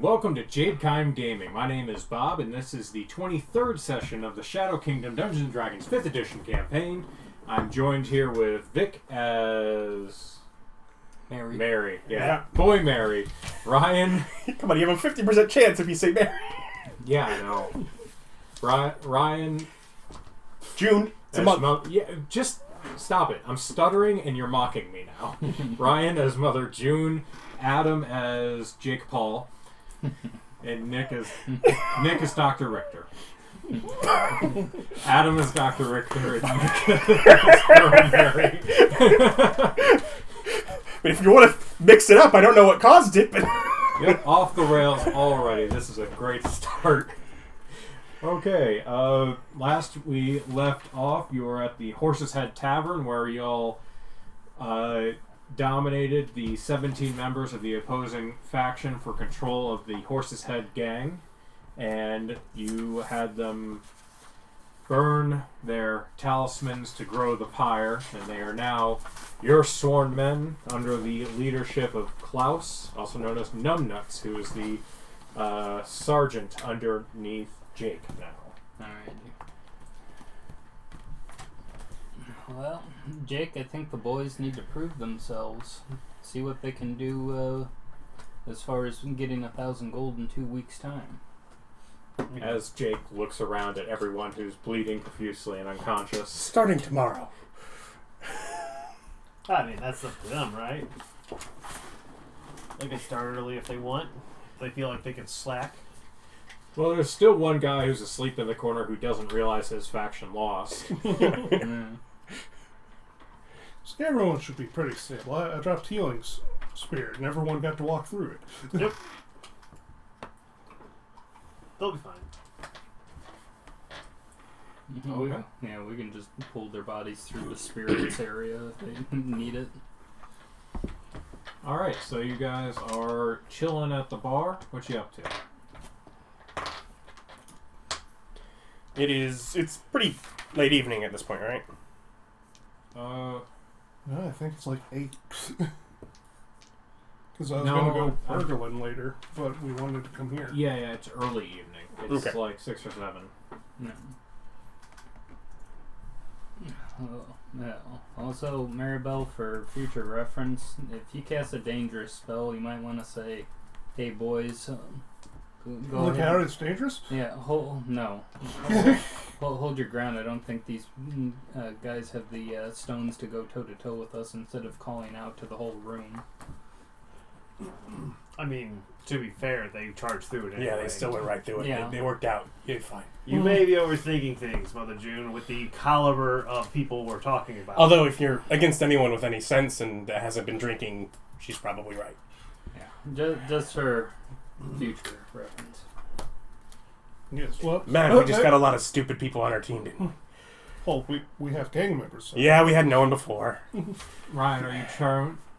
and welcome to Jadekheim Gaming. My name is Bob, and this is the 23rd session of the Shadow Kingdom Dungeons & Dragons 5th Edition campaign. I'm joined here with Vic as... Mary. Yeah. Boy Mary. Ryan. Come on, you have a 50% chance if you say Mary. Yeah, I know. Ryan. June. It's a month. Yeah, just stop it. I'm stuttering and you're mocking me now. Ryan as Mother June. Adam as Jake Paul. And Nick as Dr. Richter. Adam is Dr. Richter and Nick is Mary. But if you want to mix it up, I don't know what caused it, but... Yep, off the rails already. This is a great start. Okay, last we left off, you were at the Horsehead Tavern where y'all dominated the 17 members of the opposing faction for control of the Horsehead gang, and you had them burn their talismans to grow the pyre, and they are now your sworn men under the leadership of Klaus, also known as Numbnuts, who is the sergeant underneath Jake now. Alright. Well, Jake, I think the boys need to prove themselves. See what they can do as far as getting 1,000 gold in 2 weeks' time. As Jake looks around at everyone who's bleeding profusely and unconscious. Starting tomorrow. I mean, that's up to them, right? They can start early if they want. If they feel like they can slack. Well, there's still one guy who's asleep in the corner who doesn't realize his faction lost. So everyone should be pretty stable. I dropped Healing's Spirit, and everyone got to walk through it. Yep. They'll be fine. Okay. Yeah, we can just pull their bodies through the spirits area if they need it. Alright, so you guys are chilling at the bar. What you up to? It's pretty late evening at this point, right? Yeah, I think it's like 8. Because I was No, going to go Bergelin later, but we wanted to come here. Yeah, it's early evening. It's Okay. like 6 or 7. No. Yeah. Also, Maribel, for future reference, if you cast a dangerous spell, you might want to say, "Hey boys, go Look ahead." out, it's dangerous? Yeah, hold your ground. I don't think these guys have the stones to go toe-to-toe with us instead of calling out to the whole room. I mean, to be fair, they charged through it anyway. Yeah, they still went right through it. Yeah. They worked out. You're fine. You may be overthinking things, Mother June, with the caliber of people we're talking about. Although, if you're against anyone with any sense and that hasn't been drinking, she's probably right. Yeah, just for future reference. Yes, well... Man, we just got a lot of stupid people on our team, didn't we? Well, we have gang members. So. Yeah, we had no one before. Ryan, are you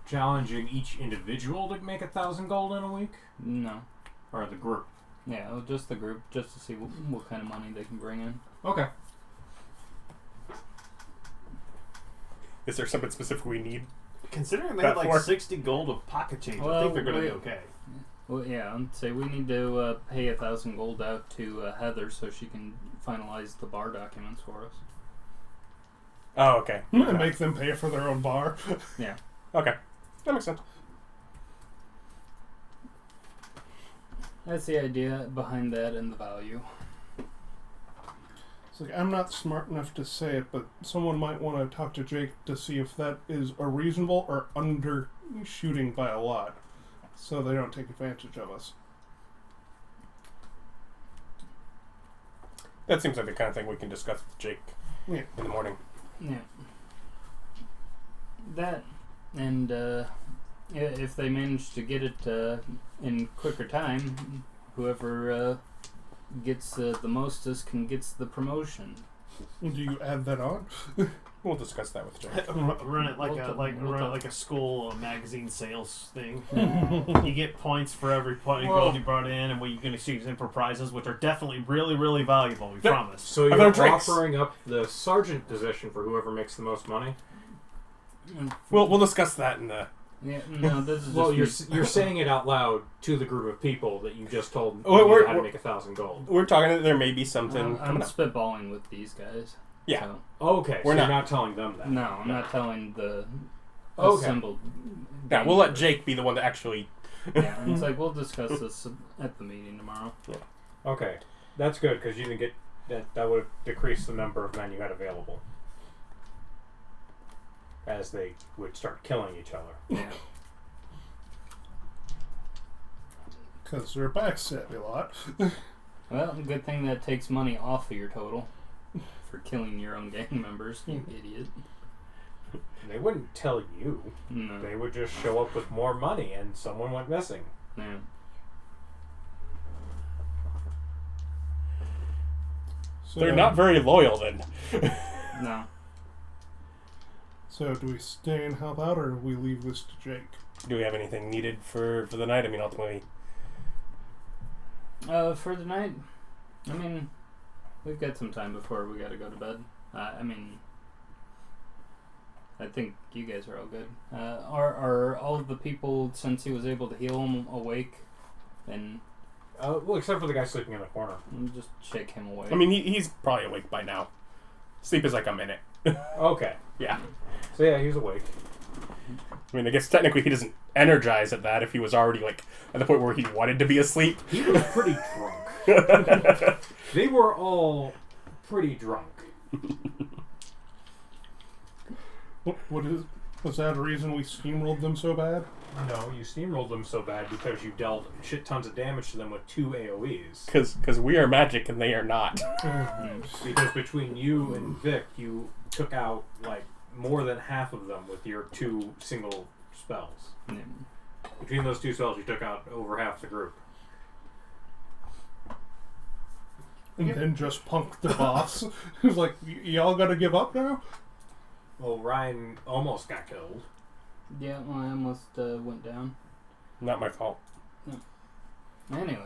challenging each individual to make 1,000 gold in a week? No. Or the group? Yeah, just the group, just to see what kind of money they can bring in. Okay. Is there something specific we need? Considering they That have like for? 60 gold of pocket change, I Well, think they're going to be wait. okay. Well, yeah, I'd say we need to pay 1,000 gold out to Heather so she can finalize the bar documents for us. Oh, okay. And make them pay for their own bar. Yeah. Okay. That makes sense. That's the idea behind that and the value. It's like, I'm not smart enough to say it, but someone might want to talk to Jake to see if that is a reasonable or undershooting by a lot, so they don't take advantage of us. That seems like the kind of thing we can discuss with Jake in the morning. Yeah. That, and if they manage to get it in quicker time, whoever gets the mostest can gets the promotion. Do you add that on? We'll discuss that with Jake. Run it like We'll run it like a school magazine sales thing. You get points for every point gold you brought in, and what you can exchange in for prizes, which are definitely really, really valuable. We promise. So Are there you're drinks? offering up the sergeant position for whoever makes the most money? We'll discuss that in the Yeah, no, this is Well, just you're saying it out loud to the group of people that you just told We're- how to we're- make 1,000 gold. We're talking that there may be something I'm coming up. spitballing with these guys. Yeah. So, Okay, We're so not- you're not telling them that. no, I'm not telling the Okay. assembled. Yeah, we'll let Jake be the one to actually... Yeah, and it's like we'll discuss this at the meeting tomorrow. Okay, that's good because you didn't get that. That would have decreased the number of men you had available as they would start killing each other. Yeah. Because they're backstab a lot. Well, good thing that takes money off of your total for killing your own gang members, you idiot. They wouldn't tell you. No. They would just show up with more money and someone went missing. Yeah. So, They're not very loyal then. No. So do we stay and help out, or do we leave this to Jake? Do we have anything needed for the night? I mean, ultimately... For the night, I mean, we've got some time before we gotta go to bed. I mean, I think you guys are all good. Are all of the people, since he was able to heal him, awake? And Well, except for the guy sleeping in the corner. just shake him away. I mean, he's probably awake by now. Sleep is like a minute. Okay. Yeah. So yeah, he's awake. I mean, I guess technically he doesn't energize at that if he was already, like, at the point where he wanted to be asleep. He was pretty drunk. They were all pretty drunk. Was that a reason we steamrolled them so bad? No, you steamrolled them so bad because you dealt shit tons of damage to them with 2 AoEs. Because we are magic and they are not. Because between you and Vic, you took out, like, more than half of them with your 2 single spells. Yeah. Between those 2 spells, you took out over half the group. And then just punked the boss. He was like, y'all gotta give up now? Well, Ryan almost got killed. Yeah, well, I almost went down. Not my fault. Anyway,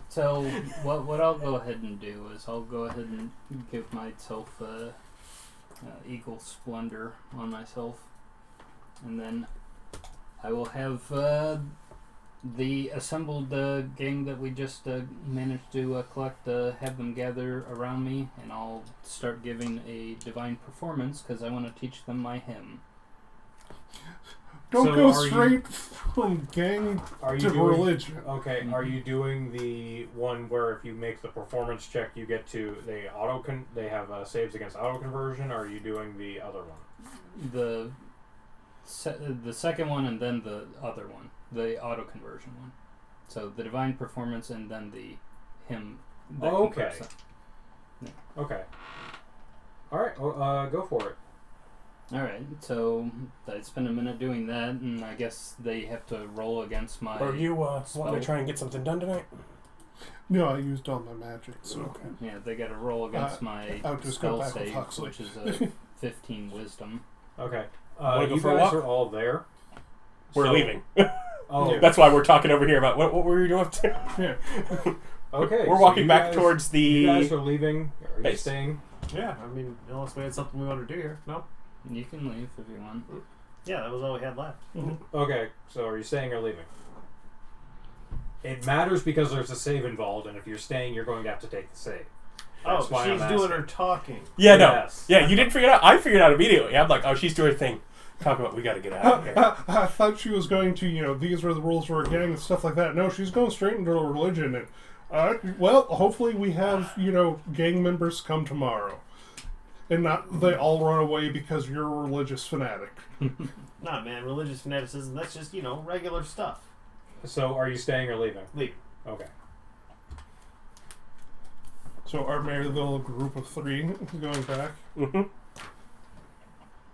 so what I'll go ahead and do is I'll go ahead and give myself Eagle Splendor on myself, and then I will have the assembled gang that we just managed to collect, have them gather around me, and I'll start giving a divine performance because I want to teach them my hymn. Don't So go are you- straight from gang Are you to doing, religion. Okay, Mhm. are you doing the one where if you make the performance check, you get to they have saves against auto conversion? Or are you doing the other one? The second one and then the other one, the auto conversion one. So the divine performance and then the hymn. that Okay. converts them. Okay. All right. Well, go for it. All right. So I spend a minute doing that, and I guess they have to roll against my. Are you wanting spell. to try and get something done tonight? No, I used all my magic, so... Okay. Yeah, they got to roll against my I'll just go spell back with save, Huxley. which is a 15 wisdom. Okay. Wanna go You for a guys walk? are all there. We're So- leaving. Oh. Yeah. That's why we're talking over here about what were you doing? Yeah. Okay. We're so walking you back guys- towards the... You guys are leaving. Are you base. staying? Yeah, I mean, unless we had something we want to do here. No? You can leave if you want. Yeah, that was all we had left. Okay. So are you staying or leaving? It matters because there's a save involved, and if you're staying, you're going to have to take the save. That's Oh, why she's I'm doing asking. her talking. Yeah, no. Yes. Yeah, you didn't figure it out. I figured it out immediately. I'm like, oh, she's doing her thing. Talk about, we got to get out of here. I thought she was going to, these are the rules for a gang and stuff like that. No, she's going straight into religion. And, well, hopefully we have, gang members come tomorrow. And not they all run away because you're a religious fanatic. Nah, man, religious fanaticism, that's just, regular stuff. So are you staying or leaving? Leave. Okay. So our merry little group of 3 going back. Mm-hmm.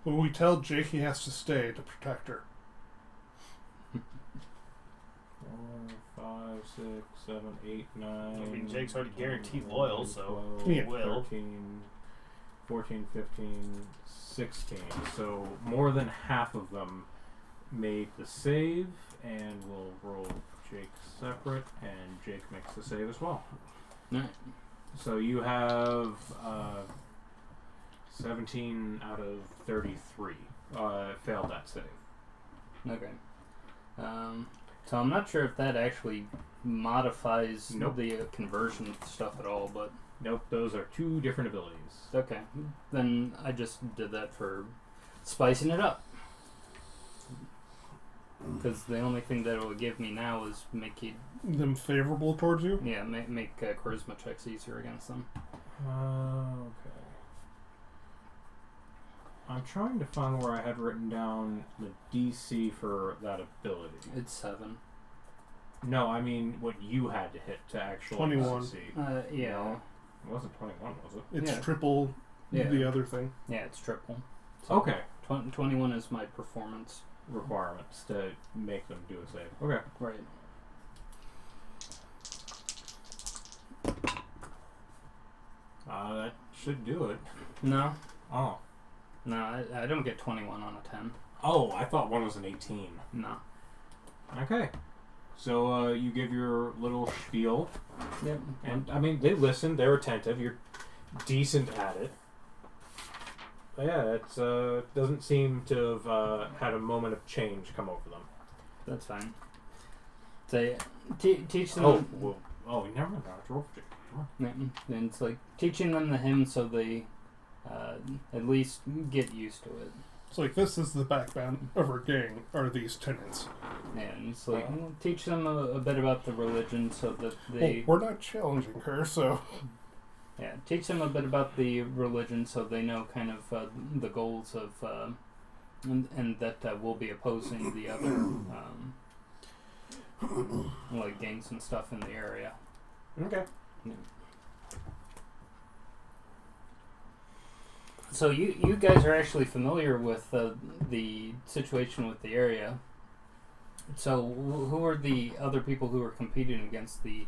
When we tell Jake he has to stay to protect her. 4, 5, 6, 7, 8, 9. I mean, Jake's already guaranteed loyal, so 12, Yeah. will. 13, 14, 15, 16. So more than half of them made the save, and we'll roll Jake separate, and Jake makes the save as well. Alright. So you have 17 out of 33 failed that save. Okay. So I'm not sure if that actually modifies Nope. the conversion stuff at all, but Nope, those are 2 different abilities. okay. Then I just did that for spicing it up. Because the only thing that it will give me now is make it, Them favorable towards you. yeah, make charisma checks easier against them. Okay. I'm trying to find where I had written down the DC for that ability. It's 7. No, I mean what you had to hit to actually 21. succeed. Yeah. No, it wasn't 21, was it? It's Yeah. triple Yeah. the other thing. Yeah, it's triple. So Okay. 21 is my performance. Requirements to make them do a save. Okay. Right. That should do it. No. Oh. No, I don't get 21 on a 10. Oh, I thought one was an 18. No. Okay. So you give your little spiel, Yep. and I mean they listen, they're attentive. You're decent at it. But yeah, it's doesn't seem to have had a moment of change come over them. That's fine. So teach them. Never mind. Roll for it. Come on. Yeah, and it's like teaching them the hymn so they at least get used to it. It's like this is the backbone of our gang. Are these tenants? And it's like teach them a bit about the religion so that they. Well, we're not challenging her, so Yeah, teach them a bit about the religion so they know kind of the goals of, and that we'll be opposing the other, like gangs and stuff in the area. Okay. Yeah. So you guys are actually familiar with the situation with the area. So who are the other people who were competing against the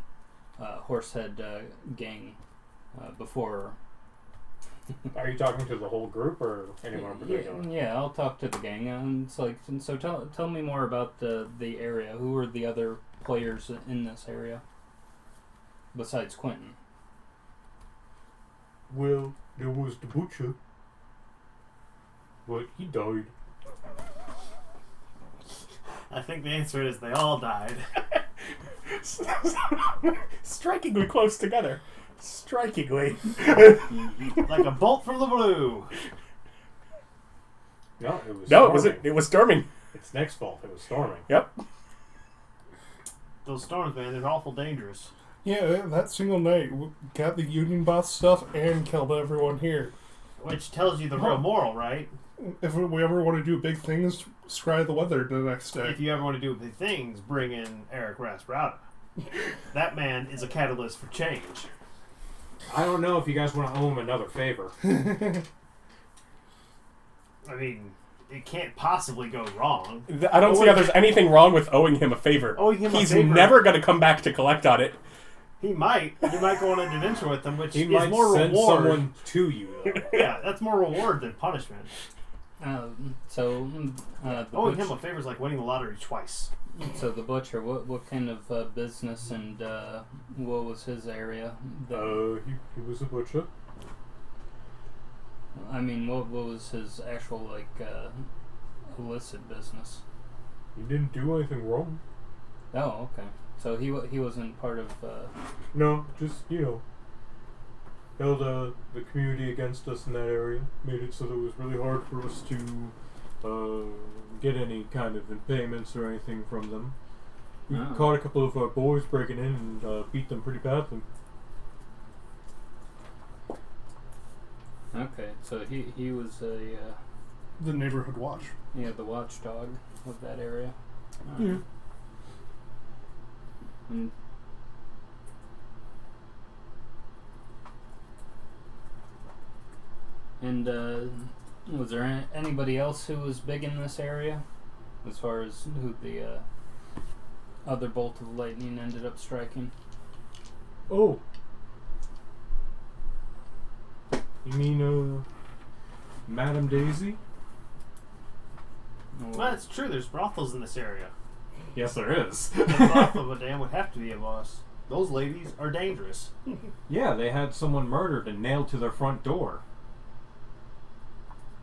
Horsehead gang before? Are you talking to the whole group or anyone in particular? Yeah, I'll talk to the gang. And it's like, so tell me more about the area. Who are the other players in this area besides Quentin? Well, there was the butcher, but he died. I think the answer is they all died. Strikingly close together. Strikingly. Like a bolt from the blue. No, it was. No, storming. it was storming. It's Nick's fault. It was storming. Yep. Those storms, man, they're awful dangerous. yeah, that single night we got the Union boss stuff and killed everyone here. Which tells you the real moral, right? If we ever want to do big things, scry the weather the next day. If you ever want to do big things, bring in Eric Rasbrada. That man is a catalyst for change. I don't know if you guys want to owe him another favor. I mean, it can't possibly go wrong. I don't see how there's anything wrong with owing him a favor. Owing him a He's favor. never going to come back to collect on it. He might. You might go on an adventure with him, which He is might more send reward. someone to you. Though. Yeah, that's more reward than punishment. The Owing him butcher, a favor is like winning the lottery twice. so the butcher, what kind of business and what was his area? He was a butcher. I mean, what was his actual illicit business? He didn't do anything wrong. Oh, okay. So he wasn't part of. No, just held the community against us in that area. Made it so that it was really hard for us to get any kind of payments or anything from them. We Oh. caught a couple of our boys breaking in and beat them pretty badly. Okay, so he was The neighborhood watch. the watchdog of that area. Yeah. And was there anybody else who was big in this area, as far as who the other bolt of lightning ended up striking? Oh. You mean, Madame Daisy? Or- Well, that's true. There's brothels in this area. Yes, there is. The brothel of a dam would have to be a boss. Those ladies are dangerous. Yeah, they had someone murdered and nailed to their front door.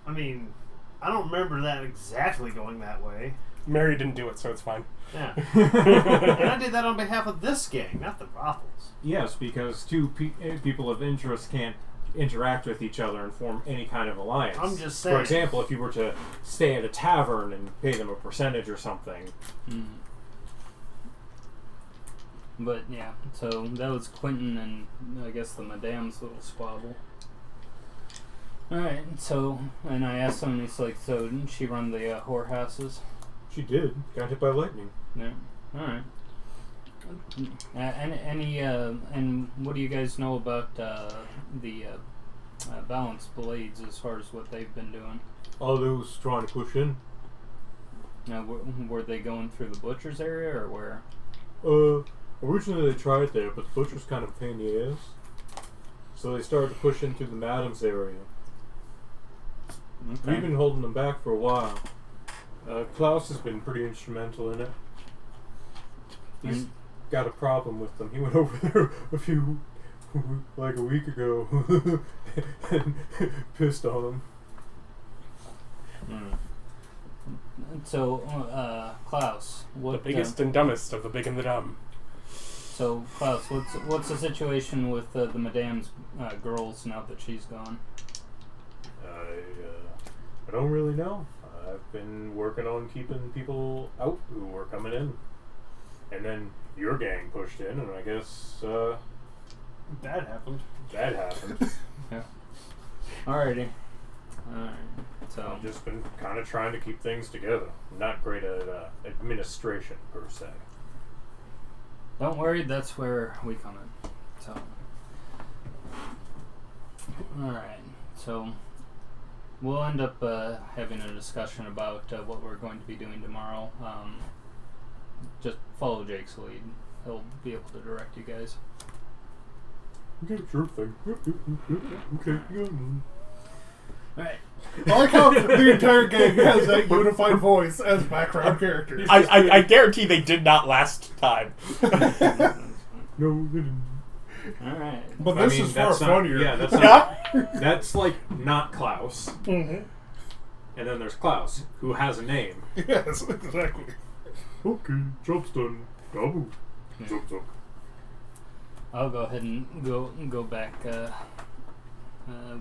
I mean, I don't remember that exactly going that way. Mary didn't do it, so it's fine. Yeah. And I did that on behalf of this gang, not the brothels. Yes, because two people of interest can't interact with each other and form any kind of alliance. I'm just saying. For example, if you were to stay at a tavern and pay them a percentage or something. But yeah, so that was Quentin and I guess the Madame's little squabble. Alright, so, and I asked him, he's like, so didn't she run the whorehouses? She did. Got hit by lightning. Yeah. Alright. And what do you guys know about the balanced blades as far as what they've been doing? All those trying to push in. Now, were they going through the butcher's area or where? Originally they tried there, but the butcher's kind of a pain in the ass. So they started to push into the madam's area. Okay. We've been holding them back for a while. Klaus has been pretty instrumental in it. He's got a problem with them. He went over there like a week ago, and pissed on them. So, Klaus, The biggest and dumbest of the big and the dumb. So, Klaus, what's the situation with the Madame's girls now that she's gone? I don't really know. I've been working on keeping people out who were coming in. And then your gang pushed in, and I guess That happened. that happened. Yeah. Alrighty. Alright. So, I've just been kind of trying to keep things together. Not great at administration, per se. don't worry, that's where we come in. So, alright. So, we'll end up having a discussion about what we're going to be doing tomorrow. Just follow Jake's lead. He'll be able to direct you guys. Okay, sure thing. Okay, go. Alright. I like how the entire gang has that unified voice as background characters. I guarantee they did not last time. No, they didn't. Alright. But this is far that's not, funnier. Yeah, that's not, that's like not Klaus. Mhm. And then there's Klaus, who has a name. Yes, exactly. Okay, job's done. Double. Yeah. Job's up. I'll go ahead and go back.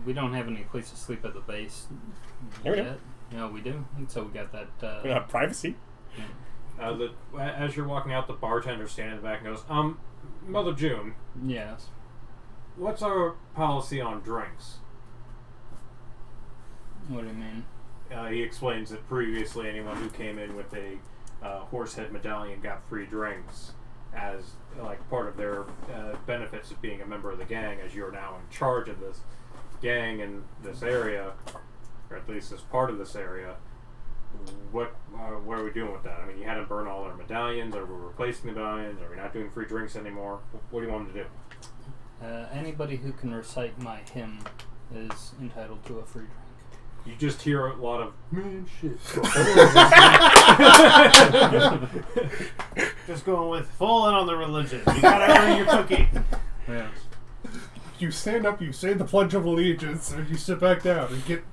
We don't have any place to sleep at the base Here we yet. No, we do. And so we got that. Privacy. As you're walking out, the bartender standing in the back and goes, Mother June, Yes. what's our policy on drinks? What do you mean? He explains that previously anyone who came in with a Horsehead medallion got free drinks as like part of their benefits of being a member of the gang, as you're now in charge of this gang in this area, or at least as part of this area. What are we doing with that? I mean, you had to burn all our medallions. Are we replacing the medallions? Are we not doing free drinks anymore? What do you want them to do? Anybody who can recite my hymn is entitled to a free drink. You just hear a lot of man shit. Just going with full in on the religion. You gotta earn your cookie. Yeah. You stand up, you say the Pledge of Allegiance, and you sit back down and get,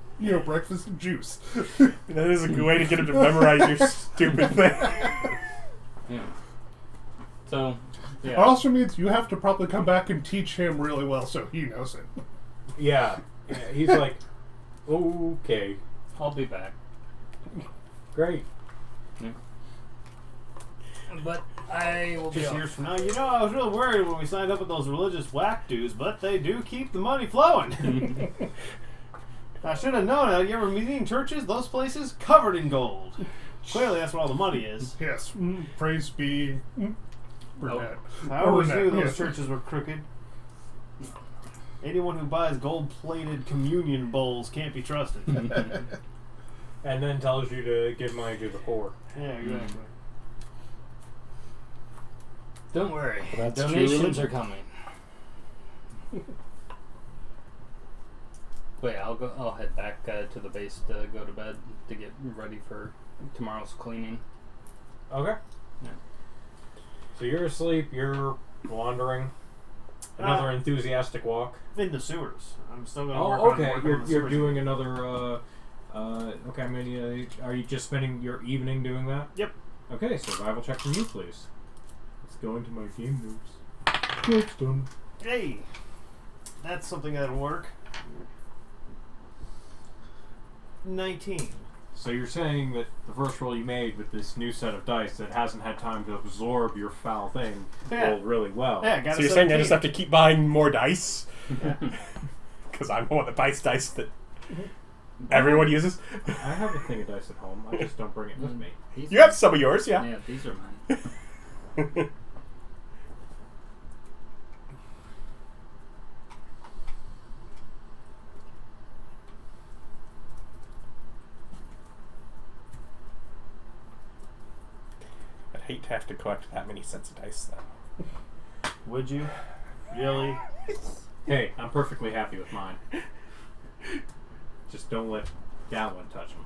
breakfast and juice. That is a good way to get him to memorize your stupid thing. Yeah. So, It yeah. also means you have to probably come back and teach him really well so he knows it. Yeah, he's like, okay, I'll be back. great. But I will be 6 off. years from now, I was real worried when we signed up with those religious whack dudes, but they do keep the money flowing. I should have known. You ever meeting churches? Those places covered in gold. Clearly, that's where all the money is. Yes. Praise be. Ranet. I always Ranet, knew those yes. churches were crooked. Anyone who buys gold-plated communion bowls can't be trusted. And then tells you to give money to the poor. Yeah, exactly. Don't worry. That's true Donations religion. are coming. But yeah, I'll head back to the base to go to bed to get ready for tomorrow's cleaning. Okay. Yeah. So you're asleep, you're wandering. Another enthusiastic walk. In the sewers. I'm still going to Oh, work on okay. working on the You're sewers. doing another Okay, I'm gonna. Are you just spending your evening doing that? Yep. Okay, survival check from you, please. Let's go into my game moves. It's done. Hey, that's something that'll work. 19. So you're saying that the first roll you made with this new set of dice that hasn't had time to absorb your foul thing rolled really well. Yeah, I got So a you're saying I 17. just have to keep buying more dice? Because I'm the one that buys dice that everyone uses. I have a thing of dice at home. I just don't bring it with me. These You are- have some of yours, yeah. Yeah, these are mine. I'd hate to have to collect that many sets of dice, though. Would you? Really? Hey, I'm perfectly happy with mine. Just don't let Gowan touch them.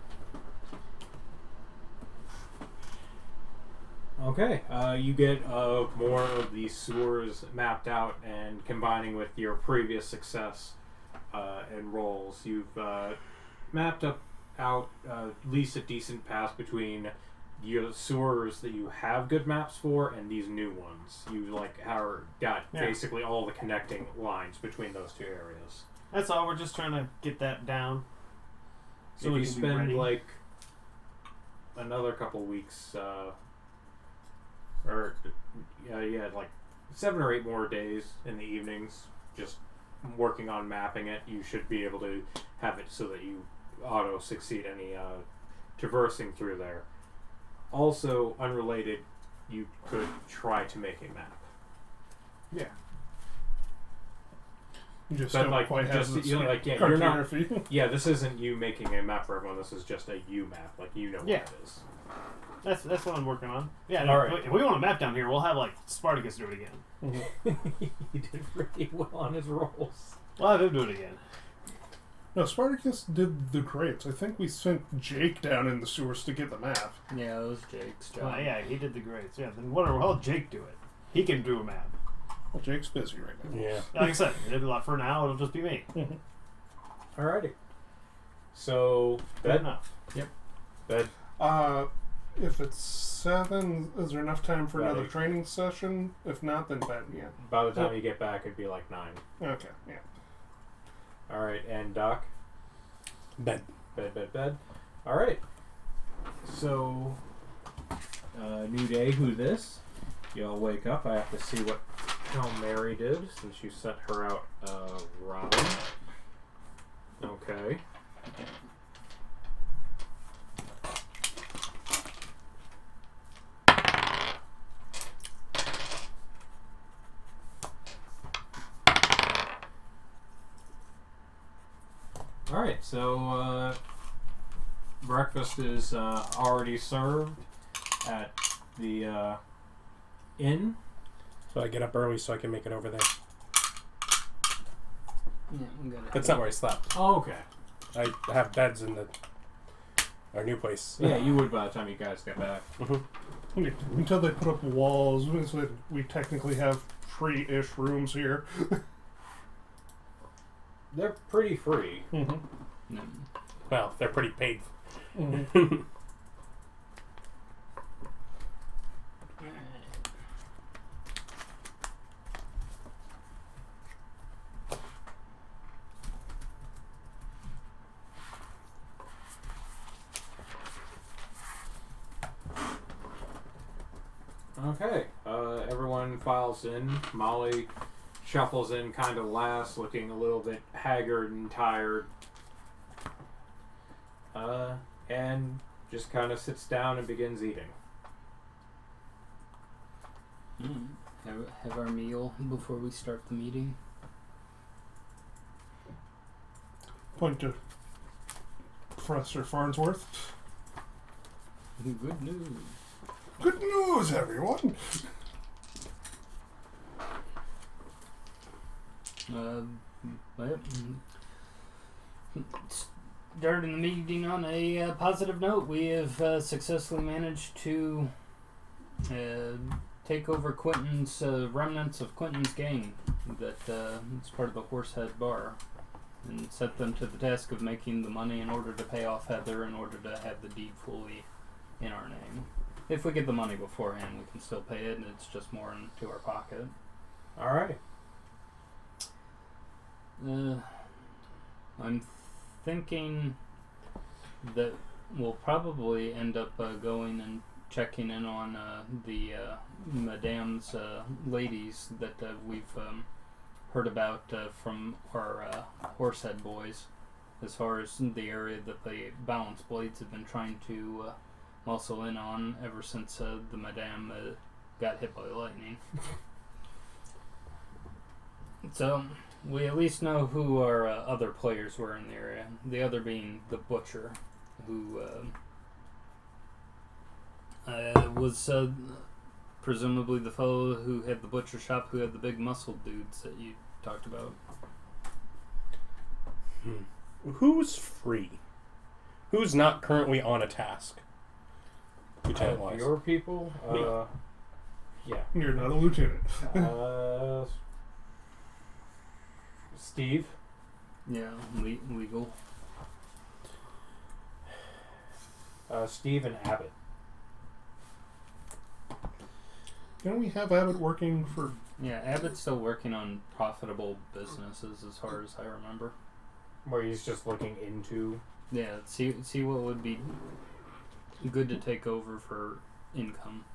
Okay, you get more of these sewers mapped out, and combining with your previous success and rolls, you've mapped out at least a decent path between your sewers that you have good maps for and these new ones. You got basically all the connecting lines between those two areas. That's all. We're just trying to get that down. So If we you can be spend ready. like another couple weeks, like 7 or 8 more days in the evenings, just working on mapping it, you should be able to have it so that you auto succeed any traversing through there. Also, unrelated, you could try to make a map. Yeah. You just But, don't like, quite have just- the you're like, yeah, you're not- cartography. Yeah, this isn't you making a map for everyone. This is just a you map. Like, you know what Yeah. it is. That's what I'm working on. Yeah. All right. If we want a map down here, we'll have like Spartacus do it again. He did really well on his rolls. We'll have him do it again. No, Spartacus did the grapes. I think we sent Jake down in the sewers to get the map. Yeah, it was Jake's job. Yeah, he did the grades. Yeah. Then whatever. I'll let Jake do it. He can do a map. Well, Jake's busy right now. Yeah. Like I said, for now it'll just be me. Alrighty. So, Good bed. enough. Bed. If it's 7, is there enough time for another Right. training session? If not, then bed, yeah. By the time you get back, it'd be like 9. Okay, yeah. Alright, and Doc? Bed. Bed. Alright. So, new day, who this? Y'all wake up. I have to see how Mary did, since you sent her out, Robin. Okay. Alright, so breakfast is already served at the inn. So I get up early so I can make it over there. Yeah, I'm gonna. That's not where I slept. Oh, okay. I have beds in our new place. Yeah, you would by the time you guys get back. Until they put up walls, so that we technically have free-ish rooms here. They're pretty free. Mm-hmm. No. Well, they're pretty paid. Mm-hmm. Okay, everyone files in. Molly shuffles in kind of last, looking a little bit haggard and tired. And just kind of sits down and begins eating. Have our meal before we start the meeting. Point to Professor Farnsworth. Good news. Good news, everyone! Well, starting the meeting on a positive note, we have successfully managed to take over Quentin's remnants of Quentin's gang that is part of the Horsehead Bar. and set them to the task of making the money in order to pay off Heather in order to have the deed fully in our name. If we get the money beforehand, we can still pay it, and it's just more into our pocket. All right. I'm thinking that we'll probably end up going and checking in on the Madame's ladies that we've heard about from our Horsehead boys, as far as the area that the Balance Blades have been trying to muscle in on ever since the Madame got hit by lightning. So we at least know who our other players were in the area. The other being the butcher, who was presumably the fellow who had the butcher shop, who had the big muscle dudes that you talked about. Who's free? Who's not currently on a task? Lieutenant-wise. Your people? Yeah. You're not a lieutenant. Steve? Yeah, legal. Steve and Abbott. Don't we have Abbott working for... Yeah, Abbott's still working on profitable businesses as far as I remember. Where he's just looking into... Yeah, see what would be good to take over for income.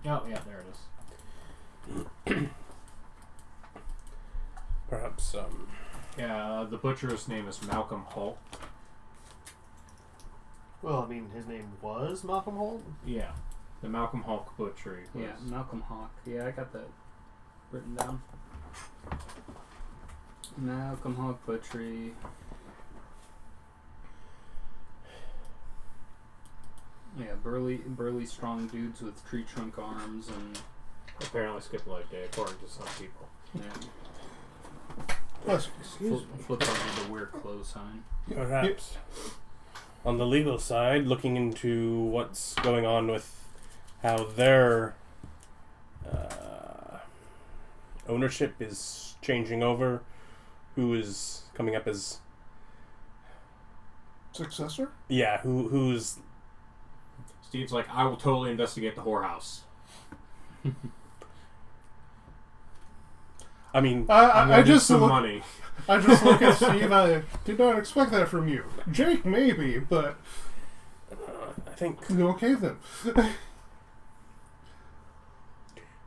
Oh, yeah, there it is. Perhaps, Yeah, the butcher's name is Malcolm Holt. Well, I mean, his name was Malcolm Holt? Yeah. The Malcolm Hulk Butchery. Yeah, Malcolm Hawk. Yeah, I got that written down. Malcolm Hawk Butchery. Yeah, burly strong dudes with tree trunk arms and... Apparently skipped leg day, according to some people. Yeah. Plus, excuse me. Flip over the weird clothes sign. perhaps on the legal side, looking into what's going on with how their ownership is changing over, who is coming up as Successor? who's Steve's like, I will totally investigate the whorehouse. I mean, I just some look, money. I just look at Steve. I did not expect that from you. Jake, maybe, but I think okay then.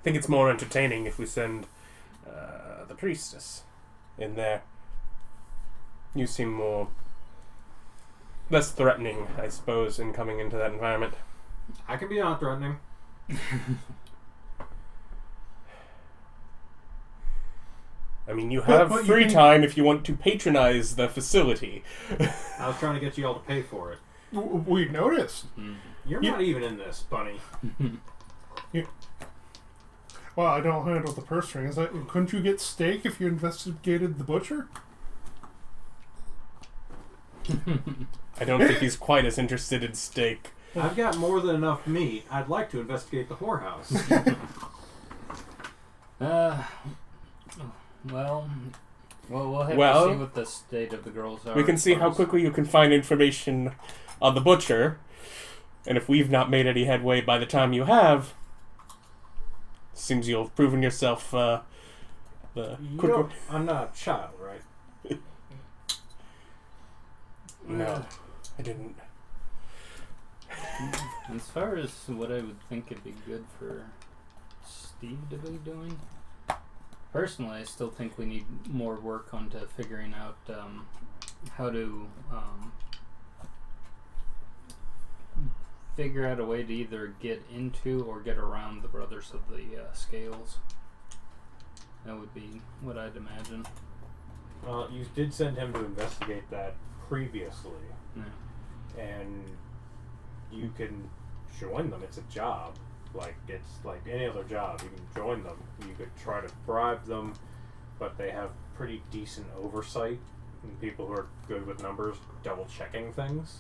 it's more entertaining if we send the priestess in there. You seem less threatening, I suppose, in coming into that environment. I can be non-threatening. I mean, you have but free you can... time if you want to patronize the facility. I was trying to get you all to pay for it. We noticed. You're not even in this, Bunny. Well, I don't handle the purse strings. Couldn't you get steak if you investigated the butcher? I don't think he's quite as interested in steak. I've got more than enough meat. I'd like to investigate the whorehouse. Well, we'll have to see what the state of the girls are. We can see how quickly you can find information on the butcher, and if we've not made any headway by the time you have, seems you'll have proven yourself the quick. I'm not a child, right? No, I didn't. As far as what I would think it'd be good for Steve to be doing, personally, I still think we need more work onto figuring out how to figure out a way to either get into or get around the Brothers of the Scales. That would be what I'd imagine. You did send him to investigate that previously. Yeah. And you can join them. It's a job. It's like any other job. You can join them. You could try to bribe them, but they have pretty decent oversight. And people who are good with numbers, double checking things.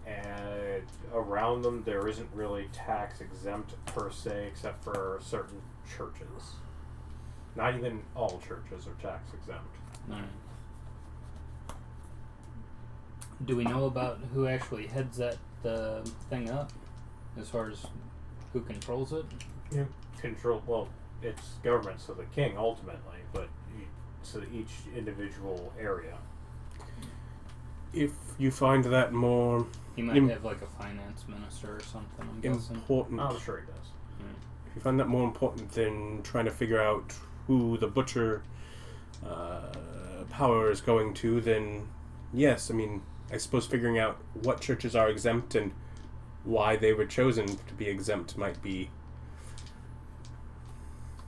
And around them, there isn't really tax exempt per se, except for certain churches. Not even all churches are tax exempt. Alright. Do we know about who actually heads that thing up? As far as who controls it? Yeah. Well, it's government, so the king ultimately, but so each individual area. If you find that more He might have like a finance minister or something, I'm guessing. important, I'm sure he does. if you find that more important than trying to figure out who the butcher power is going to, then yes, I mean, I suppose figuring out what churches are exempt and why they were chosen to be exempt might be.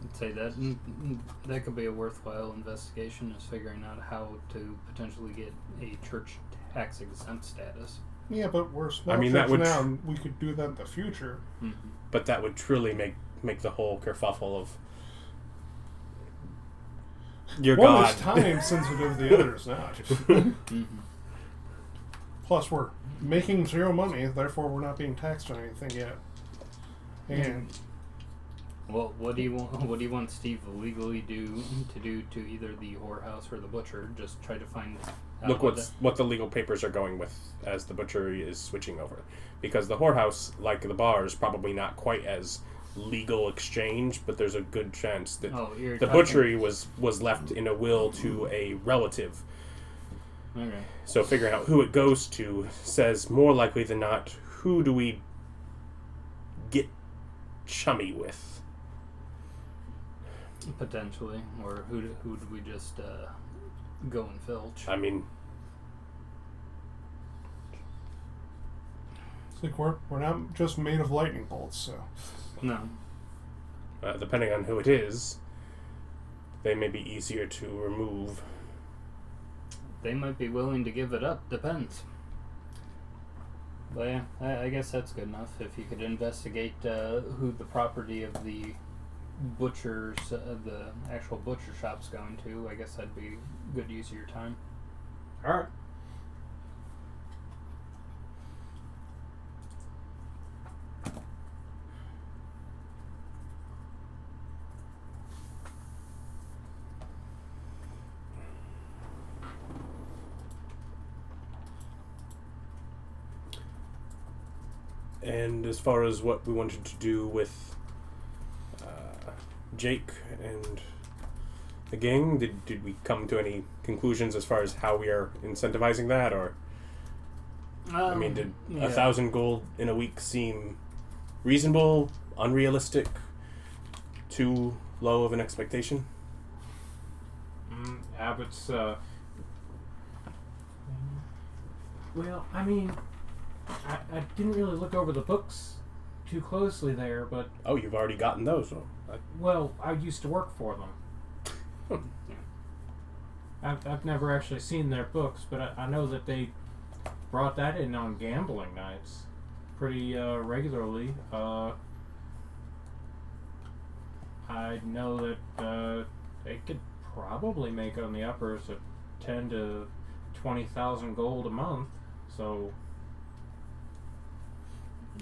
I'd say that could be a worthwhile investigation, is figuring out how to potentially get a church tax exempt status. Yeah, but we're small I mean, church that would now, and we could do that in the future. Mm-hmm. But that would truly make the whole kerfuffle of your One god. is time sensitive, the other is not. Mm-hmm. Plus, we're making zero money, therefore we're not being taxed on anything yet. And Well, what do you want Steve illegally do to either the whorehouse or the butcher? Just try to find out Look what the legal papers are going with as the butchery is switching over. Because the whorehouse, like the bar, is probably not quite as legal exchange, but there's a good chance that the butchery was left in a will to a relative. Okay. So figuring out who it goes to says more likely than not, who do we get chummy with? Potentially, or who do we just go and filch? I mean, it's like we're not just made of lightning bolts, so. No. depending on who it is, they may be easier to remove. They might be willing to give it up. Depends. But yeah, I guess that's good enough. If you could investigate who the property of the butcher's, the actual butcher shop's going to, I guess that'd be good use of your time. All right. And as far as what we wanted to do with Jake and the gang, did we come to any conclusions as far as how we are incentivizing that, or I mean, did 1,000 gold in a week seem reasonable, unrealistic, too low of an expectation? Abbott's, well, I mean, I didn't really look over the books too closely there, but... Oh, you've already gotten those. Well, I used to work for them. I've never actually seen their books, but I know that they brought that in on gambling nights pretty regularly. I know that they could probably make on the uppers of 10 to 20,000 gold a month. So,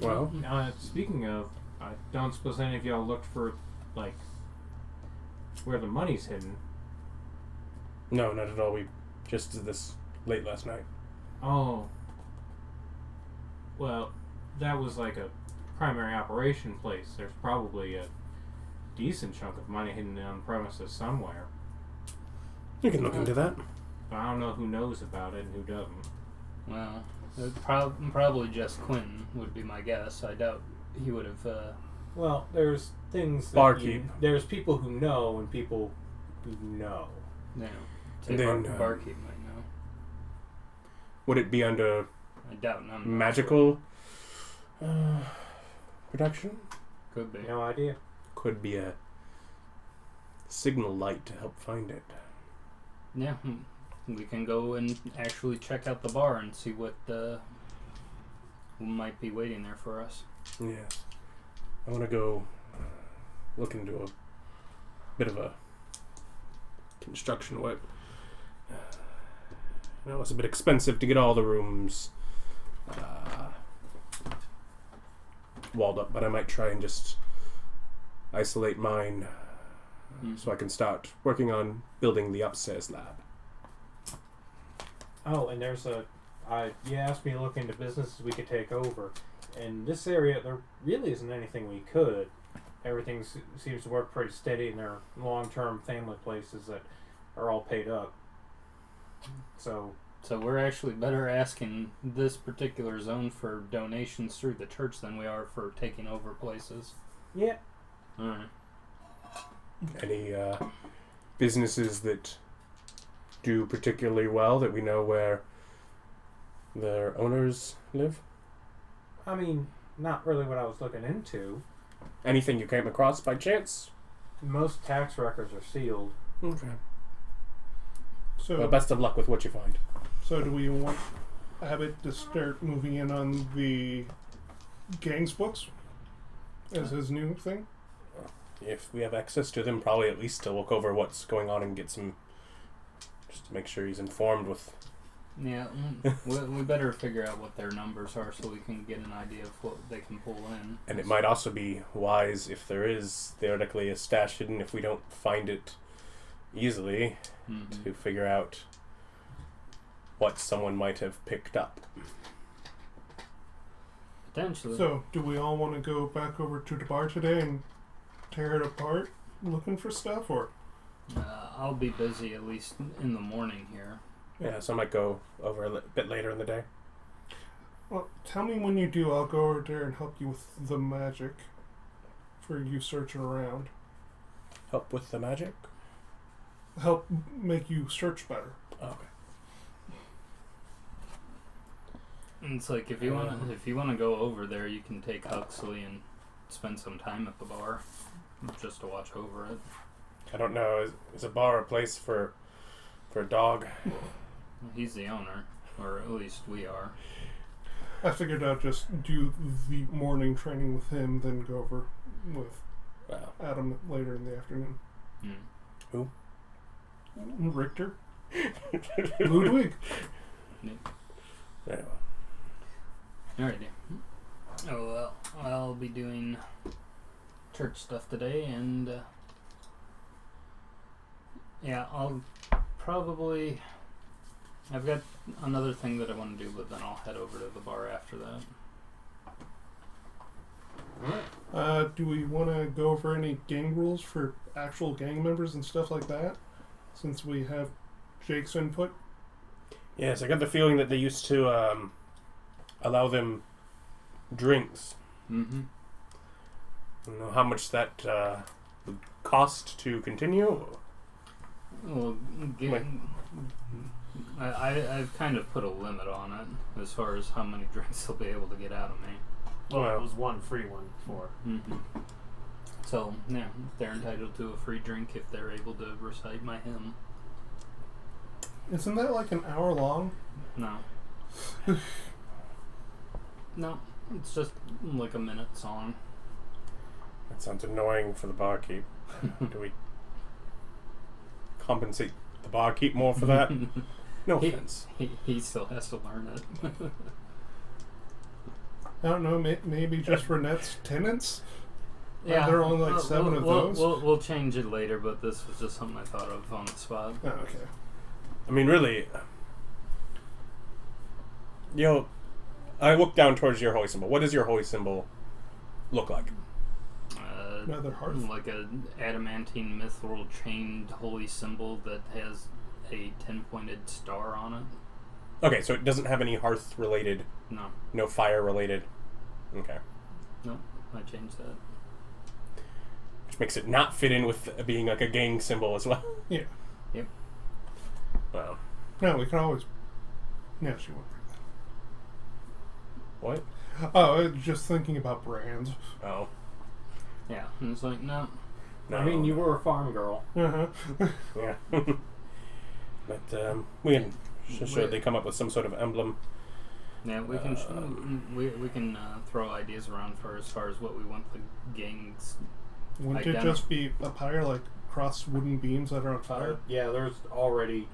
Well, speaking of, I don't suppose any of y'all looked for like where the money's hidden. no, not at all. We just did this late last night. Oh. Well, that was like a primary operation place. There's probably a decent chunk of money hidden on premises somewhere. You can look into that. But I don't know who knows about it and who doesn't. Well, probably just Quentin would be my guess. I doubt he would have. Well, there's things that Barkeep. there's people who know and people who know. Yeah. And then, Barkeep might know. Would it be under I doubt none. magical protection? Could be. No idea. Could be a signal light to help find it. Yeah, we can go and actually check out the bar and see what who might be waiting there for us. Yes. I want to go look into a bit of a construction work. I know it's a bit expensive to get all the rooms walled up, but I might try and just isolate mine so I can start working on building the upstairs lab. Oh, and there's you asked me to look into businesses we could take over. In this area, there really isn't anything we could. Everything seems to work pretty steady, and they're long-term family places that are all paid up. So we're actually better asking this particular zone for donations through the church than we are for taking over places. yeah. Alright. Any businesses that do particularly well that we know where their owners live? I mean, not really what I was looking into. Anything you came across by chance? Most tax records are sealed. Okay. So, Well, best of luck with what you find. so do we want Abbott to start moving in on the gang's books as his new thing? If we have access to them, probably at least to look over what's going on and get some, just to make sure he's informed with. Yeah, we better figure out what their numbers are so we can get an idea of what they can pull in. And it might also be wise if there is theoretically a stash hidden, if we don't find it easily, to figure out what someone might have picked up. Potentially. So, do we all want to go back over to the bar today and tear it apart looking for stuff, or? I'll be busy at least in the morning here. Yeah, so I might go over a bit later in the day. Well, tell me when you do. I'll go over there and help you with the magic for you searching around. Help with the magic? Help make you search better. Okay. And it's like if you want to go over there, you can take Huxley and spend some time at the bar just to watch over it. I don't know. Is a bar a place for a dog? He's the owner, or at least we are. I figured I'd just do the morning training with him, then go over with Well, Adam later in the afternoon. Who? Richter. Ludwig. anyway. Alrighty. Oh well, I'll be doing church stuff today, and yeah, I'll probably. I've got another thing that I want to do, but then I'll head over to the bar after that. Do we want to go over any gang rules for actual gang members and stuff like that? Since we have Jake's input. Yes, I got the feeling that they used to allow them drinks. Mm-hmm. I don't know how much that would cost to continue. Well, I've kind of put a limit on it as far as how many drinks they'll be able to get out of me. Well, it was one free one before. Mm-hmm. So, yeah, they're entitled to a free drink if they're able to recite my hymn. Isn't that like an hour long? No. No, it's just like a minute song. That sounds annoying for the barkeep. Do we compensate the barkeep more for that? No offense. He still has to learn it. I don't know, maybe just Ranet's tenants? Yeah, Are there only like 7 of those? We'll change it later, but this was just something I thought of on the spot. Oh, okay. I mean, really, I look down towards your holy symbol. What does your holy symbol look like? Another hearth. Like a adamantine mithril chained holy symbol that has a 10-pointed star on it. Okay, so it doesn't have any hearth related, no fire related. Okay. No, I changed that. Which makes it not fit in with being like a gang symbol as well. Yeah. Yep. Wow. No, we can always... No, she won't. What? Oh, I was just thinking about brands. Oh. Yeah, and it's like, no. I mean, you were a farm girl. Uh-huh. Yeah. But we can sure they come up with some sort of emblem. Yeah, we can we can throw ideas around for as far as what we want the gangs. Wouldn't it just be a pyre, like crossed wooden beams that are on fire? Yeah, there's already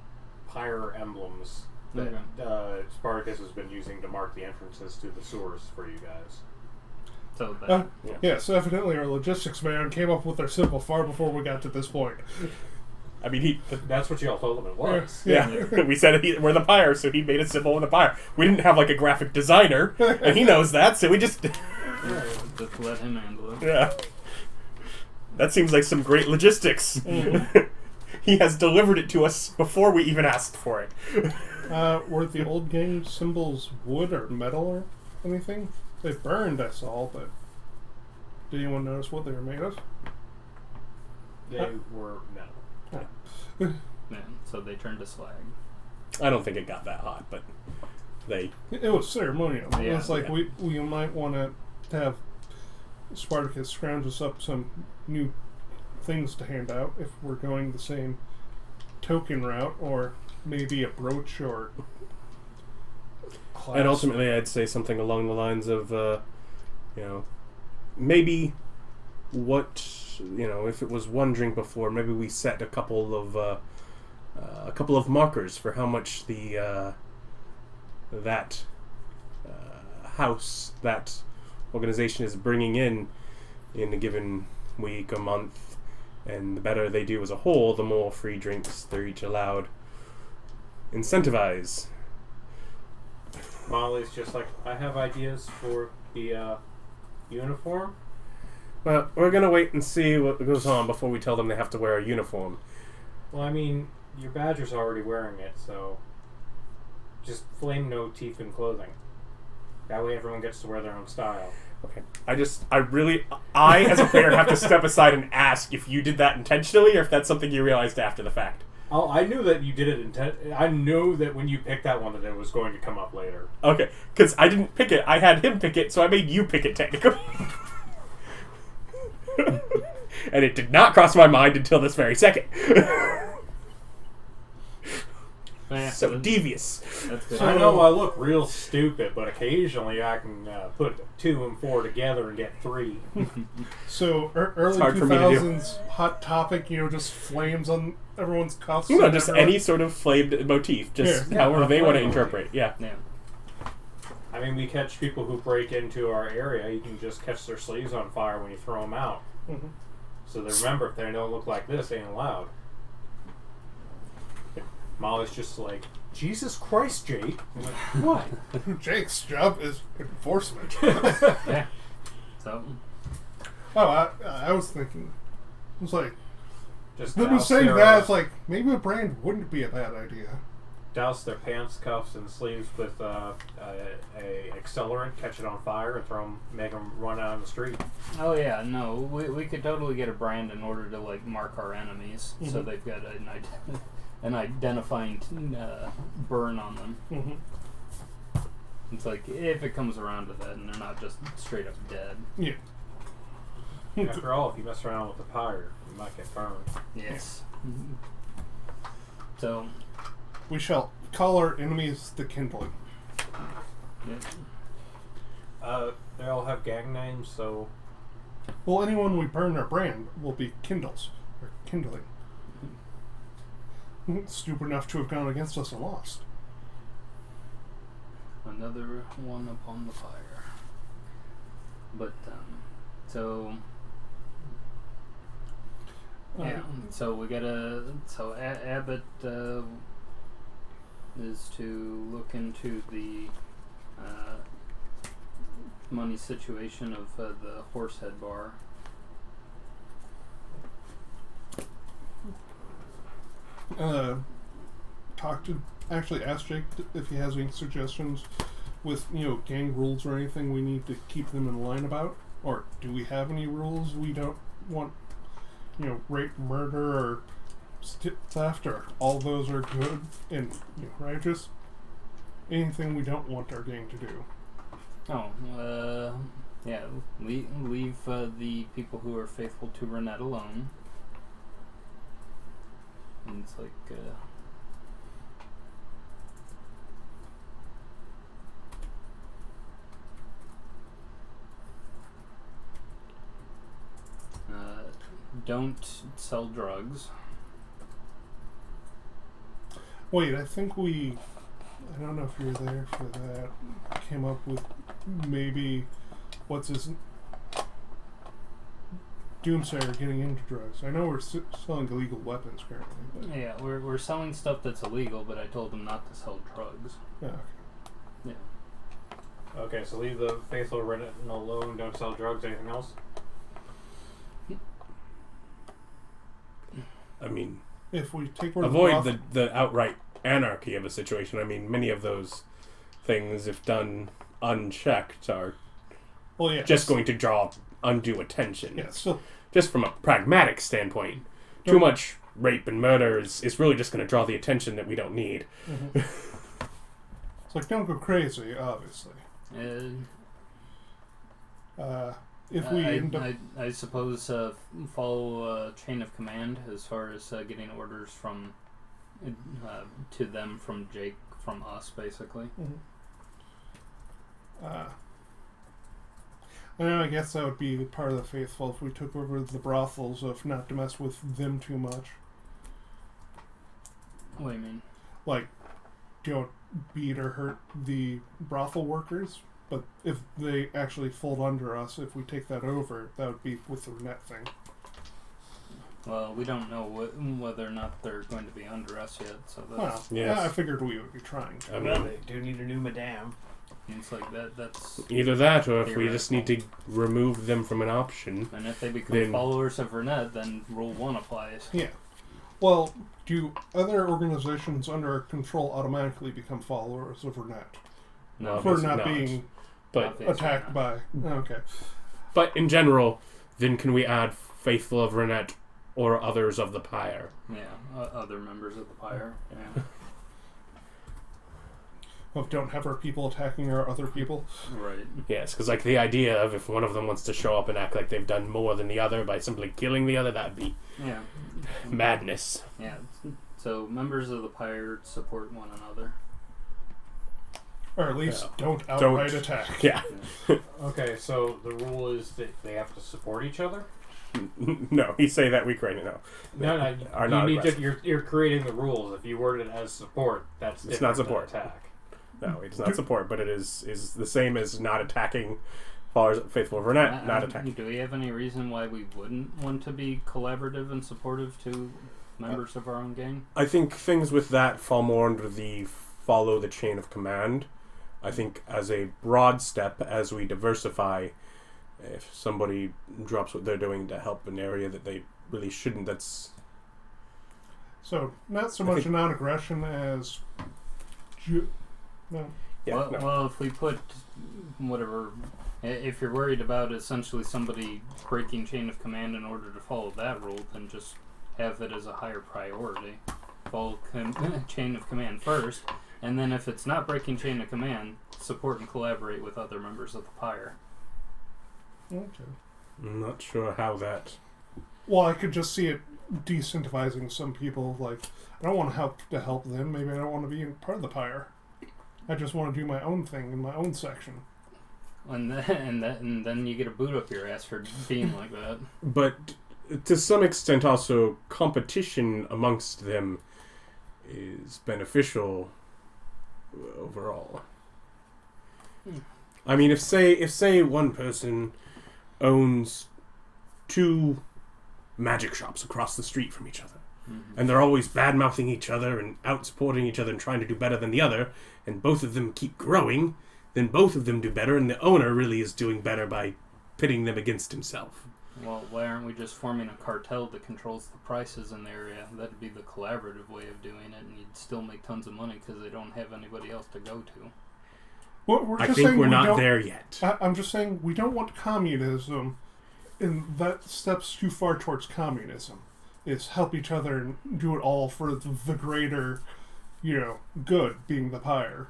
Pyre emblems that Okay. Spartacus has been using to mark the entrances to the sewers for you guys. So that, Yeah, so evidently our logistics man came up with our symbol far before we got to this point. I mean, That's what y'all told him it was. yeah. We said we're the Pyre, so he made a symbol with the Pyre. We didn't have like a graphic designer, and he knows that, so we just just let him handle it. yeah. That seems like some great logistics. Mm-hmm. He has delivered it to us before we even asked for it. Were the old gang symbols wood or metal or anything? They burned, I saw, but did anyone notice what they were made of? They were metal. Yeah, so they turned to slag. I don't think it got that hot, but they. It was ceremonial. Yeah, It's like yeah. we might want to have Spartacus scrounge us up some new things to hand out if we're going the same token route, or maybe a brooch or clasp. And ultimately, I'd say something along the lines of, maybe if it was one drink before, maybe we set a couple of markers for how much that house, that organization is bringing in a given week or month, and the better they do as a whole, the more free drinks they're each allowed. Incentivize. Molly's just like, I have ideas for the uniform. Well, we're gonna wait and see what goes on before we tell them they have to wear a uniform. Well, I mean, your badger's already wearing it, so just flame no teeth in clothing. That way everyone gets to wear their own style. Okay. I as a player have to step aside and ask if you did that intentionally or if that's something you realized after the fact. Oh, I knew that you did it I knew that when you picked that one that it was going to come up later. Okay, because I didn't pick it. I had him pick it, so I made you pick it technically. And it did not cross my mind until this very second. Yeah, So that's- devious. That's good. I know I look real stupid, but occasionally I can put 2 and 4 together and get 3. So early hard for me to do. 2000s hot topic, just flames on everyone's cuffs. No, and just everyone- any sort of flamed motif, just Yeah. however Yeah, they want to flame interpret. Yeah. Yeah. I mean, we catch people who break into our area. You can just catch their sleeves on fire when you throw them out. Mhm. So they remember if they don't look like this, they ain't allowed. Molly's just like, Jesus Christ, Jake. I'm like, what? Jake's job is enforcement. Yeah. So, Oh, I was thinking, it was like, Just them douse saying their, that, it's like, maybe a brand wouldn't be a bad idea. douse their pants, cuffs, and sleeves with a accelerant, catch it on fire, and make them run out on the street. oh yeah, no, we could totally get a brand in order to like mark our enemies, so Mhm. they've got an identifying burn on them. Mm-hmm. It's like if it comes around to that, and they're not just straight up dead. Yeah. After all, if you mess around with the pyre, you might get burned. Yes. So, We shall call our enemies the Kindling. yeah. They all have gang names, so Well, anyone we burn our brand will be Kindles, or Kindling. Stupid enough to have gone against us and lost. Another one upon the fire. But so yeah, so we gotta. So Abbott is to look into the money situation of the Horsehead Bar. Ask Jake if he has any suggestions with gang rules or anything we need to keep them in line about, or do we have any rules we don't want? Rape, murder, or theft, or all those are good and righteous. Anything we don't want our gang to do. Oh, yeah. Leave the people who are faithful to Ranet alone. And it's like, don't sell drugs. Wait, I think I don't know if you were there for that, came up with maybe, what's his Doomsayer getting into drugs? I know we're selling illegal weapons currently. But... Yeah, we're selling stuff that's illegal, but I told them not to sell drugs. Yeah. Okay, so leave the faithful Renet alone. Don't sell drugs. Anything else? I mean, If we take where avoid the outright anarchy of a situation. I mean, many of those things, if done unchecked, are just going to draw undue attention. Yeah, so just from a pragmatic standpoint, too much rape and murder is really just going to draw the attention that we don't need. Mm-hmm. It's like, don't go crazy, obviously. If we end up... I suppose follow chain of command as far as getting orders from to them from Jake, from us, basically. I guess that would be part of the faithful if we took over the brothels, of not to mess with them too much. What do you mean? Like, don't beat or hurt the brothel workers, but if they actually fold under us, if we take that over, that would be with the Ranet thing. Well, we don't know whether or not they're going to be under us yet, so that's... Well, yes. yeah, I figured we would be trying to. I Well, mean, they do need a new madame. It's like that's... either that, or if we just need to remove them from an option. And if they become Then- followers of Ranet, then Rule 1 applies. Yeah. Well, do other organizations under our control automatically become followers of Ranet? No, For obviously not being But Obviously attacked not. by... Okay. but in general, then can we add Faithful of Ranet or others of the Pyre? Yeah, other members of the Pyre. Yeah. Well, don't have our people attacking our other people. Right. Yes, because like the idea of if one of them wants to show up and act like they've done more than the other by simply killing the other, that'd be Yeah. madness. Yeah. So members of the Pyre support one another. Or at least Yeah. don't outright attack. Yeah. Okay, so the rule is that they have to support each other? No, he's saying that week right now. No, Are you not need to, aggressive. you're creating the rules. If you word it as support, that's It's different not than support. attack. No, it's not support, but it is the same as not attacking followers Faithful of Ranet, not attacking. Do we have any reason why we wouldn't want to be collaborative and supportive to members of our own gang? I think things with that fall more under the follow the chain of command. I think as a broad step, as we diversify, if somebody drops what they're doing to help an area that they really shouldn't, that's... So, not so I much think- non-aggression as... No. Yeah, Well, if we put whatever... If you're worried about essentially somebody breaking chain of command in order to follow that rule, then just have it as a higher priority. Follow chain of command first, and then if it's not breaking chain of command, support and collaborate with other members of the Pyre. Okay. I'm not sure how that... Well, I could just see it decentivizing some people. Like, I don't want to help them. Maybe I don't want to be part of the Pyre. I just want to do my own thing in my own section. And then you get a boot up your ass for being like that. But to some extent also, competition amongst them is beneficial overall. I mean, if say one person owns 2 magic shops across the street from each other, and they're always bad-mouthing each other and out-supporting each other and trying to do better than the other, and both of them keep growing, then both of them do better, and the owner really is doing better by pitting them against himself. Well, why aren't we just forming a cartel that controls the prices in the area? That'd be the collaborative way of doing it, and you'd still make tons of money because they don't have anybody else to go to. Well, we're I just think saying we're we not don't- there yet. I'm just saying we don't want communism, and that steps too far towards communism. It's help each other and do it all for the greater, good, being the Pyre.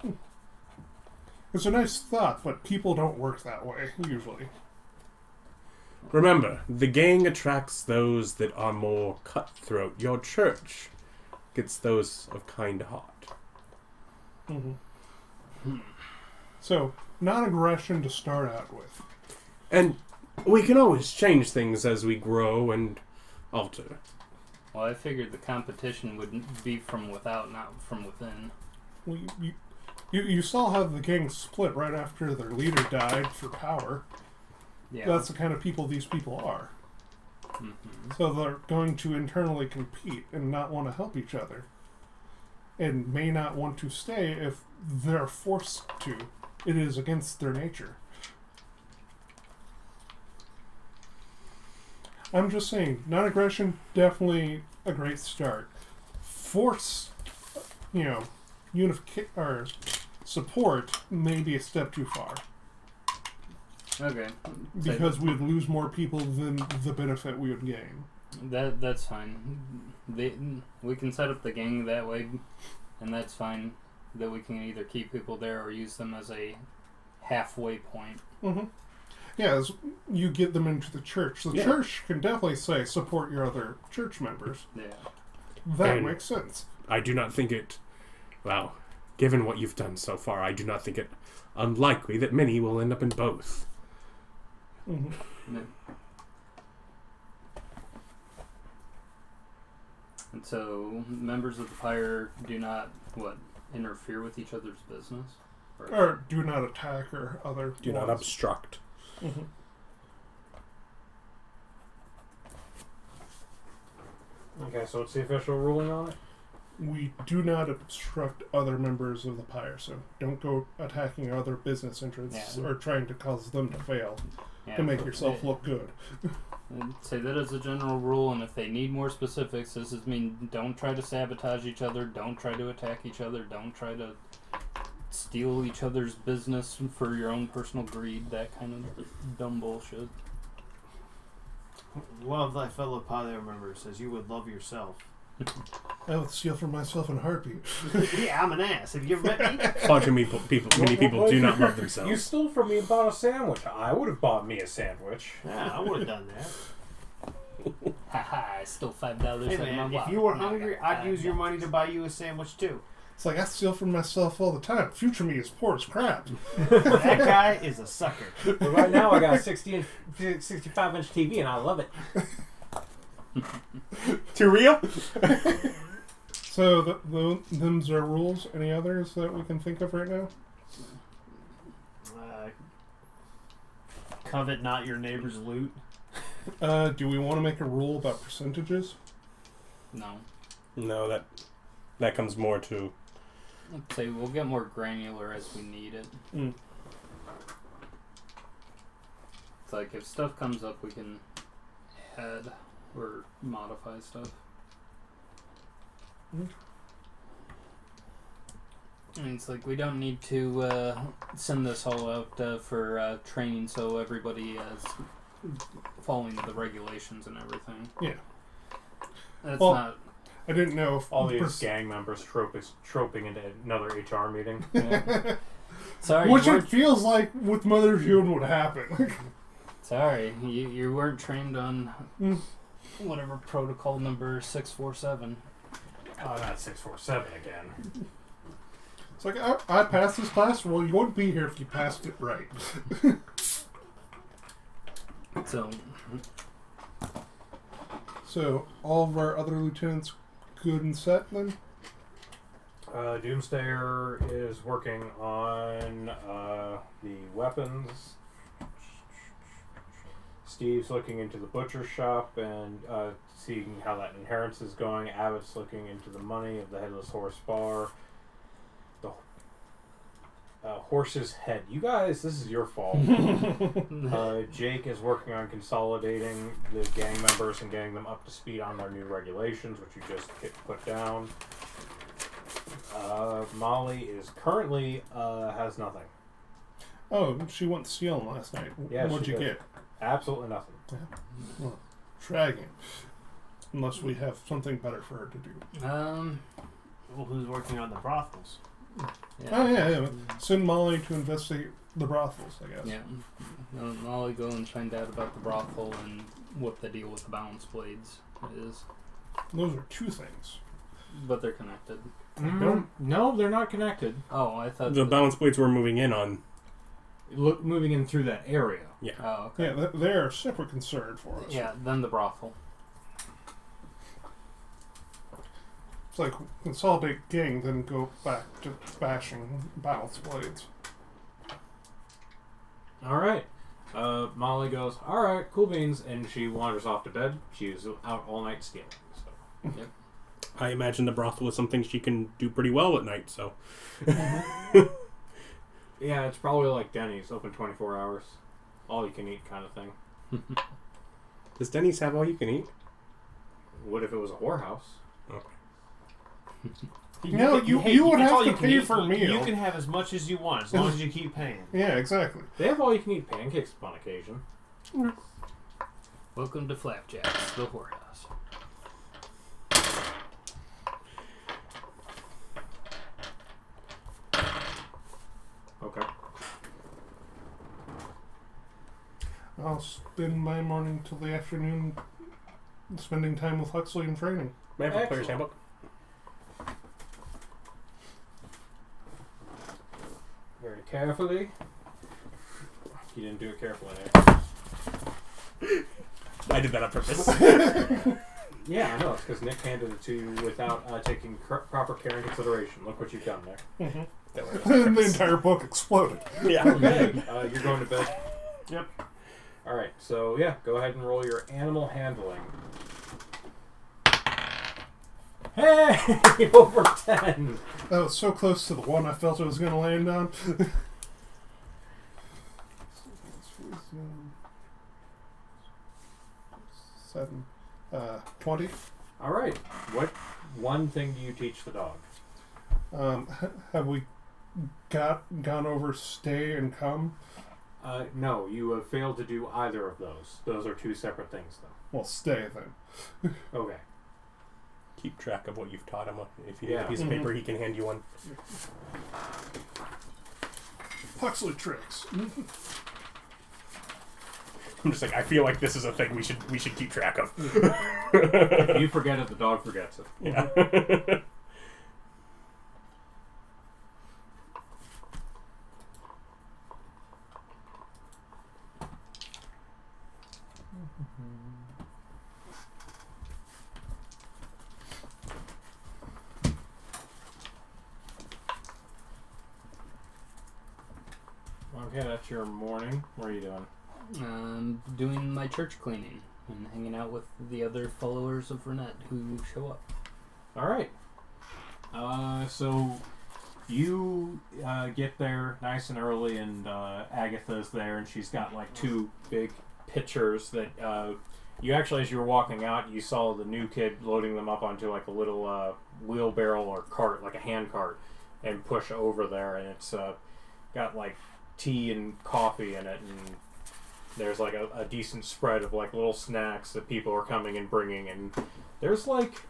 It's a nice thought, but people don't work that way, usually. Remember, the gang attracts those that are more cutthroat. Your church gets those of kind heart. Mm-hmm. So, non-aggression to start out with. And we can always change things as we grow and alter. Well, I figured the competition would be from without, not from within. Well, you saw how the gang split right after their leader died for power. Yeah. That's the kind of people these people are. Mm-hmm. So they're going to internally compete and not want to help each other. And may not want to stay if they're forced to. It is against their nature. I'm just saying, non-aggression, definitely a great start. Force, or support may be a step too far. Okay. Because we would lose more people than the benefit we would gain. That's fine. We can set up the gang that way, and that's fine. That we can either keep people there or use them as a halfway point. Mm-hmm. Yeah, as you get them into the church. The church can definitely say, support your other church members. Yeah. That And makes sense. I do not think it... Well, given what you've done so far, I do not think it unlikely that many will end up in both. Mm-hmm. Yeah. And so, members of the Pyre do not, interfere with each other's business? Or do not attack or other Do not laws. obstruct. Mm-hmm. Okay, so what's the official ruling on it? We do not obstruct other members of the Pyre, so don't go attacking other business interests or trying to cause them to fail to make yourself look good. I'd say that as a general rule, and if they need more specifics, this is don't try to sabotage each other, don't try to attack each other, don't try to steal each other's business for your own personal greed, that kind of dumb bullshit. Love thy fellow Pyre members as you would love yourself. I would steal from myself in a heartbeat. Yeah, I'm an ass. Have you ever met me? Bunch of many people do not love themselves. You stole from me and bought a sandwich. I would have bought me a sandwich. Yeah, I would have done that. Haha, I stole $5 Hey out of my man, wallet. if you were Now I hungry, got I'd use your $5. money to buy you a sandwich too. It's like I steal from myself all the time. Future me is poor as crap. That guy is a sucker. But right now I got a 65-inch TV and I love it. Too real? So them's our rules. Any others that we can think of right now? Covet not your neighbor's loot. Do we want to make a rule about percentages? No. No, that comes more to... I'd say we'll get more granular as we need it. Mm. It's like if stuff comes up, we can add or modify stuff. Mm. I mean, it's like we don't need to send this all out for training, so everybody is following the regulations and everything. Yeah. That's Well, not. I didn't know if All these gang members troping into another HR meeting. Yeah. Sorry, which you it weren't, feels like with Mother June would happen. sorry, you weren't trained on Mm. whatever protocol number 647. Oh, not 647 again. It's like I passed this class. Well, you wouldn't be here if you passed it right. So, So all of our other lieutenants good and set then? Doomsayer is working on the weapons. Steve's looking into the butcher shop and seeing how that inheritance is going. Abbott's looking into the money of the Headless Horse Bar. The Horse's Head. You guys, this is your fault. Jake is working on consolidating the gang members and getting them up to speed on their new regulations, which you just put down. Molly is currently has nothing. Oh, she went stealing last night. Yeah, What'd she you did. get? Absolutely nothing. Well, dragging. Unless we have something better for her to do. Well, who's working on the brothels? yeah. Oh, yeah. Send Molly to investigate the brothels, I guess. Yeah. I'll go and find out about the brothel and what the deal with the balance blades is. Those are two things. But they're connected. No, they're not connected. Oh, I thought The balance blades we're moving in on. Moving in through that area. Oh, okay. Yeah, they're a separate concern for us. Yeah, then the brothel. It's like consolidate gang, then go back to bashing balance blades. All right. Molly goes, all right, cool beans, and she wanders off to bed. She was out all night stealing. So. Yep. I imagine the brothel is something she can do pretty well at night, so. Yeah, it's probably like Denny's, open 24 hours. All you can eat kind of thing. Does Denny's have all you can eat? What if it was a whorehouse? No, you would that's have all to you can pay eat. for a meal. You can have as much as you want, as long as you keep paying. Yeah, exactly. They have all you can eat pancakes upon occasion. Welcome to Flapjacks, the whorehouse. Okay. I'll spend my morning till the afternoon spending time with Huxley and training. May I have a Excellent. player's handbook? Very carefully. You didn't do it carefully, eh? I did that on purpose. Yeah, I know. It's because Nick handed it to you without taking proper care and consideration. Look what you've done there. Mm-hmm. That was on The purpose. entire book exploded. Yeah. Okay, you're going to bed. Yep. All right, so yeah, go ahead and roll your animal handling. Hey, over 10. That was so close to the one I felt it was going to land on. 7, 20. All right, what one thing do you teach the dog? Have we gone over stay and come? No, you have failed to do either of those. Those are two separate things, though. Well, stay then. Okay. Keep track of what you've taught him. If you need Yeah. a piece of paper, he can hand you one. Huxley tricks. I'm just like, I feel like this is a thing we should keep track of. If you forget it, the dog forgets it. Yeah. Okay, that's your morning. What are you doing? Doing my church cleaning and hanging out with the other followers of Ranet who show up. All right. So you get there nice and early, and Agatha's there, and she's got like two big pitchers that you actually, as you were walking out, you saw the new kid loading them up onto like a little wheelbarrow or cart, like a hand cart, and push over there, and it's got like tea and coffee in it, and there's like a decent spread of like little snacks that people are coming and bringing, and there's like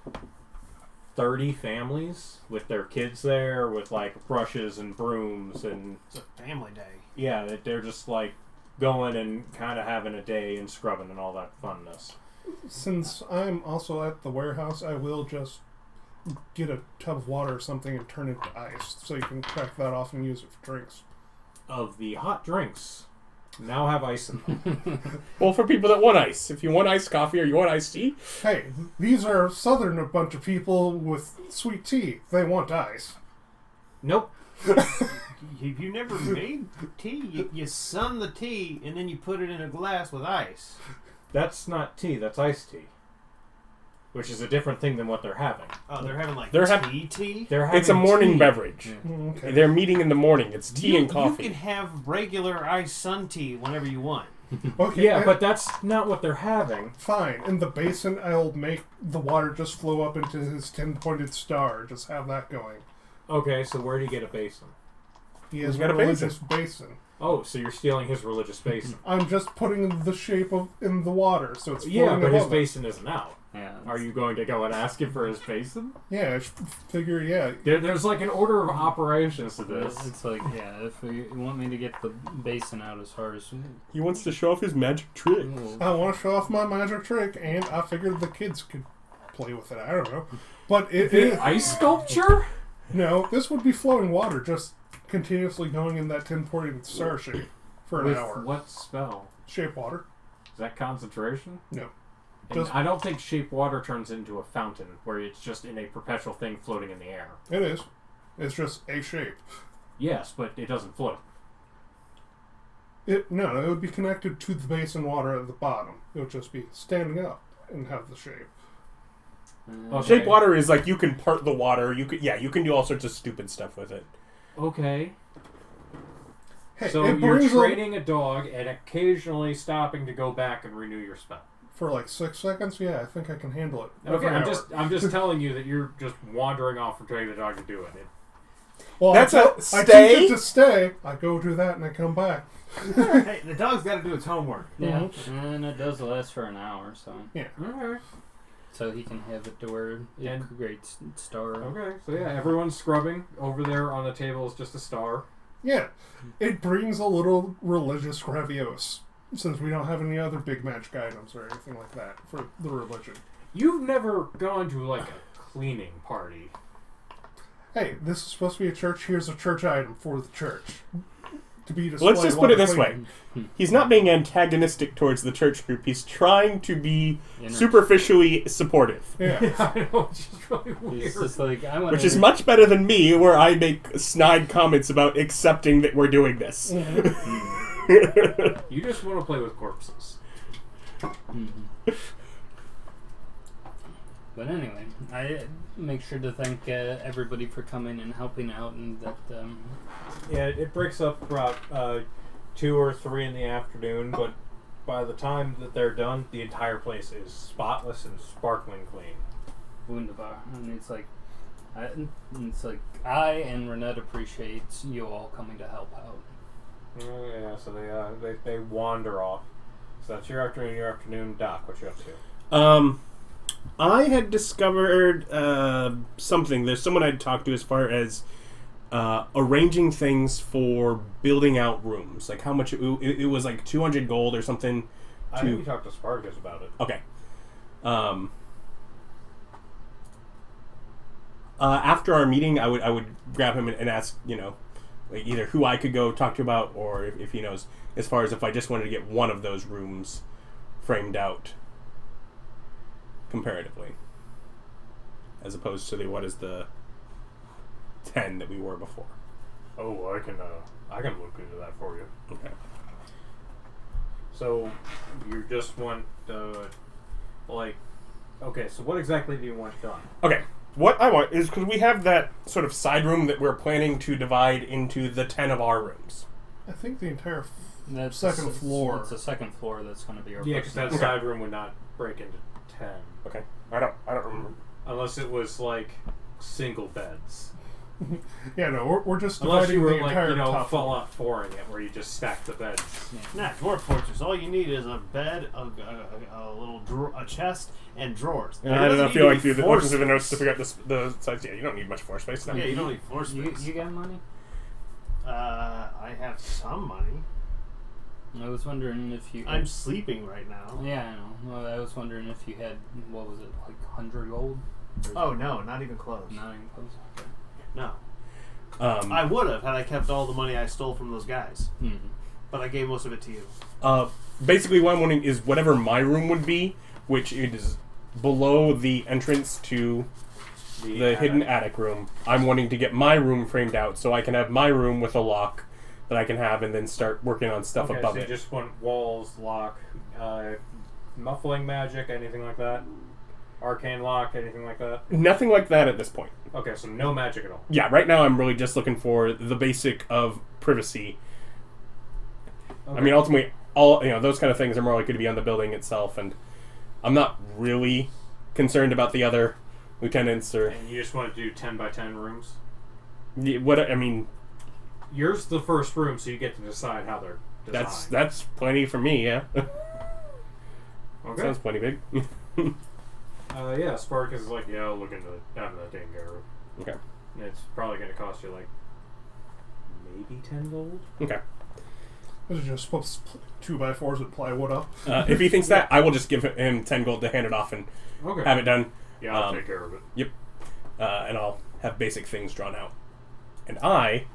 30 families with their kids there with like brushes and brooms, and It's a family day. yeah, they're just like going and kind of having a day and scrubbing and all that funness. Since I'm also at the warehouse, I will just get a tub of water or something and turn it to ice so you can crack that off and use it for drinks. Of the hot drinks, now have ice in them. Well, for people that want ice. If you want iced coffee or you want iced tea, Hey, these are southern a bunch of people with sweet tea. They want ice. Nope. You never made tea. You sun the tea and then you put it in a glass with ice. That's not tea, that's iced tea. Which is a different thing than what they're having. Oh, they're having like They're hav- tea? They're having it's a morning tea. beverage. Okay. They're meeting in the morning. It's tea and coffee. You can have regular iced sun tea whenever you want. Okay, Yeah, and- but that's not what they're having. fine. In the basin, I'll make the water just flow up into his 10-pointed star. Just have that going. Okay, so where do you get a basin? He has He's got a a religious basin. Oh, so you're stealing his religious basin. I'm just putting the shape of in the water, so it's Yeah, floating but his above it. basin isn't out. Yeah. Are you going to go and ask him for his basin? Yeah, I figure. Yeah, There's like an order of operations to this. It's like, yeah, if you want me to get the basin out as far as... He wants to show off his magic trick. I want to show off my magic trick, and I figured the kids could play with it. I don't know, but Ice sculpture? no, this would be flowing water, just continuously going in that 10-pointed star shape for an With hour. what spell? Shape water. Is that concentration? No. And Just- I don't think shape water turns into a fountain where it's just in a perpetual thing floating in the air. It is. It's just a shape. Yes, but it doesn't float. No, it would be connected to the basin water at the bottom. It would just be standing up and have the shape. Okay. Shape water is like you can part the water. You can do all sorts of stupid stuff with it. Okay. Hey, So it you're brings training a dog and occasionally stopping to go back and renew your spell. for like 6 seconds. Yeah, I think I can handle it. Okay, Every I'm hour. I'm just telling you that you're just wandering off from training the dog to do it. Well, That's I a teach stay? it to stay. I go do that and I come back. Hey, the dog's got to do its homework. Yeah, and it does last for an hour, so Okay. so he can have it to where it And- creates star. Okay. So yeah, everyone's scrubbing. Over there on the table is just a star. Yeah, it brings a little religious gravios, since we don't have any other big magic items or anything like that for the religion. You've never gone to like a cleaning party. Hey, this is supposed to be a church. Here's a church item for the church to be displayed. Let's just while put it they're this way. cleaning. He's not being antagonistic towards the church group. He's trying to be Inner- superficially supportive. Yeah. I know, it's just really weird. He's just like, I want Which is much better than me, where I make snide comments about accepting that we're doing this. You just want to play with corpses. But anyway, I make sure to thank everybody for coming and helping out, and that Yeah, it breaks up about 2 or 3 in the afternoon, but by the time that they're done, the entire place is spotless and sparkling clean. wunderbar. And it's like, I and Ranet appreciate you all coming to help out. Oh, yeah, so they wander off. So that's your afternoon. Doc, what you up to? I had discovered something. There's someone I'd talked to as far as arranging things for building out rooms. Like how much it was like 200 gold or something. I think you talked to Spartacus about it. Okay. After our meeting, I would grab him and ask, like either who I could go talk to about, or if he knows, as far as if I just wanted to get one of those rooms framed out comparatively, as opposed to the 10 that we were before. Oh, I can look into that for you. Okay. So you just want okay. So what exactly do you want done? Okay. What I want is, because we have that sort of side room that we're planning to divide into the 10 of our rooms. I think the entire That's second floor. It's the second floor that's going to be our Yeah, because that personal- side room would not break into 10 Okay. I don't remember. unless it was like single beds. Yeah, no, we're just Unless dividing you were the like entire top floor. Fallout 4ing it, where you just stack the beds. Nah, dwarf fortress. All you need is a bed, a little a chest, and drawers. I There don't doesn't know, need feel to like be through the floor looking through the notes to space. figure out the size. Yeah, you don't need much floor space. No. Yeah, you don't need floor space. You got money? I have some money. I was wondering if you. I'm sleeping right now. Yeah, I know. Well, I was wondering if you had, what was it, like 100 gold? Or is Oh it no, not even close. not even close. Okay. No, I would have had I kept all the money I stole from those guys, but I gave most of it to you. Basically, what I'm wanting is whatever my room would be, which is below the entrance to the hidden attic room. I'm wanting to get my room framed out so I can have my room with a lock that I can have, and then start working on stuff Okay, above so you it. just want walls, lock, muffling magic, anything like that? Arcane lock, anything like that? Nothing like that at this point. Okay, so no magic at all. Yeah, right now I'm really just looking for the basic of privacy. Okay. I mean, ultimately, all those kind of things are more likely to be on the building itself, and I'm not really concerned about the other lieutenants or And you just want to do 10 by 10 rooms? what. I mean, Yours the first room, so you get to decide how they're designed. that's plenty for me. Yeah, Okay. sounds plenty big. Yeah, Spartacus is like, yeah, I'll look into having that taken care of. Okay. And it's probably going to cost you like maybe 10 gold? Okay. Those are just supposed to 2x4s with plywood up. If he thinks that, I will just give him 10 gold to hand it off and Okay. have it done. Yeah, I'll take care of it. Yep. And I'll have basic things drawn out. And I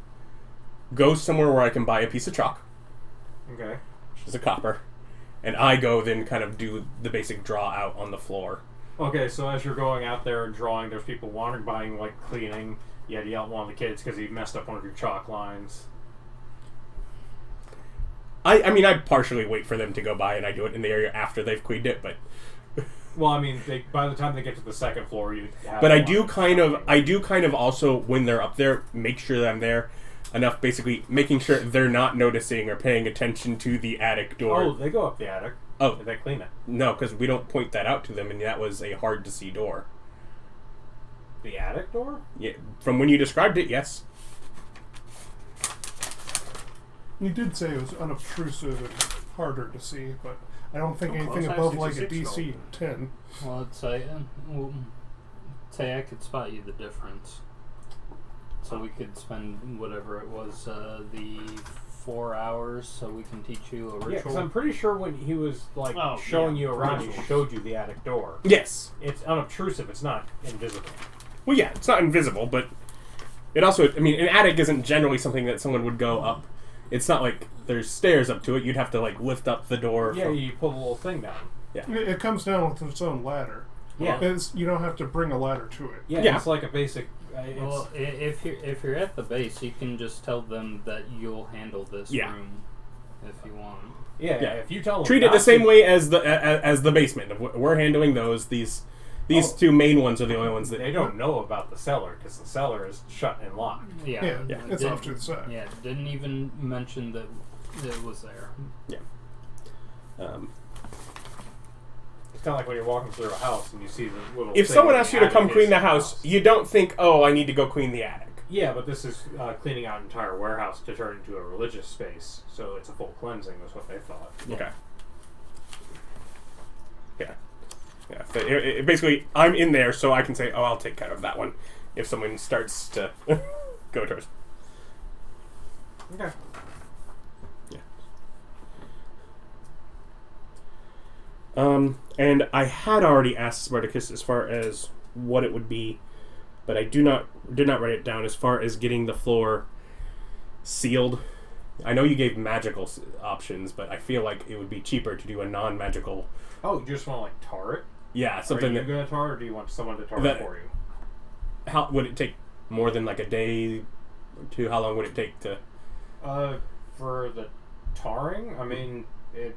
go somewhere where I can buy a piece of chalk, Okay. which is a copper, and I go then kind of do the basic draw out on the floor. Okay, so as you're going out there and drawing, there's people wandering by and like cleaning. You had to yell at one of the kids because he messed up one of your chalk lines. I mean, I partially wait for them to go by, and I do it in the area after they've cleaned it, but... Well, I mean, by the time they get to the second floor, you have... But I do kind of also, when they're up there, make sure that I'm there enough, basically making sure they're not noticing or paying attention to the attic door. Oh, they go up the attic. Oh. They clean it. No, because we don't point that out to them, and that was a hard-to-see door. The attic door? Yeah, from when you described it, yes. You did say it was unobtrusive and harder to see, but I don't think Oh, anything close. above I like a 66 DC roll. 10. Well, I'd say I could spot you the difference. So we could spend whatever it was, the 4 hours, so we can teach you a Yeah, ritual. because I'm pretty sure when he was like showing you around, he rituals. showed you the attic door. Yes. It's unobtrusive. It's not invisible. Well, yeah, it's not invisible, but it also, I mean, an attic isn't generally something that someone would go up. It's not like there's stairs up to it. You'd have to, like, lift up the door. Yeah, you pull the little thing down. It comes down with its own ladder. Yeah. You don't have to bring a ladder to it. Yeah, it's like a basic... Well, if you're at the base, you can just tell them that you'll handle this room if you want. yeah, if you tell them... Treat it the same way as the basement. We're handling those. These two main ones are the only ones that... They don't know about the cellar, because the cellar is shut and locked. Yeah, It's off to the side. Yeah, didn't even mention that it was there. Yeah. It's kind of like when you're walking through a house and you see the little... If thing someone in asks the you to come attic clean is the house, you don't think, oh, I need to go clean the attic. Yeah, but this is cleaning out an entire warehouse to turn into a religious space, so it's a full cleansing, is what they thought. Okay. Yeah. Yeah. So basically, I'm in there, so I can say, oh, I'll take care of that one. If someone starts to go towards. Okay. And I had already asked Spartacus as far as what it would be, but I did not write it down as far as getting the floor sealed. I know you gave magical options, but I feel like it would be cheaper to do a non-magical. Oh, you just want to, like, tar it? Yeah, something Are you going to tar it, or do you want someone to tar it that- for you? How would it take? More than like a day or two? How long would it take to? For the tarring, I mean, you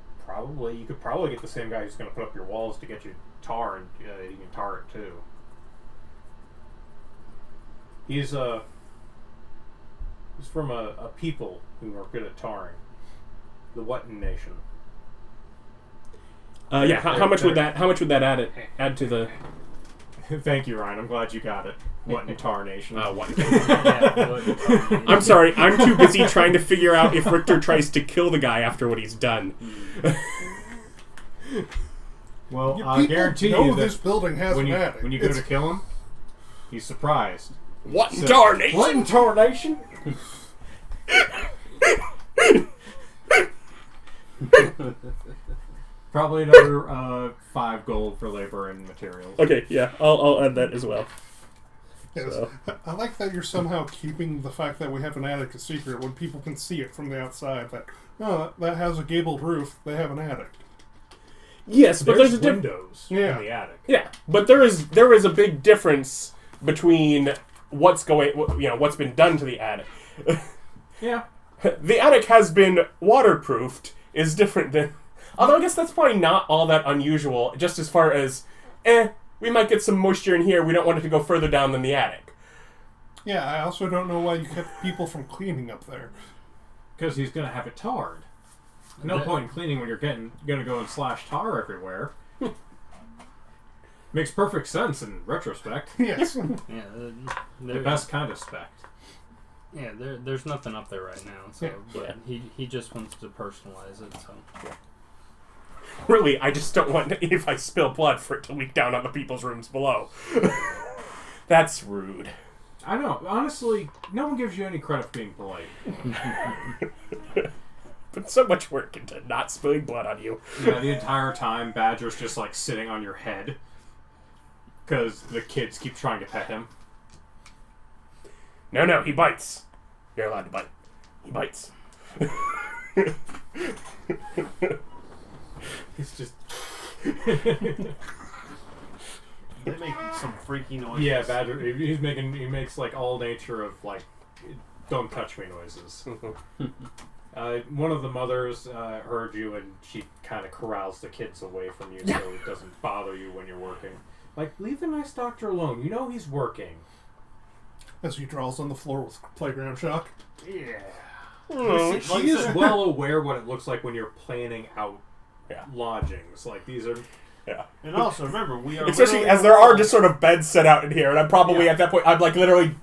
could probably get the same guy who's going to put up your walls to get you tar, and you can tar it too. He's from a people who are good at tarring. The Wetton Nation. Yeah. How much would that add to the? Thank you, Ryan. I'm glad you got it. Wetton Tar Nation. What? Yeah, I'm sorry. I'm too busy trying to figure out if Richter tries to kill the guy after what he's done. Well, You I people guarantee know you that this building has when an you attic. when you go to kill him, he's surprised. What So- tarnation? Wetton Tar Nation? Probably another 5 gold for labor and materials. Okay, yeah, I'll add that as well. Yes. So. I like that you're somehow keeping the fact that we have an attic a secret when people can see it from the outside. That has a gabled roof. They have an attic. Yes, but there's a windows Yeah. in the attic. Yeah, but there is a big difference between what's been done to the attic. Yeah. The attic has been waterproofed is different than. Although I guess that's probably not all that unusual. Just as far as, we might get some moisture in here. We don't want it to go further down than the attic. Yeah, I also don't know why you kept people from cleaning up there. Because he's going to have it tarred. No point in cleaning when you're going to go and slash tar everywhere. Makes perfect sense in retrospect. Yes. Yeah, The best kind of spect. Yeah, there's nothing up there right now, so Yeah. but he just wants to personalize it. So Really, I just don't want, if I spill blood, for it to leak down on the people's rooms below. That's rude. I know. Honestly, no one gives you any credit for being polite. Put so much work into not spilling blood on you. Yeah, the entire time, Badger's just like sitting on your head because the kids keep trying to pet him. No, he bites. You're allowed to bite. He bites. He's just... They make some freaky noises. Yeah, Badger, he makes like all nature of like, don't touch me noises. One of the mothers heard you, and she kind of corrals the kids away from you so it doesn't bother you when you're working. Like, leave the nice doctor alone. You know he's working. As he draws on the floor with playground shock. Yeah. Oh, She is well aware what it looks like when you're planning out Yeah. lodgings. Like, these are... Yeah. And also, remember, we are Especially literally as there are just sort of beds set out in here, and I'm probably at that point, I'm like literally,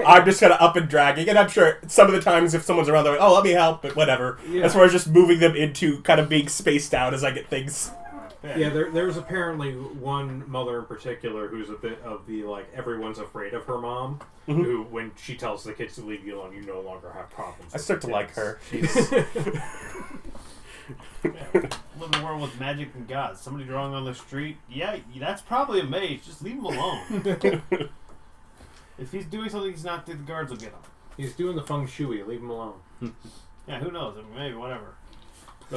I'm just kind of up and dragging, and I'm sure some of the times if someone's around, they're like, oh, let me help, but whatever. Yeah. As far as just moving them into kind of being spaced out as I get things. Yeah, there's apparently one mother in particular who's a bit of the, like, everyone's afraid of her mom, who, when she tells the kids to leave you alone, you no longer have problems. I start to like her. She's... live in a world with magic and gods. Somebody drawing on the street, yeah, that's probably a mage. Just leave him alone. If he's doing something he's not, the guards will get him. He's doing the feng shui. Leave him alone. Yeah, who knows? I mean, maybe, whatever.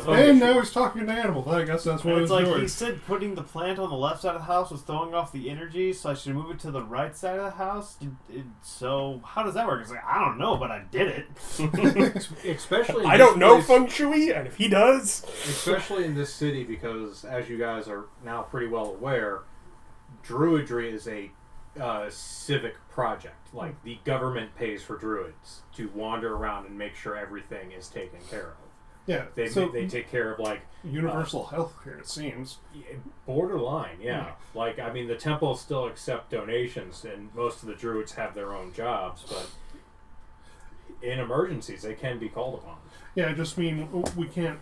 And now he's talking to animals. I guess that's what And he's it's like doing. he said putting the plant on the left side of the house was throwing off the energy, so I should move it to the right side of the house. So how does that work? It's like, I don't know, but I did it. Especially in I this don't know place- feng shui, and if he does... Especially in this city, because as you guys are now pretty well aware, druidry is a civic project. Like, the government pays for druids to wander around and make sure everything is taken care of. Yeah, They so take care of, like, universal health care, it seems. borderline, yeah. Like, I mean, the temples still accept donations, and most of the druids have their own jobs, but in emergencies, they can be called upon. Yeah, I just mean we can't,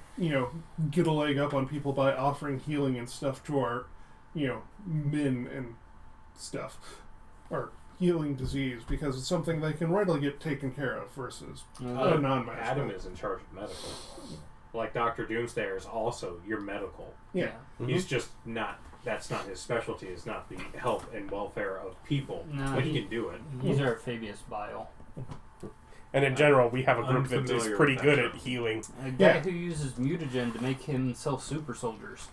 get a leg up on people by offering healing and stuff to our, men and stuff. Or healing disease, because it's something they can readily get taken care of versus a non-magical. Adam is in charge of medical. Like, Dr. Doomsdayer is also your medical. Yeah. He's just not, that's not his specialty, it's not the health and welfare of people. No, But he can do it. He's our Fabius Bile. And in general, we have a group that is Unfamiliar pretty with good that at term. healing. A guy who uses mutagen to make himself super soldiers.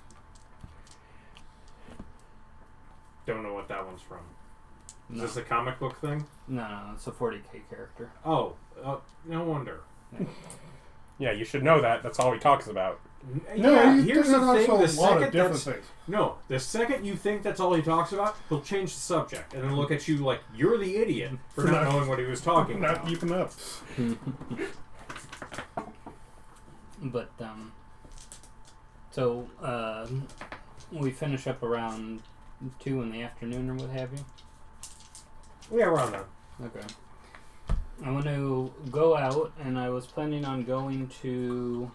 Don't know what that one's from. Is No. this a comic book thing? No, it's a 40k character. Oh, no wonder. Yeah, you should know that. That's all he talks about. No, here's the thing. also The a lot of second different that's things. no, the second you think that's all he talks about, he'll change the subject and then look at you like you're the idiot for not knowing what he was talking Not about. keeping up. But, so, we finish up around 2 in the afternoon or what have you. Yeah, we're on that. Okay. I want to go out, and I was planning on going to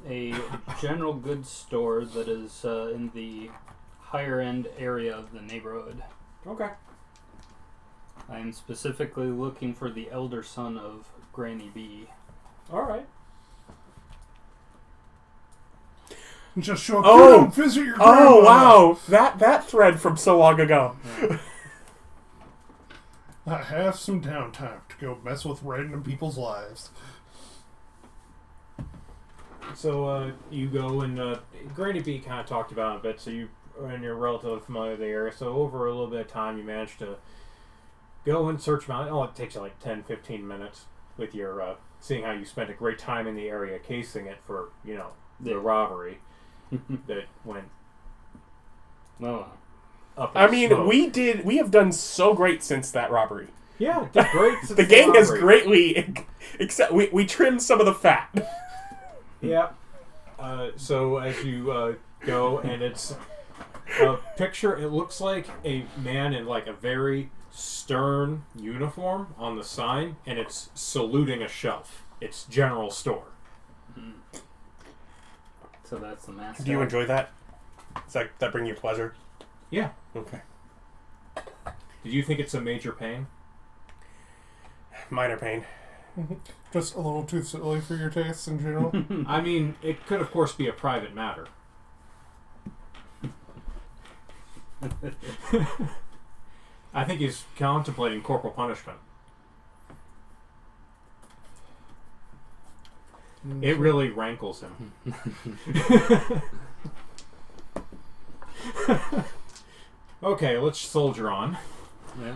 a general goods store that is in the higher end area of the neighborhood. Okay. I am specifically looking for the elder son of Granny B. All right. Just show up. Oh! "Come visit your Oh, grandma." wow! That thread from so long ago. I have some downtime to go mess with random people's lives. So you go and Granny B kind of talked about it a bit. So you're relatively familiar with the area. So over a little bit of time, you managed to go and search around. Oh, it takes you like 10, 15 minutes with your seeing how you spent a great time in the area, casing it for the robbery that went Oh, up. In I mean, smoke. we have done so great since that robbery. Yeah, did great. Since The gang has robbery. greatly, except we trimmed some of the fat. Yeah. So as you go, and it's a picture, it looks like a man in like a very stern uniform on the sign, and it's saluting a shelf. It's general store. so that's the mascot. Do you enjoy that? Does that bring you pleasure? Yeah. Okay. Did you think it's a major pain? Minor pain. Just a little too silly for your tastes in general. I mean, it could of course be a private matter. I think he's contemplating corporal punishment. It really rankles him. Okay, let's soldier on. Yeah.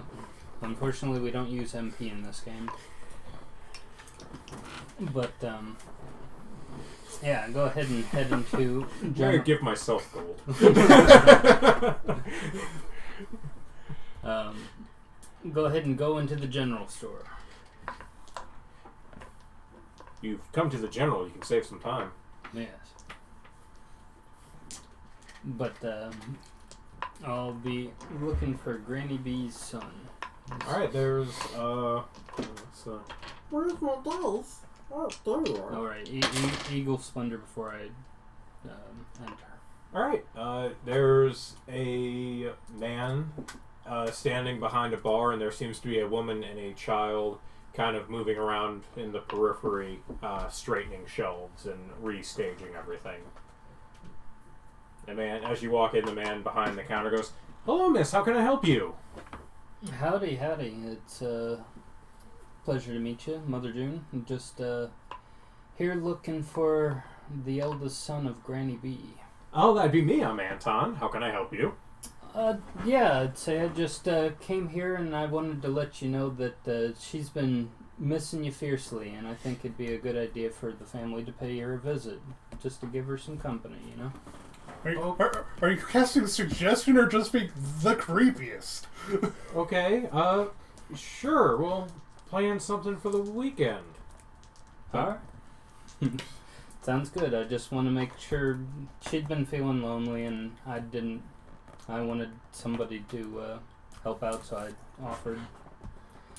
Unfortunately, we don't use MP in this game. But yeah, go ahead and head into. I'm gonna give myself gold. Go ahead and go into the general store. You've come to the general. You can save some time. Yes. But I'll be looking for Granny B's son. All right. There's Where's my dice? Oh, there you are. All right, Eagle Splendor before I enter. All right. There's a man standing behind a bar, and there seems to be a woman and a child kind of moving around in the periphery, straightening shelves and restaging everything. The man, as you walk in, the man behind the counter goes, "Hello, miss. How can I help you?" Howdy. It's a pleasure to meet you, Mother June. I'm just here looking for the eldest son of Granny B. Oh, that'd be me. I'm Anton. How can I help you? Yeah, I'd say I just came here and I wanted to let you know that she's been missing you fiercely, and I think it'd be a good idea for the family to pay her a visit, just to give her some company, you know? Are you casting a suggestion or just being the creepiest? Okay. Sure. We'll plan something for the weekend. Alright. Sounds good. I just want to make sure she'd been feeling lonely, and I wanted somebody to help out, so I offered.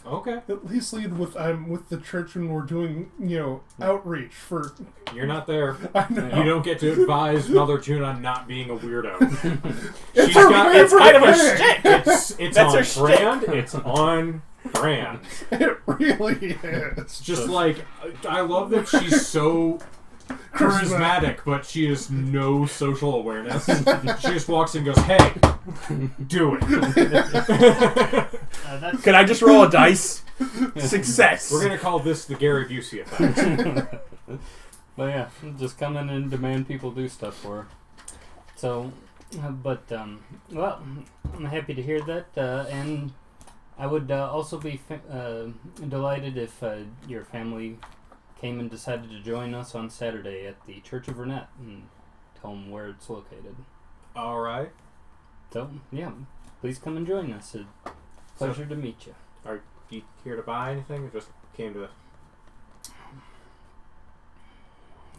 Okay. At least lead with I'm with the church and we're doing, outreach for... You're not there. I know. You don't get to advise Mother June on not being a weirdo. It's She's got. It's kind of a thing. shtick. It's That's on her shtick. brand. It's on brand. It really is. It's just like I love that she's so charismatic, but she has no social awareness. She just walks in and goes, "Hey, do it." Can I just roll a dice? Success. We're gonna call this the Gary Busey effect. But yeah, just come in and demand people do stuff for her. So, well, I'm happy to hear that, and I would also be delighted if your family came and decided to join us on Saturday at the Church of Ranet and tell them where it's located. All right. So, yeah, please come and join us. It's a pleasure to meet you. Are you here to buy anything, or just came to?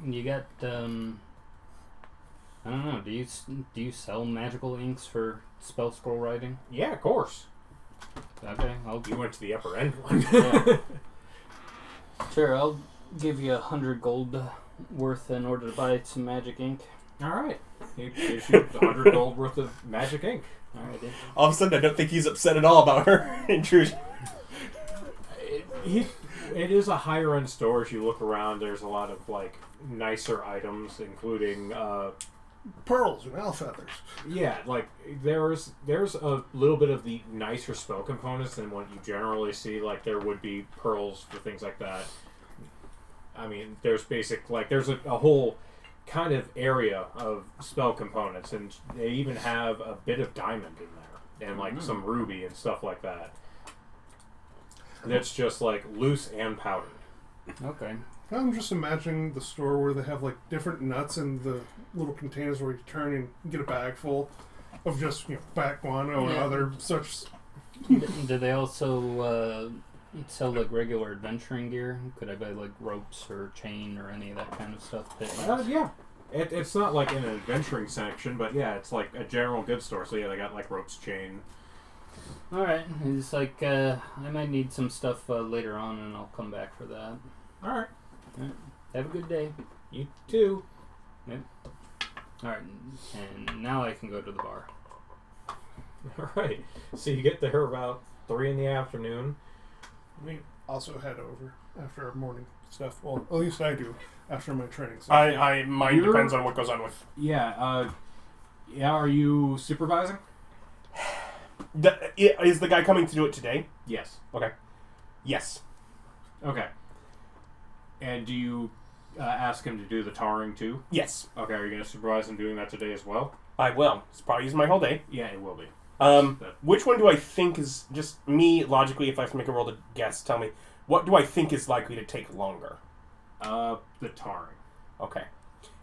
You got, I don't know, do you sell magical inks for spell scroll writing? Yeah, of course. Okay, You went to the upper end one. Yeah. Sure, I'll give you 100 gold worth in order to buy some magic ink. All right. He gives you 100 gold worth of magic ink. Alrighty. All of a sudden, I don't think he's upset at all about her intrusion. It is a higher end store. As you look around, there's a lot of nicer items, including Pearls and owl feathers. yeah, there's a little bit of the nicer spell components than what you generally see. Like there would be pearls for things like that. I mean, there's there's a whole kind of area of spell components, and they even have a bit of diamond in there, and some ruby and stuff like that. That's just loose and powdered. Okay. I'm just imagining the store where they have different nuts in the little containers where you turn and get a bag full of just bat guano and other such. Do they also sell regular adventuring gear? Could I buy ropes or chain or any of that kind of stuff? Yeah. It's not an adventuring section, but yeah, it's a general goods store. So yeah, they got ropes, chain. Alright, it's I might need some stuff later on, and I'll come back for that. Alright. Have a good day. You too. Yep. Alright, and now I can go to the bar. Alright. So you get there about 3 in the afternoon. We also head over after our morning stuff. Well, at least I do after my training. So. Mine depends on what goes on with. Yeah, are you supervising? Is the guy coming to do it today? Yes. Okay. Yes. Okay. And do you ask him to do the tarring too? Yes. Okay, are you going to supervise him doing that today as well? I will. It's probably using my whole day. Yeah, it will be. Which one do I think is just me logically? If I have to make a roll to guess, tell me what do I think is likely to take longer? The tarring. Okay.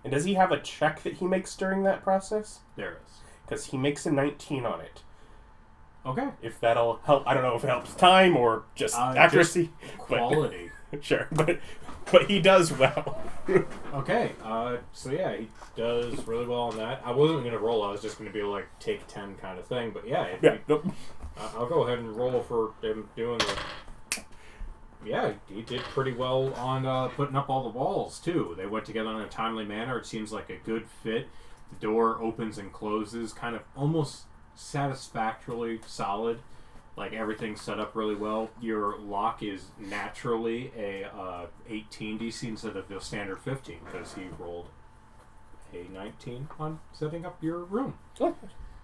And does he have a check that he makes during that process? There is. Because he makes a 19 on it. Okay. If that'll help. I don't know if it helps time or just accuracy. Quality. But, sure, but he does well. Okay. So yeah, he does really well on that. I wasn't going to roll. I was just going to be like take 10 kind of thing. But yeah. I'll go ahead and roll for him doing the... Yeah, he did pretty well on putting up all the walls, too. They went together in a timely manner. It seems like a good fit. The door opens and closes kind of almost satisfactorily solid. Like, everything's set up really well. Your lock is naturally a 18 DC instead of the standard 15, because he rolled a 19 on setting up your room. Oh.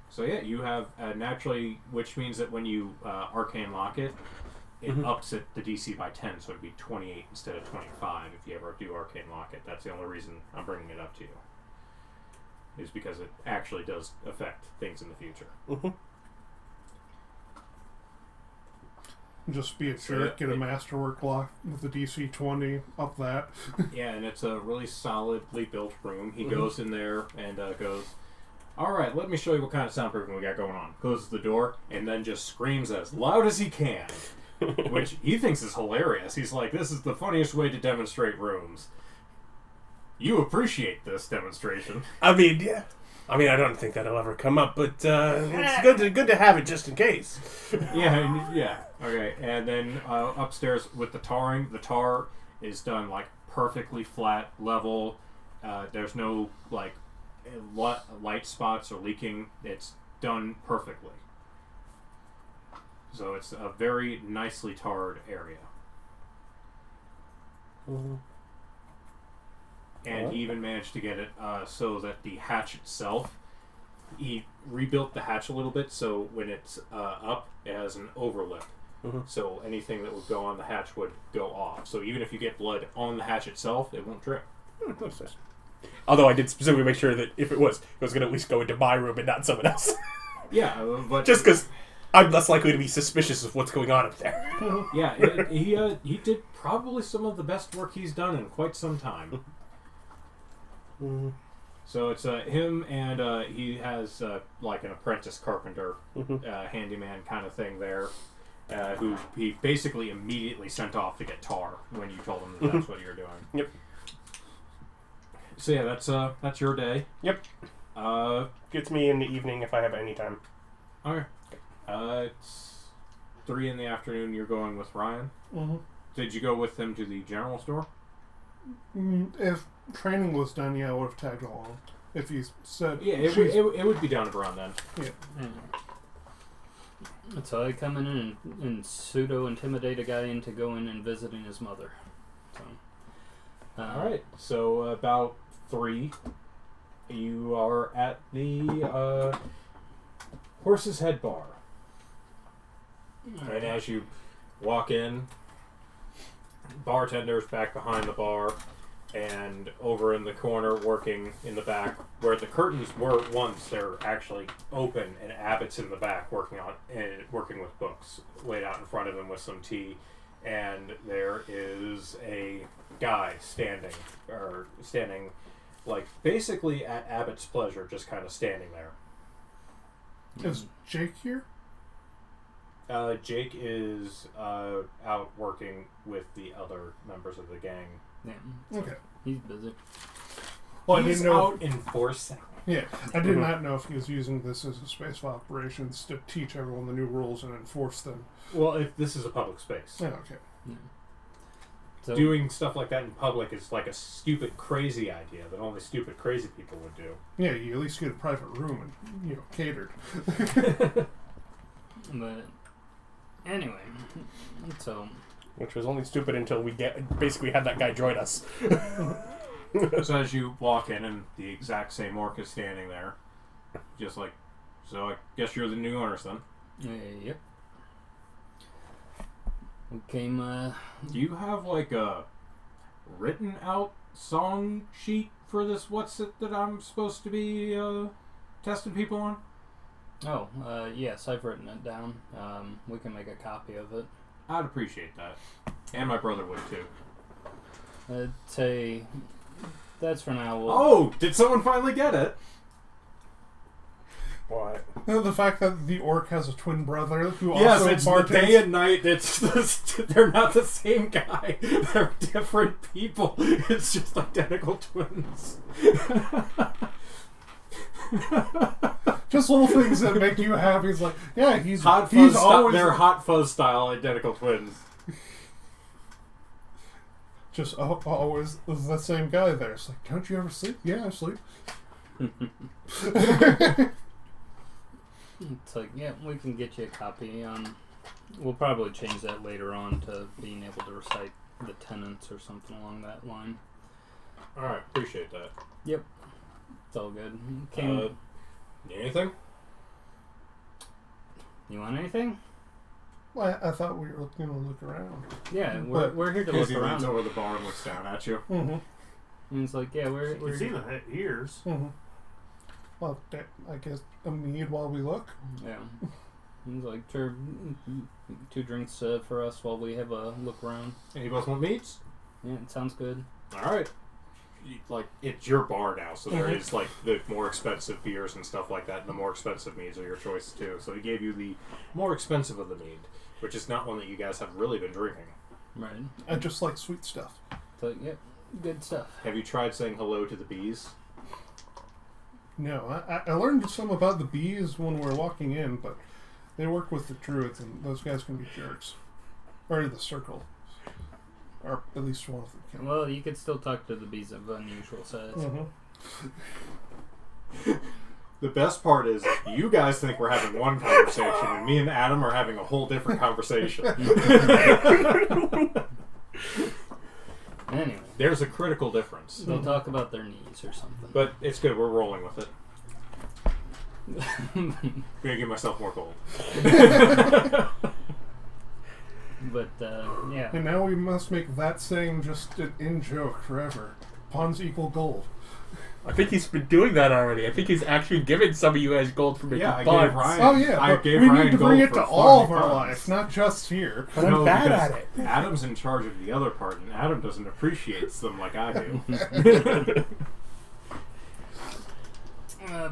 So yeah, you have naturally, which means that when you arcane lock it, it ups it the DC by 10, so it'd be 28 instead of 25 if you ever do arcane lock it. That's the only reason I'm bringing it up to you. Is because it actually does affect things in the future. Mm-hmm. Just be a jerk, get a masterwork lock with the DC 20, up that. Yeah, and it's a really solidly built room. He goes in there and goes, "Alright, let me show you what kind of soundproofing we got going on." Closes the door and then just screams as loud as he can. Which he thinks is hilarious. He's like, this is the funniest way to demonstrate rooms. You appreciate this demonstration. I mean, yeah. I mean, I don't think that'll ever come up, but it's good to have it just in case. Yeah. Okay, and then upstairs with the tarring, the tar is done like perfectly flat, level. There's no like light spots or leaking. It's done perfectly. So it's a very nicely tarred area. Mm-hmm. And he even managed to get it so that the hatch itself, he rebuilt the hatch a little bit so when it's up, it has an overlip. Mm-hmm. So anything that would go on the hatch would go off. So even if you get blood on the hatch itself, it won't drip. That's nice. Although I did specifically make sure that if it was going to at least go into my room and not someone else. Yeah, but... Just because I'm less likely to be suspicious of what's going on up there. Yeah, he did probably some of the best work he's done in quite some time. Mm-hmm. So it's him and he has like an apprentice carpenter, handyman kind of thing there, who he basically immediately sent off to get tar when you told him that that's what you're doing. Yep. So yeah, that's your day. Yep. Gets me in the evening if I have any time. Okay. It's 3 in the afternoon. You're going with Ryan. Mm-hmm. Did you go with him to the general store? If training was done, yeah, I would have tagged along. If he said... Yeah, it would be down at around then. Yeah. So I come in and pseudo-intimidate a guy into going and visiting his mother. So, Alright, so about 3, you are at the Horsehead Bar. And as you walk in, bartender's back behind the bar, and over in the corner, working in the back, where the curtains were once, they're actually open, and Abbott's in the back working with books laid out in front of him with some tea, and there is a guy standing like basically at Abbott's pleasure, just kind of standing there. Is Jake here? Jake is out working with the other members of the gang. yeah, Okay. he's busy. Well, He's I didn't know. out enforcing. Yeah, I did not know if he was using this as a space of operations to teach everyone the new rules and enforce them. Well, if this is a public space. Yeah, okay. Yeah. So, Doing stuff like that in public is like a stupid, crazy idea that only stupid, crazy people would do. Yeah, you at least get a private room and, catered. but anyway, so Which was only stupid until we basically had that guy join us. So as you walk in, and the exact same orc is standing there, just like, so I guess you're the new owners then. yep. We came. Do you have like a written out song sheet for this? What's it that I'm supposed to be testing people on? Oh, yes, I've written it down. We can make a copy of it. I'd appreciate that, and my brother would too. I'd say that's for now. Oh, did someone finally get it? What? The fact that the orc has a twin brother who Yes, also it's the bartends. day and night. They're not the same guy. They're different people. It's just identical twins. Just little things that make you happy. It's like, yeah, he's Hot he's fuzz always they're hot fuzz style identical twins. just always the same guy there. It's like, don't you ever sleep? Yeah, I sleep. It's like, yeah, we can get you a copy. We'll probably change that later on to being able to recite the tenets or something along that line. Alright, appreciate that. Yep, it's all good. Need anything? You want anything? Well, I thought we were going to look around. Yeah, But- we're here to look Casey leans around. over the bar and looks down at you. Mm-hmm. And it's like, yeah, You we're can see the ears. Mm-hmm. Well, I guess a mead while we look. yeah. And it's like, sure, 2 drinks for us while we have a look around. And you both want meats? Yeah, it sounds good. Alright. Like, it's your bar now, so there is, like, the more expensive beers and stuff like that, and the more expensive meads are your choice, too. So he gave you the more expensive of the mead, which is not one that you guys have really been drinking. Right. I just like sweet stuff. So, yep, good stuff. Have you tried saying hello to the bees? No, I learned some about the bees when we were walking in, but they work with the druids, and those guys can be jerks. Or the circle. Or at least one of them can. Well, you could still talk to the bees of unusual size. Mm-hmm. The best part is, you guys think we're having one conversation, and me and Adam are having a whole different conversation. Anyway, There's a critical difference. they'll talk about their knees or something. But it's good, we're rolling with it. I'm gonna give myself more gold. But, yeah. And now we must make that saying just an in-joke forever. Pawns equal gold. I think he's been doing that already. I think he's actually giving some of you guys gold for making Yeah, I puns. gave Ryan. Oh yeah, I but gave we Ryan need to gold bring it for to all of funny our puns. life, not just here. But I'm No, bad because at it. Adam's in charge of the other part, and Adam doesn't appreciate them like I do.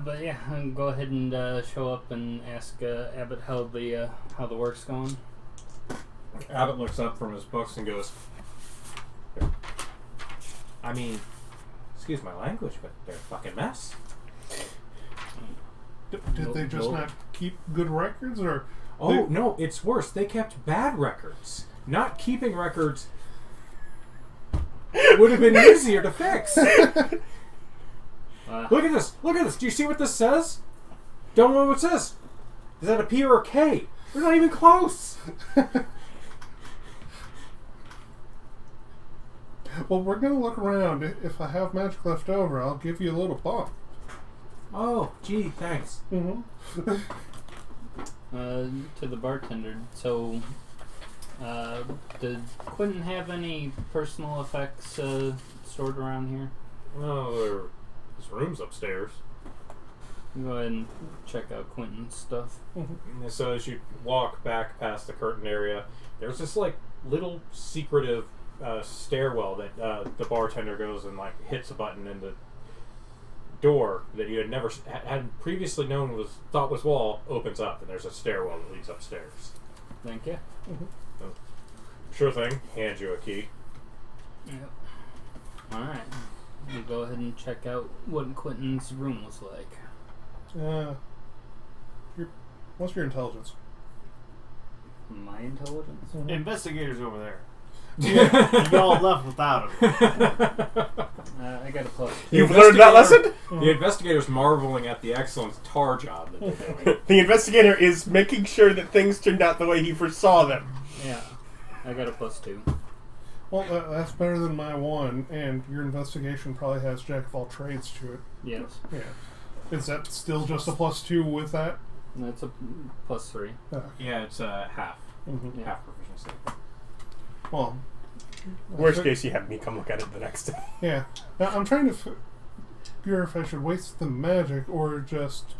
But yeah, I'll go ahead and show up and ask Abbott how the work's going. Abbott looks up from his books and goes, I mean, excuse my language, but they're a fucking mess. Did they just not keep good records, or? Oh, no, it's worse. They kept bad records. Not keeping records would have been easier to fix. Look at this. Look at this. Do you see what this says? Don't know what it says. Is that a P or a K? We're not even close. Well, we're gonna look around. If I have magic left over, I'll give you a little bump. Oh, gee, thanks. Mm-hmm. To the bartender. So, did Quentin have any personal effects stored around here? Oh, his room's upstairs. Go ahead and check out Quentin's stuff. And so as you walk back past the curtain area, there's this like little secretive stairwell that the bartender goes and like hits a button, and the door that you had never had previously known thought was wall opens up, and there's a stairwell that leads upstairs. Thank you. Sure thing. Hand you a key. Yep. Alright. We'll go ahead and check out what Quentin's room was like. What's your intelligence? My intelligence? Investigators over there. Y'all left without him. I got a plus. You've learned that lesson? The investigator's marveling at the excellent tar job that they're doing. The investigator is making sure that things turned out the way he foresaw them. Yeah. I got a +2. Well, that's better than my 1, and your investigation probably has jack of all trades to it. Yes. Yeah. Is that still just a +2 with that? That's a +3. Yeah, it's half. Mm-hmm. Yeah. Half proficiency. Well, Worst case, you have me come look at it the next day. yeah. Now, I'm trying to figure if I should waste the magic or just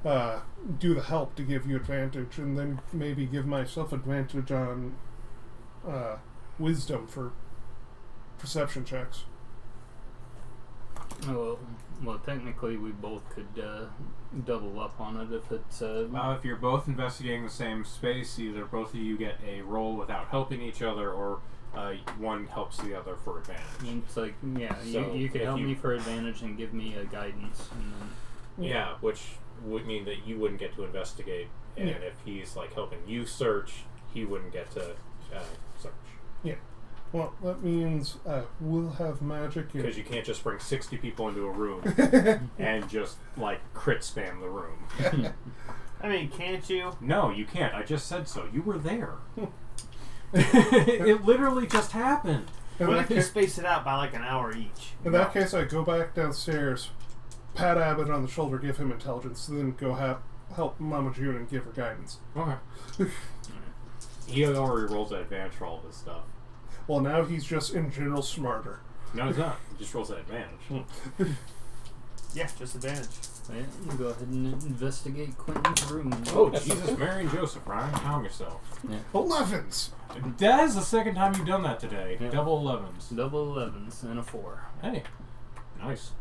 do the help to give you advantage, and then maybe give myself advantage on wisdom for perception checks. Well, technically we both could double up on it if it's. If you're both investigating the same space, either both of you get a roll without helping each other, or one helps the other for advantage. It's like, yeah, So you could if help you- me for advantage and give me a guidance, and then Yeah, which would mean that you wouldn't get to investigate, and Yeah. if he's like helping you search, he wouldn't get to search. Well, that means we'll have magic. Because you can't just bring 60 people into a room and just like crit spam the room. I mean, can't you? No, you can't. I just said so. You were there. It literally just happened. What if you space it out by like an hour each? In that case, I go back downstairs, pat Abbott on the shoulder, give him intelligence, then go help Mama June and give her guidance. Okay. He already rolls at advantage for all of this stuff. Well, now he's just in general smarter. No, he's not. He just rolls at advantage. Yeah, just advantage. yeah, go ahead and investigate Quentin's room. Oh, Jesus, Mary and Joseph, Ryan, calm yourself. 11s! That is the second time you've done that today. Yeah. Double 11s. Double 11s and a 4. Hey, nice.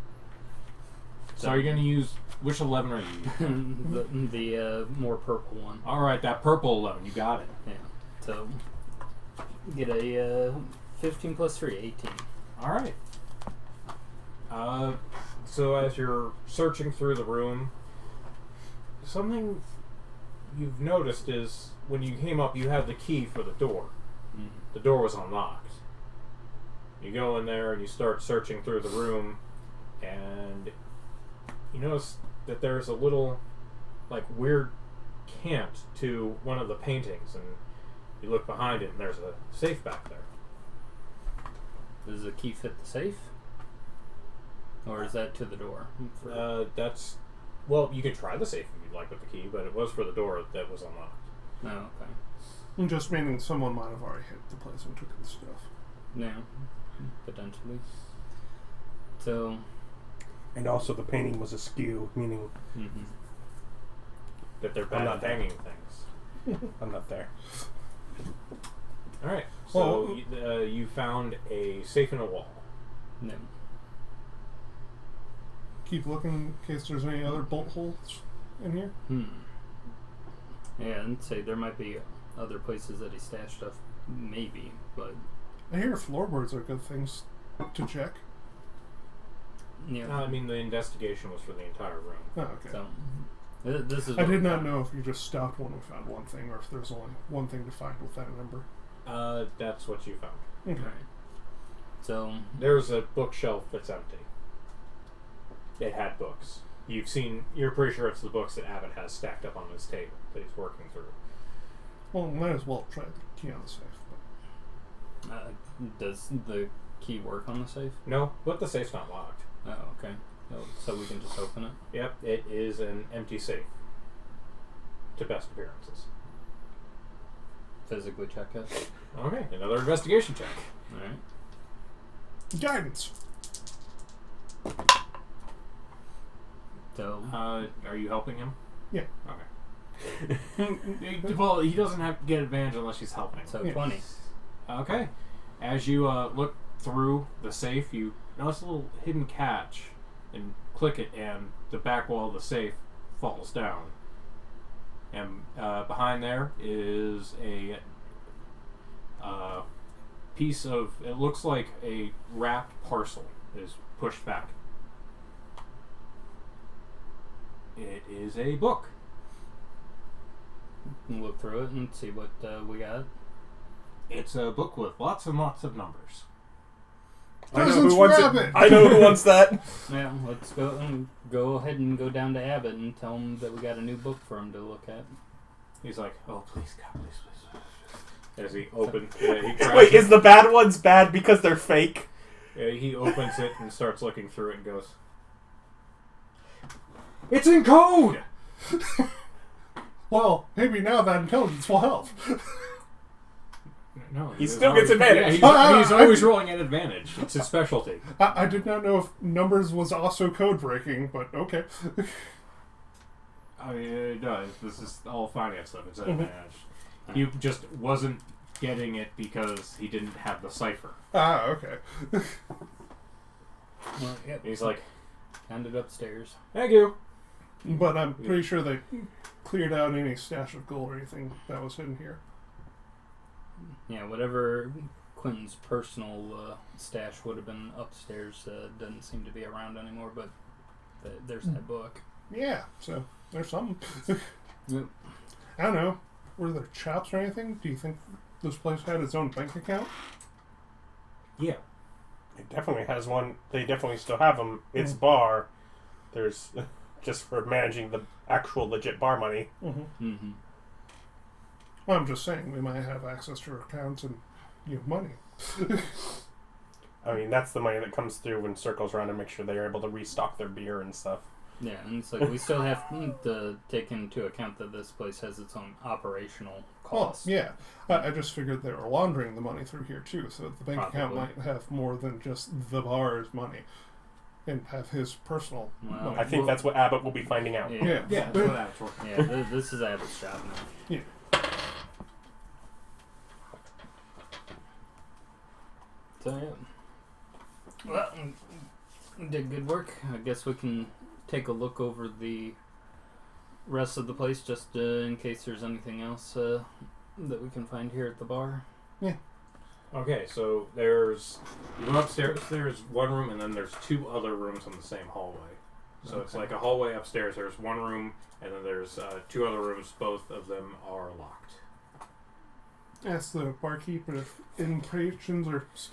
So are you going to use, which 11 are you using? the more purple one. Alright, that purple 11, you got it. Yeah. So get a 15 plus 3, 18. Alright. So as you're searching through the room, something you've noticed is when you came up, you had the key for the door. The door was unlocked. You go in there and you start searching through the room, and you notice that there's a little, like, weird cant to one of the paintings, and you look behind it and there's a safe back there. Does the key fit the safe? Or is that to the door? That's, well, you can try the safe if you'd like with the key, but it was for the door that was unlocked. Oh, okay. Just meaning someone might have already hit the place and took the stuff. Yeah, potentially. So, And also the painting was askew, meaning That they're I'm bad not at there. hanging things. I'm not there. Alright, so Well, you found a safe in a wall. no. Keep looking in case there's any other bolt holes in here. Yeah, I'd say there might be other places that he stashed stuff, maybe, but I hear floorboards are good things to check. yeah. I mean, the investigation was for the entire room. Oh, okay. So, this is. I what did we not found. know if you just stopped when we found one thing, or if there's only one thing to find with that number. That's what you found. Okay. Right. So, There's a bookshelf that's empty. It had books. You're pretty sure it's the books that Abbott has stacked up on his table that he's working through. Well, might as well try the key on the safe. does the key work on the safe? No, but the safe's not locked. Oh, okay. So we can just open it? Yep, it is an empty safe. To best appearances. Physically check it? Okay, another investigation check. Alright. Guidance. So, Are you helping him? Yeah. Okay. Well, he doesn't have to get advantage unless she's helping. so Yeah. 20. Okay. As you look through the safe, you notice a little hidden catch and click it, and the back wall of the safe falls down. And behind there is a piece of, it looks like a wrapped parcel is pushed back. It is a book. Look through it and see what we got. It's a book with lots and lots of numbers. I know Presents who wants for it. Abbott. I know who wants that. Yeah, let's go ahead and go down to Abbott and tell him that we got a new book for him to look at. He's like, oh, please, God, please, please, please. As he opens, he grabs Wait, it. is the bad ones bad because they're fake? He opens it and starts looking through it and goes, it's in code! Well, maybe now that intelligence will help. No, He still gets advantage. Yeah, he's always rolling at advantage. It's his specialty. I did not know if numbers was also code breaking, but okay. I mean, no, this is all finance stuff. It's at advantage. He just wasn't getting it because he didn't have the cipher. Ah, okay. Well, yep. He's like, Found it upstairs. thank you. But I'm pretty sure they cleared out any stash of gold or anything that was hidden here. Yeah, whatever Quentin's personal stash would have been upstairs doesn't seem to be around anymore, but there's that book. Yeah, so there's something. Yep. I don't know. Were there chops or anything? Do you think this place had its own bank account? Yeah. It definitely has one. They definitely still have them. It's bar. There's just for managing the actual legit bar money. Mm-hmm. Mm-hmm. Well, I'm just saying we might have access to our accounts and money. I mean, that's the money that comes through when circles around to make sure they're able to restock their beer and stuff. Yeah, and it's like we still have to take into account that this place has its own operational costs. Oh, yeah. I just figured they were laundering the money through here, too, so the bank account Probably. might have more than just the bar's money and have his personal Well, money. I think that's what Abbott will be finding out. Yeah. Yeah, that's what that's for. Yeah, this is Abbott's job now. Yeah. So, yeah. Well, did good work. I guess we can take a look over the rest of the place just in case there's anything else that we can find here at the bar. Okay, so there's you go upstairs. There's one room, and then there's two other rooms on the same hallway. So it's like a hallway upstairs. There's one room, and then there's two other rooms. Both of them are locked. Ask the barkeeper if any patrons are is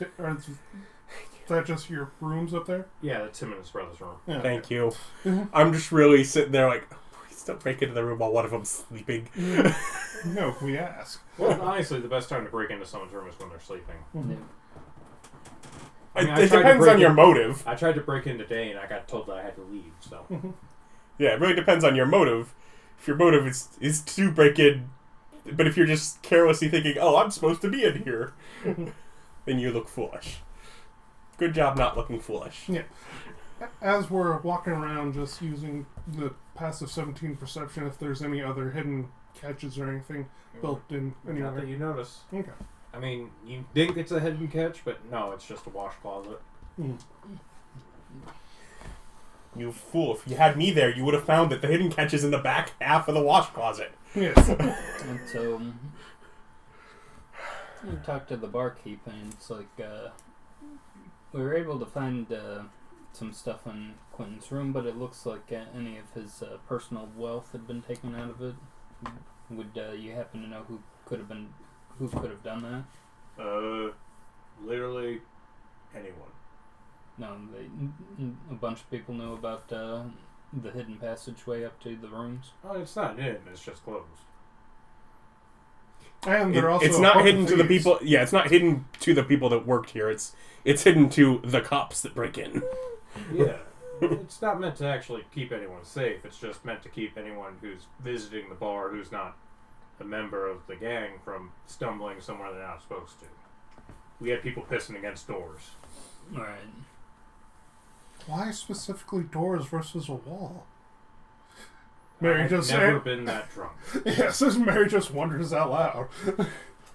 that just your rooms up there? Yeah, that's him and his brother's room. Yeah. Thank you. I'm just really sitting there like, please don't break into the room while one of them's sleeping. No, we ask. Well, honestly, the best time to break into someone's room is when they're sleeping. Mm-hmm. Yeah. I mean, I It tried to depends break on your in- motive. I tried to break in today, and I got told that I had to leave. So Yeah, it really depends on your motive. If your motive is to break in, but if you're just carelessly thinking, oh, I'm supposed to be in here, then you look foolish. Good job not looking foolish. Yeah. As we're walking around, just using the passive 17 perception, if there's any other hidden catches or anything built in not anywhere. that you notice. Okay. I mean, you think it's a hidden catch, but no, it's just a wash closet. Mm. You fool. If you had me there, you would have found that the hidden catch is in the back half of the wash closet. Yes. And so we talked to the barkeep, and it's like we were able to find some stuff in Quentin's room, but it looks like any of his personal wealth had been taken out of it. Would you happen to know who could have done that? Literally anyone. No, a bunch of people knew about the hidden passageway up to the rooms. Oh, it's not hidden. It's just closed. And they're also It's a not bunch hidden of to the thieves. people. Yeah, it's not hidden to the people that worked here. It's hidden to the cops that break in. Yeah. It's not meant to actually keep anyone safe. It's just meant to keep anyone who's visiting the bar who's not a member of the gang from stumbling somewhere they're not supposed to. We had people pissing against doors. All right. Why specifically doors versus a wall? Mary I've just never been that drunk. Yes, this Mary just wonders out loud.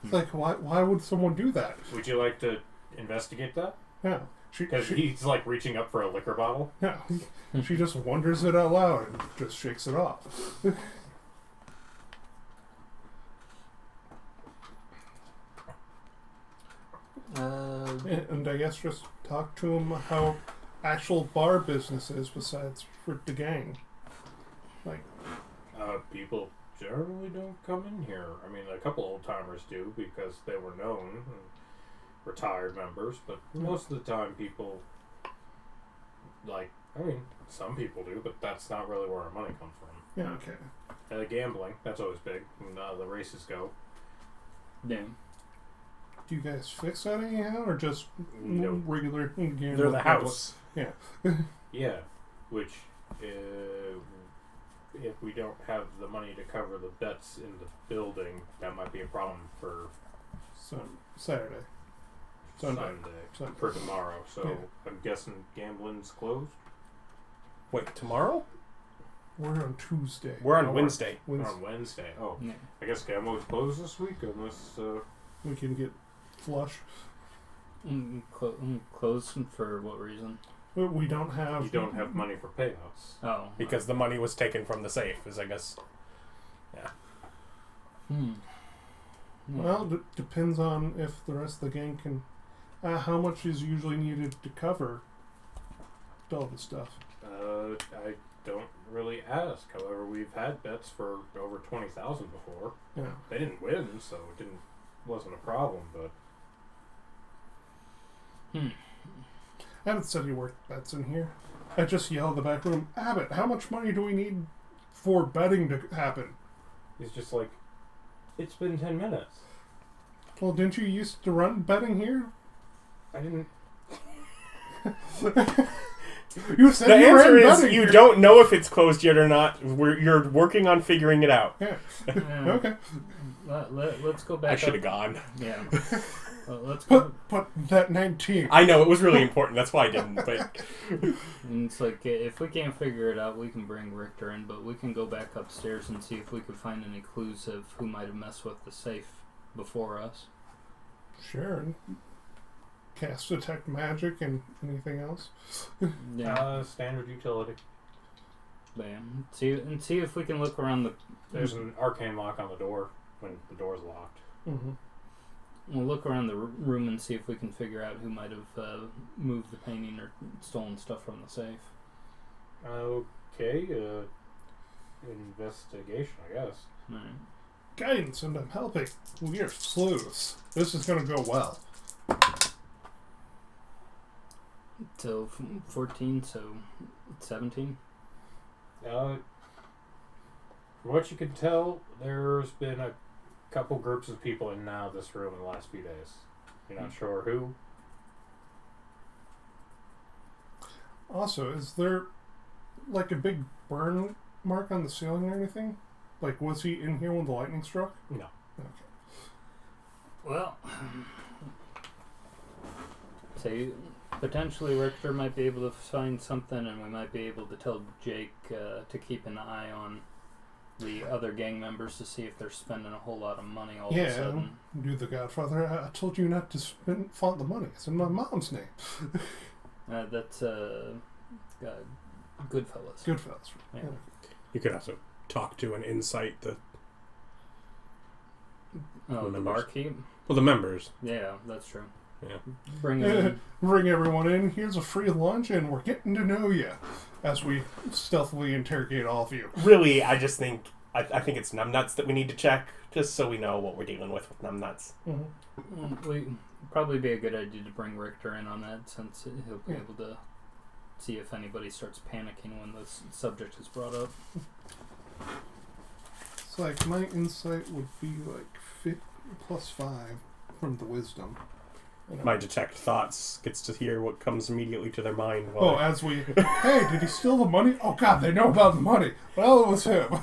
It's like, why would someone do that? Would you like to investigate that? Yeah. Because he's like reaching up for a liquor bottle. Yeah. She just wonders it out loud and just shakes it off. And I guess just talk to him how actual bar business is besides for the gang. Like, People generally don't come in here. I mean, a couple old timers do because they were known and retired members, but most of the time people, some people do, but that's not really where our money comes from. yeah, okay. Gambling, that's always big. And, the races go. Damn. Do you guys fix that anyhow, or just No. regular gambling? They're the house. Yeah. Yeah, which if we don't have the money to cover the bets in the building, that might be a problem for Saturday. Sunday. for tomorrow. So Yeah. I'm guessing gambling's closed. Wait, tomorrow? We're on Tuesday. We're on Oh, Wednesday. On Wednesday. Oh, Yeah. I guess gambling's closed this week unless we can get flush. Closed for what reason? We don't have. You don't have money for payouts. Oh. Because the money was taken from the safe, is I guess. Well, depends on if the rest of the gang can. How much is usually needed to cover all the stuff? I don't really ask. However, we've had bets for over 20,000 before. Yeah. They didn't win, so it wasn't a problem. But I haven't said he worked bets in here. I just yelled in the back room, Abbott, how much money do we need for betting to happen? he's just like, it's been 10 minutes. Well, didn't you used to run betting here? I didn't. You said The you answer ran is betting you here. don't know if it's closed yet or not. You're working on figuring it out. Yeah. Yeah. Okay. Let's go back. I should have up. gone. Yeah. Let's go. Put that 19. I know, it was really important. That's why I didn't. But And it's like, if we can't figure it out, we can bring Richter in, but we can go back upstairs and see if we could find any clues of who might have messed with the safe before us. Sure. Cast detect magic and anything else. Yeah. Standard utility. Bam. See if we can look around the. There's an arcane lock on the door when the door's locked. Mm-hmm. We'll look around the room and see if we can figure out who might have moved the painting or stolen stuff from the safe. Okay, investigation, I guess. Alright. Guidance, and I'm helping. We are sleuths. This is going to go well. So 14, so 17. From what you can tell, there's been a couple groups of people in and out of this room in the last few days. You're not sure who? Also, is there like a big burn mark on the ceiling or anything? Like, was he in here when the lightning struck? No. Okay. Well, so potentially Richter might be able to find something, and we might be able to tell Jake to keep an eye on the other gang members to see if they're spending a whole lot of money all of a sudden. Do the Godfather. I told you not to flaunt the money. It's in my mom's name. That's Goodfellas. Goodfellas. Yeah. you could also talk to an insight. Oh, the members. barkeep? Well, the members. Yeah, that's true. Yeah. Bring him in. Bring everyone in. Here's a free lunch, and we're getting to know you as we stealthily interrogate all of you. Really, I just think I think it's numbnuts that we need to check, just so we know what we're dealing with numbnuts. Mm-hmm. We probably be a good idea to bring Richter in on that, since he'll be Yeah. able to see if anybody starts panicking when the subject is brought up. It's like my insight would be like +5 from the wisdom. My detect thoughts gets to hear what comes immediately to their mind. Oh, as we... Hey, did he steal the money? Oh, God, they know about the money. Well, it was him.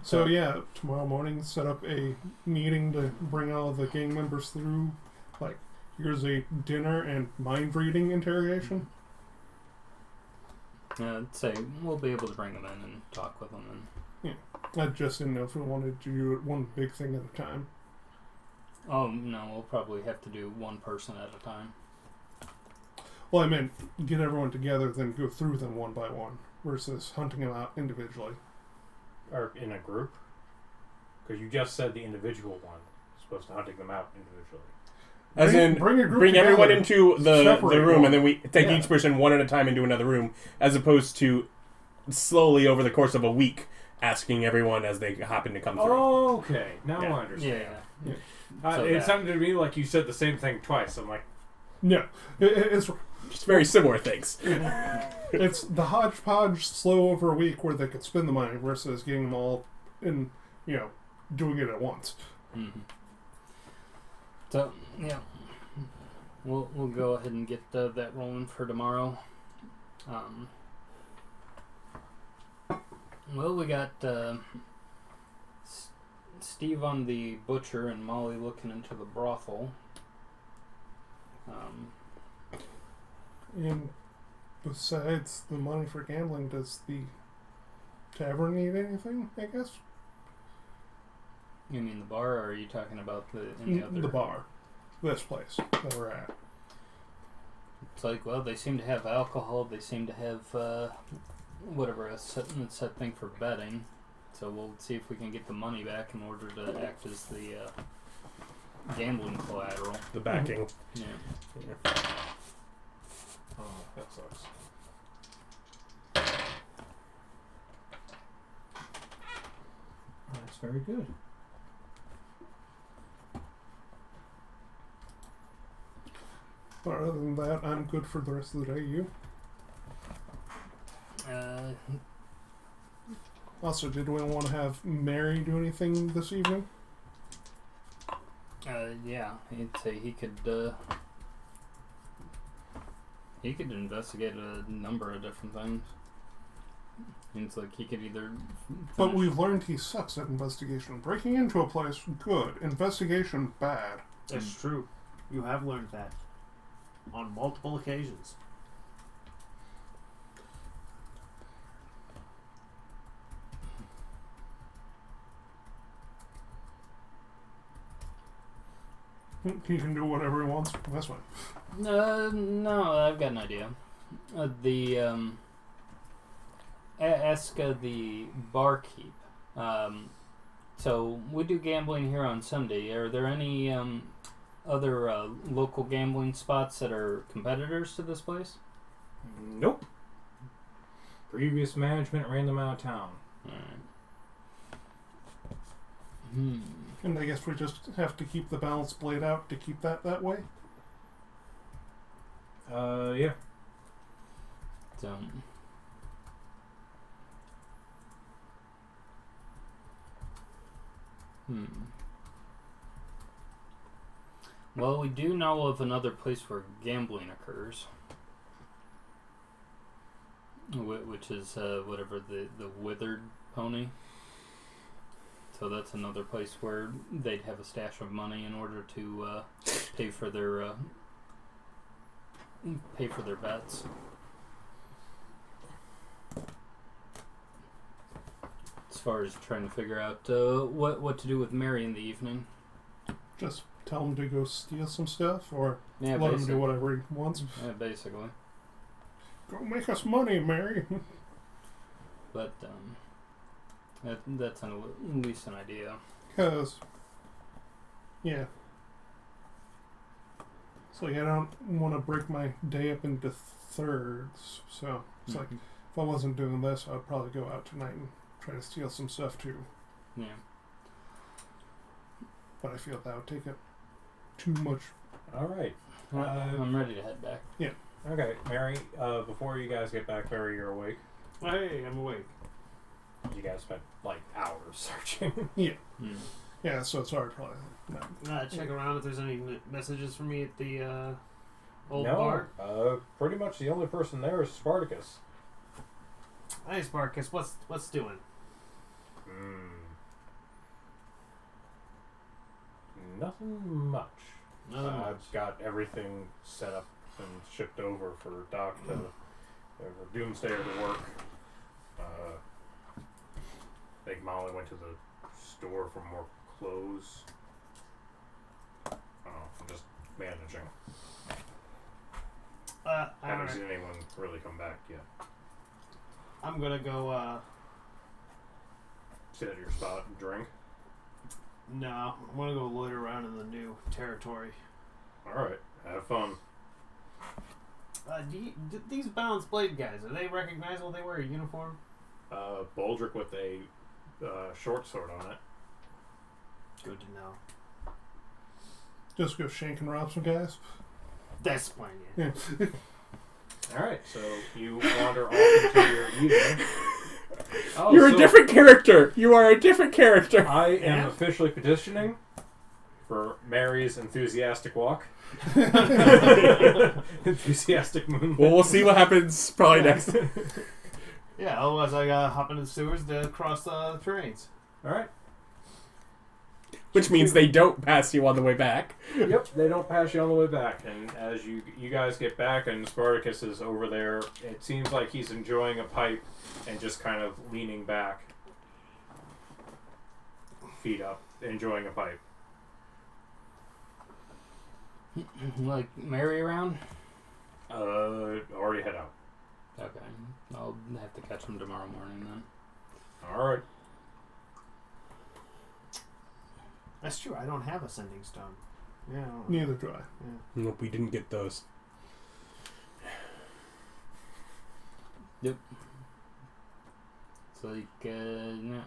So, yeah, tomorrow morning, set up a meeting to bring all of the gang members through. Like, here's a dinner and mind-reading interrogation. I'd say we'll be able to bring them in and talk with them. And I just didn't know if we wanted to do it one big thing at a time. oh no, we'll probably have to do one person at a time. Well, I meant get everyone together, then go through them one by one, versus hunting them out individually. Or in a group? Because you just said the individual one is supposed to hunting them out individually. As in, bring a group bring everyone together, into the separate room, one. and then we take Yeah. each person one at a time into another room, as opposed to slowly over the course of a week asking everyone as they happen to come through. Oh, okay. Now Yeah. I understand. Yeah. Yeah. So It that- sounded to me like you said the same thing twice. I'm like, No, it's Just very similar things. it's the hodgepodge slow over a week where they could spend the money versus getting them all in, doing it at once. Mm-hmm. So yeah, we'll go ahead and get that rolling for tomorrow. Well, we got Steve on the butcher and Molly looking into the brothel. And besides the money for gambling, does the tavern need anything, I guess? You mean the bar, or are you talking about the other? The bar. This place that we're at. It's like, well, they seem to have alcohol. They seem to have whatever a set thing for betting. So we'll see if we can get the money back in order to act as the gambling collateral. The backing. Yeah. Oh, that sucks. That's very good. But other than that, I'm good for the rest of the day. You? Also, did we want to have Mary do anything this evening? Yeah, he'd say he could investigate a number of different things. It's like he could either. But we've learned he sucks at investigation. Breaking into a place, good. Investigation, bad. That's true. You have learned that on multiple occasions. He can do whatever he wants. That's fine. No, I've got an idea. Ask the barkeep. So we do gambling here on Sunday. Are there any other local gambling spots that are competitors to this place? Nope. Previous management ran them out of town. Alright. And I guess we just have to keep the balance played out to keep that way. Yeah. So. Well, we do know of another place where gambling occurs. Which is whatever the withered pony. So that's another place where they'd have a stash of money in order to pay for their bets. As far as trying to figure out what to do with Mary in the evening. Just tell him to go steal some stuff, or Yeah, let him do whatever he wants. Yeah, basically. Go make us money, Mary. But that's at least an idea. Because, yeah. So yeah, I don't want to break my day up into thirds. So it's like, if I wasn't doing this, I'd probably go out tonight and try to steal some stuff too. Yeah. But I feel that would take up too much. All right. I'm ready to head back. Yeah. Okay, Mary. Before you guys get back, Mary, you're awake. Hey, I'm awake. You guys spent like hours searching. Yeah. Yeah, so it's hard probably. No. Check around if there's any messages for me at the old No, bar. pretty much the only person there is Spartacus. Hey, Spartacus, what's doing? Nothing much. I've got everything set up and shipped over for Doc to for Doomsdayer to work. I think Molly went to the store for more clothes. I'm just managing. Haven't seen anyone really come back yet. I'm gonna go. Sit at your spot and drink. No, I'm gonna go loiter around in the new territory. All right, have fun. These balanced blade guys, are they recognizable? They wear a uniform. Baldric with a short sword on it. Good to know. Just go shank and rob some guys. That's fine. Yeah. All right, so you wander off into your evening. Oh, You're a different character. You are a different character. I am officially petitioning for Mary's enthusiastic walk. Enthusiastic moonlight. Well, we'll see what happens probably next. Yeah. Otherwise, I gotta hop into the sewers to cross the trains. All right. Which means they don't pass you on the way back. Yep, they don't pass you on the way back. And as you guys get back and Spartacus is over there, it seems like he's enjoying a pipe and just kind of leaning back, feet up. enjoying a pipe. Like, Mary around? Already head out. Okay. I'll have to catch him tomorrow morning then. Alright. That's true. I don't have a sending stone. Yeah. Neither do I. Nope, we didn't get those. It's like, no.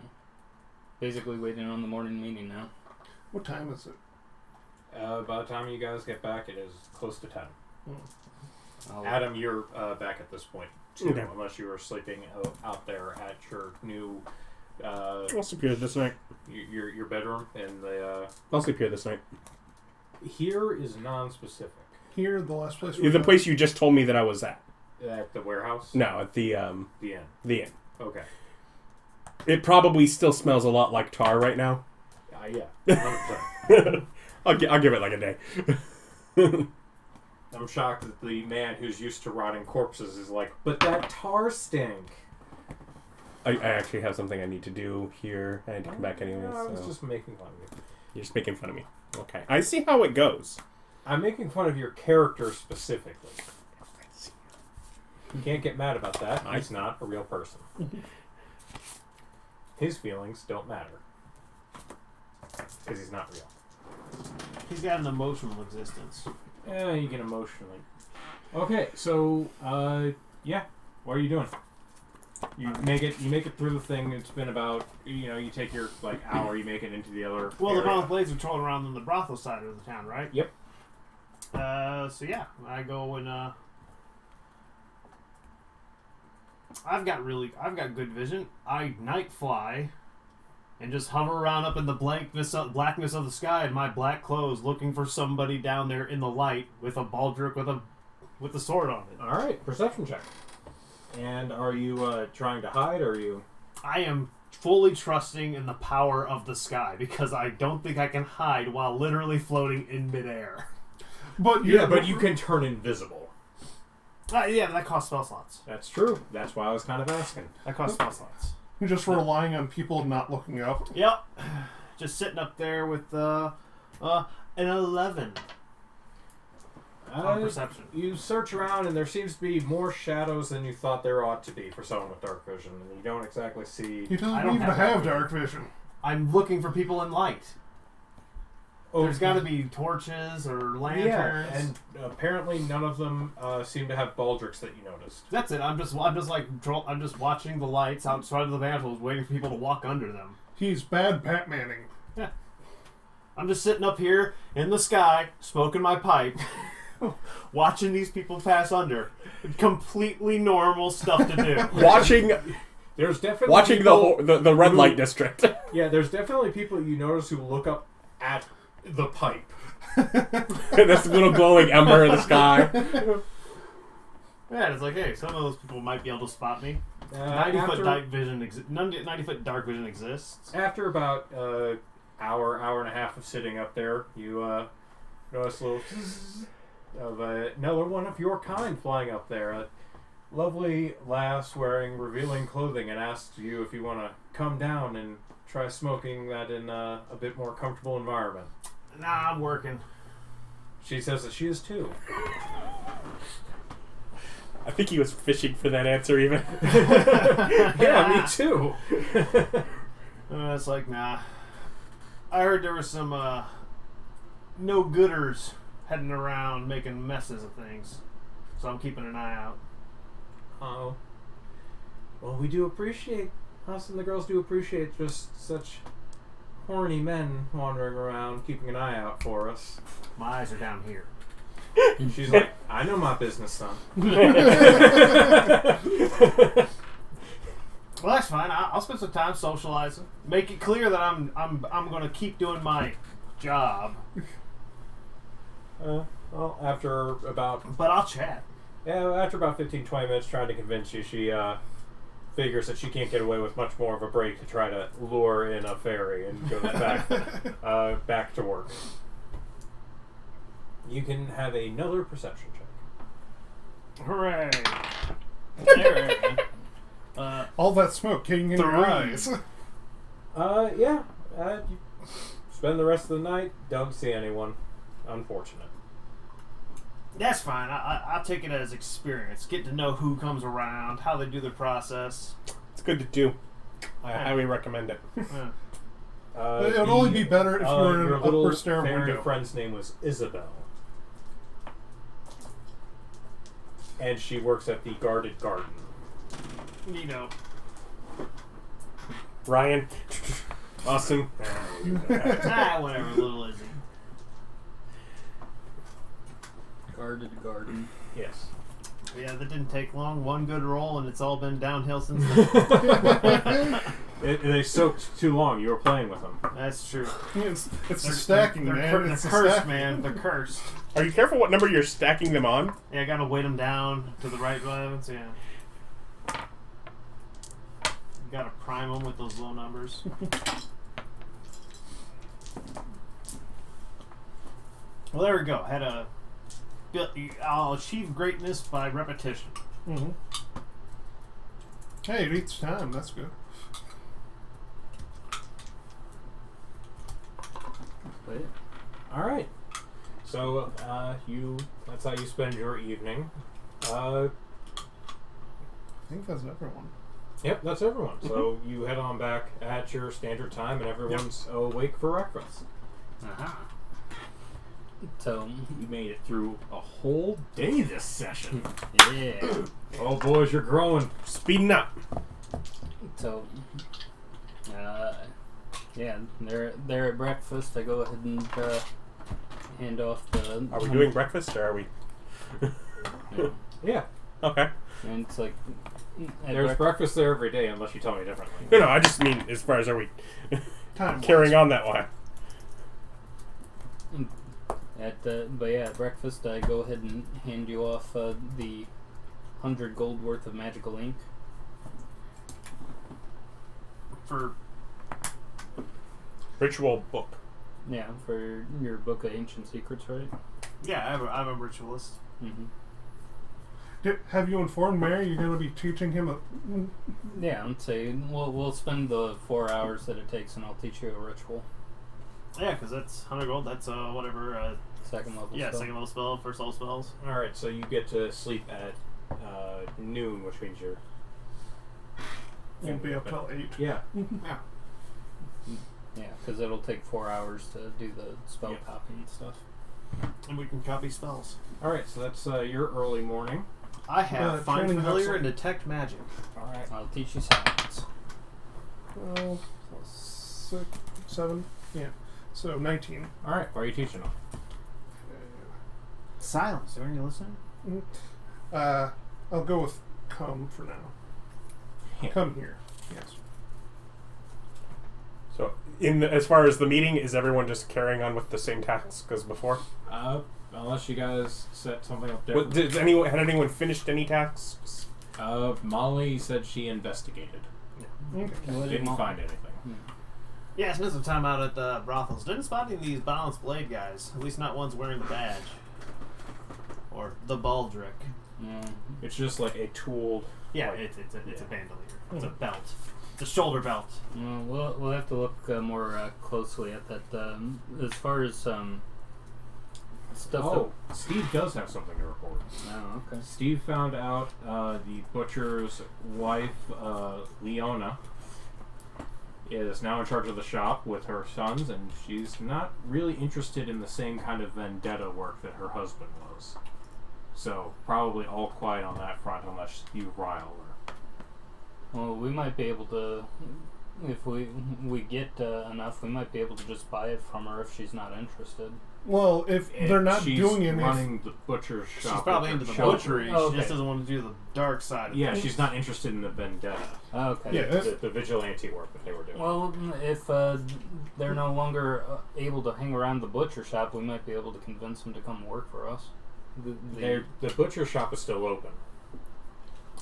Basically waiting on the morning meeting now. What time is it? By the time you guys get back, it is close to 10. I'll, Adam, you're back at this point, too, Okay. unless you were sleeping out there at your new... I'll sleep here this night. your bedroom, and the... I'll sleep here this night. Here is non-specific. Here, the last place. The place you just told me that I was at. At the warehouse? No, at the The inn. the inn. Okay. It probably still smells a lot like tar right now. Yeah. 100%. I'll give it like a day. I'm shocked that the man who's used to rotting corpses is like, but that tar stink. I actually have something I need to do here. I had to come back anyway. I was So. just making fun of you. You're just making fun of me. Okay. I see how it goes. I'm making fun of your character specifically. I see. You can't get mad about that. He's not a real person. His feelings don't matter. Because he's not real. He's got an emotional existence. Yeah, you get emotionally. Okay, so, yeah. What are you doing? You make it through the thing. It's been about, you take your, hour, you make it into the other Well, the area. Violent Blades are trolling around on the brothel side of the town, right? Yep. So yeah, I go and I've got good vision. I night fly and just hover around up in the blackness of the sky in my black clothes, looking for somebody down there in the light with a baldric with a sword on it. All right, perception check. And are you trying to hide, or are you... I am fully trusting in the power of the sky because I don't think I can hide while literally floating in midair. But Yeah, but you can turn invisible. Yeah, that costs spell slots. That's true. That's why I was kind of asking. That costs spell slots. you're just relying on people not looking up. Yep. Just sitting up there with an 11 on perception. You search around, and there seems to be more shadows than you thought there ought to be for someone with dark vision. And you don't exactly see... He I doesn't don't even have have dark dark vision. I'm looking for people in light. Oh, There's got to be torches or lanterns. Yeah, and apparently none of them seem to have baldricks that you noticed. That's it. I'm just watching the lights outside of the mantles, waiting for people to walk under them. He's bad Batmaning. I'm just sitting up here in the sky, smoking my pipe, watching these people pass under. Completely normal stuff to do. There's definitely Watching people the red light district. Yeah, there's definitely people you notice who look up at the pipe. This little glowing ember in the sky. Yeah, it's like, hey, some of those people might be able to spot me. 90-foot dark vision exists. After about hour and a half of sitting up there, you notice a little zzz of another one of your kind flying up there. A lovely lass wearing revealing clothing, and asks you if you want to come down and try smoking that in a bit more comfortable environment. Nah, I'm working. She says that she is too. I think he was fishing for that answer even. Yeah, me too. It's like, nah. I heard there was some no-gooders heading around making messes of things. So I'm keeping an eye out. Oh. Well, we do appreciate, us and the girls do appreciate just such horny men wandering around, keeping an eye out for us. My eyes are down here. She's like, I know my business, son. Well, that's fine. I'll spend some time socializing. Make it clear that I'm going to keep doing my job. Well, after about... But I'll chat. Yeah, after about 15, 20 minutes trying to convince you, she figures that she can't get away with much more of a break to try to lure in a ferry and goes back to work. You can have another perception check. Hooray. There. All that smoke getting in your 3. eyes. Yeah. spend the rest of the night. Don't see anyone. Unfortunate. That's fine. I'll take it as experience. Get to know who comes around, how they do their process. It's good to do. I highly recommend it. Yeah. It would only be better if you were in your an little upper stair fairy window. friend's name was Isabel. And she works at the guarded garden. You know. Ryan. Austin. Whatever, little Izzy. Guarded garden. Yes. Yeah, that didn't take long. One good roll, and it's all been downhill since then. They soaked too long. You were playing with them. That's true. It's the stacking, they're man. They're It's the cursed, stacking. man. They're cursed. Are you careful what number you're stacking them on? Yeah, I gotta weight them down to the right ones. Yeah. You gotta prime them with those low numbers. Well, there we go. I'll achieve greatness by repetition. Mm-hmm. Hey, it eats time. That's good. Wait. All right. So that's how you spend your evening. I think that's everyone. Yep, that's everyone. So you head on back at your standard time, and everyone's awake for breakfast. Uh-huh. So, You made it through a whole day this session. yeah. Oh, boys, you're growing. Speeding up. So, yeah, they're at breakfast. I go ahead and hand off the. Are we doing breakfast or are we? Yeah. Okay. And it's like. at There's breakfast there every day, unless you tell me differently. No, I just mean as far as are we Time. carrying on that way? But yeah, at breakfast, I go ahead and hand you off the 100 gold worth of magical ink. For Ritual book. Yeah, for your book of ancient secrets, right? yeah, I'm a ritualist. Mm-hmm. Have you informed Mary you're going to be teaching him a... Yeah, I'd say we'll spend the 4 hours that it takes, and I'll teach you a ritual. Yeah, because that's 100 gold. That's whatever. Second level. Yeah, spell. second level spell, first level spells. All right, so you get to sleep at noon, which means you're... Won't be up till 8. Yeah. Yeah. Yeah, because it'll take 4 hours to do the spell Yep. copy and stuff. And we can copy spells. All right, so that's your early morning. I have Find training Familiar hustle. and Detect Magic. All right. I'll teach you silence. 6, 7, yeah. So 19. All right, what are you teaching them? Silence. Aren't you listening? I'll go with come for now. Come here. Yes. So, as far as the meeting, is everyone just carrying on with the same tasks as before? Unless you guys set something up What, different. had anyone finished any tasks? Molly said she investigated. Okay. What did Didn't Mo- find anything. Yeah, I spent some time out at the brothels. Didn't spot any of these balanced blade guys. At least not ones wearing the badge. Or the baldric. Yeah. It's just like a tooled... Yeah, like, it's a bandolier. It's a belt. It's a shoulder belt. We'll have to look more closely at that. As far as stuff. Oh, Steve does have something to report. Oh, okay. Steve found out the butcher's wife, Leona, is now in charge of the shop with her sons, and she's not really interested in the same kind of vendetta work that her husband was. So, probably all quiet on that front unless you rile her. Well, we might be able to, if we get enough, we might be able to just buy it from her if she's not interested. Well, if they're not She's doing anything... running the butcher's shop. She's probably with into her the children. butchery. Oh, She just okay. doesn't want to do the dark side of Yeah, things. she's not interested in the vendetta. Okay. Yeah, The vigilante work that they were doing. Well, if they're no longer able to hang around the butcher shop, we might be able to convince them to come work for us. The butcher shop is still open.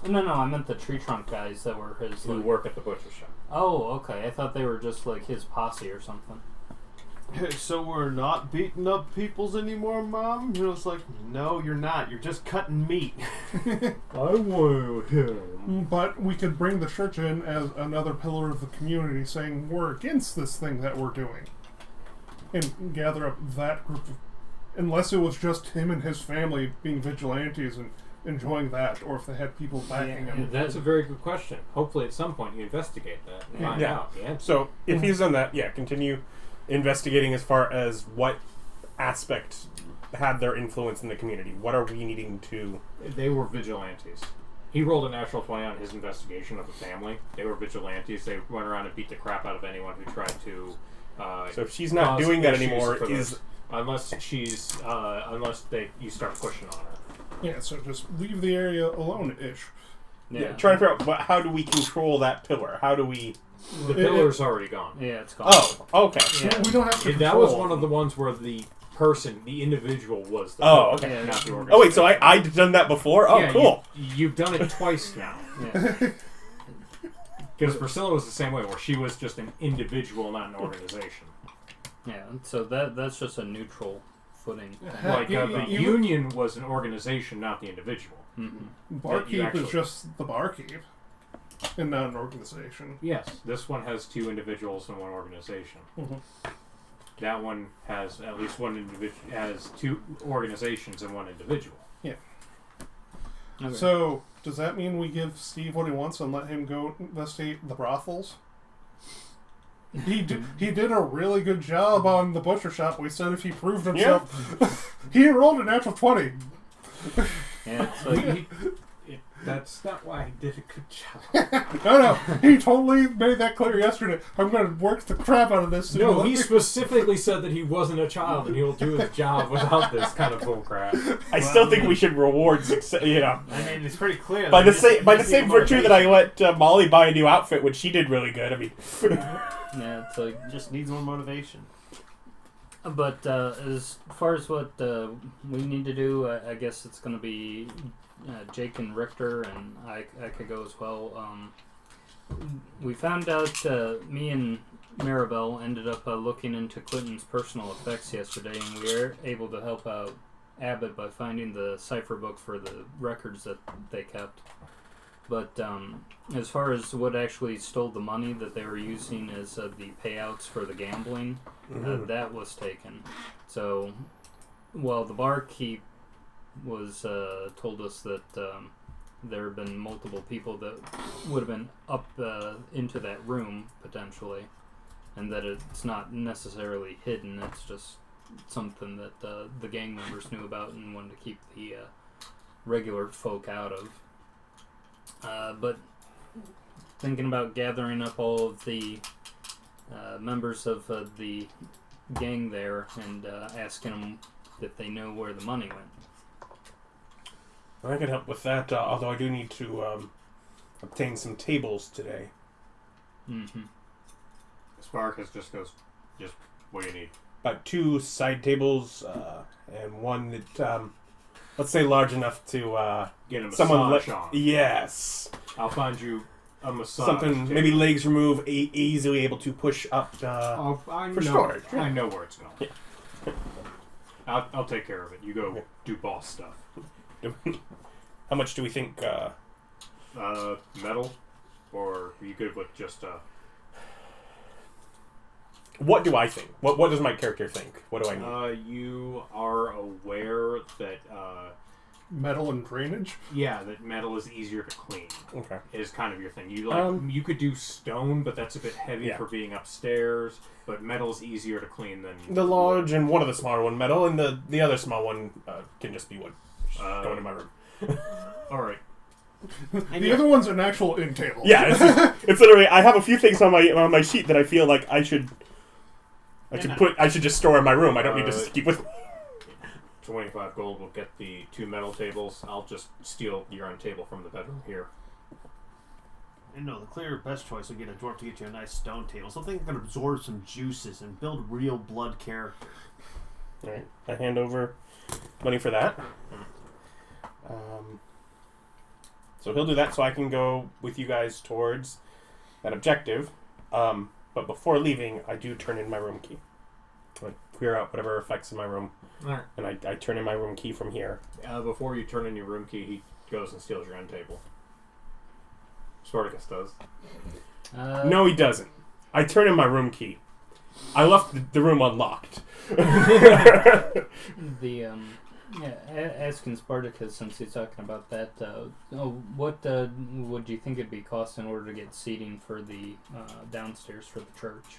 No, I meant the tree trunk guys that were his. Who Like, work at the butcher shop. oh, okay. I thought they were just like his posse or something. Hey, so we're not beating up peoples anymore, Mom? You know, it's like, no, you're not. You're just cutting meat. I want him. But we could bring the church in as another pillar of the community saying we're against this thing that we're doing. and gather up that group of, unless it was just him and his family being vigilantes and enjoying that, or if they had people backing him. That's a very good question. Hopefully at some point you investigate that and find out the answer. So if he's done that, continue investigating as far as what aspect had their influence in the community. What are we needing to... They were vigilantes. He rolled a natural 20 on his investigation of the family. They were vigilantes. They went around and beat the crap out of anyone who tried to... so if she's not doing that anymore, unless you start pushing on her. Yeah, so just leave the area alone-ish. Yeah, try to figure out how do we control that pillar? How do we... The pillar's already gone. Yeah, it's gone. Oh, okay. Yeah. We don't have to That was one of the ones where the individual was the pillar, okay. Yeah, not the organization. Oh, wait, so I'd done that before? Oh, yeah, cool. You've done it twice now. Because Priscilla was the same way, where she was just an individual, not an organization. Yeah, so that's just a neutral footing. Like, the union was an organization, not the individual. Mm-hmm. Barkeep is just the barkeep, and not an organization. Yes, this one has 2 individuals and 1 organization. Mm-hmm. That one has at least 1 individual, has 2 organizations and 1 individual. Yeah. Okay. So, does that mean we give Steve what he wants and let him go investigate the brothels? He did a really good job on the butcher shop. We said if he proved himself, he rolled a natural 20. Yeah, it's like That's not why he did a good job. No, he totally made that clear yesterday. I'm going to work the crap out of this. No, he specifically said that he wasn't a child and he'll do his job without this kind of bullcrap. I still think we should reward success, I mean, it's pretty clear. By the same virtue that I let Molly buy a new outfit, which she did really good. I mean... yeah, it's like... Just needs more motivation. But as far as what we need to do, I guess it's going to be Jake and Richter, and I could go as well. We found out me and Maribel ended up looking into Clinton's personal effects yesterday, and we were able to help out Abbott by finding the cipher book for the records that they kept. But as far as what actually stole the money that they were using as the payouts for the gambling, that was taken. So while the barkeep was told us that there have been multiple people that would have been up into that room potentially, and that it's not necessarily hidden, it's just something that the gang members knew about and wanted to keep the regular folk out of. But thinking about gathering up all of the members of the gang there and asking them if they know where the money went. I can help with that, although I do need to obtain some tables today. Mm-hmm. Sparkus just goes, just what do you need? About 2 side tables and one that, let's say, large enough to Get a someone massage on. Yes. I'll find you a massage Something, table. maybe legs removed, easily able to push up I for know, storage. I know where it's going. Yeah. I'll take care of it. You go do boss stuff. How much do we think? Metal, or are you good with just What do I think? What does my character think? What do I need? You are aware that Metal and drainage? that metal is easier to clean. Okay. Is kind of your thing. You you could do stone, but that's a bit heavy for being upstairs. But metal's easier to clean than The large and one of the smaller one metal, and the other small one can just be wood. Go into my room. All right. The other one's an actual end table. Yeah, it's literally. I have a few things on my sheet that I feel like I should just store in my room. I don't need to keep with me. 25 gold will get the 2 metal tables. I'll just steal your own table from the bedroom here. And no, the clear best choice would get a dwarf to get you a nice stone table. Something that can absorb some juices and build real blood character. Alright, I hand over money for that. So he'll do that so I can go with you guys towards that objective. But before leaving, I do turn in my room key. I clear out whatever effects in my room. Alright. And I turn in my room key from here. Before you turn in your room key, he goes and steals your end table. Spartacus does. No, he doesn't. I turn in my room key. I left the room unlocked. Asking Spartacus, since he's talking about that, what would you think it'd be cost in order to get seating for the downstairs for the church?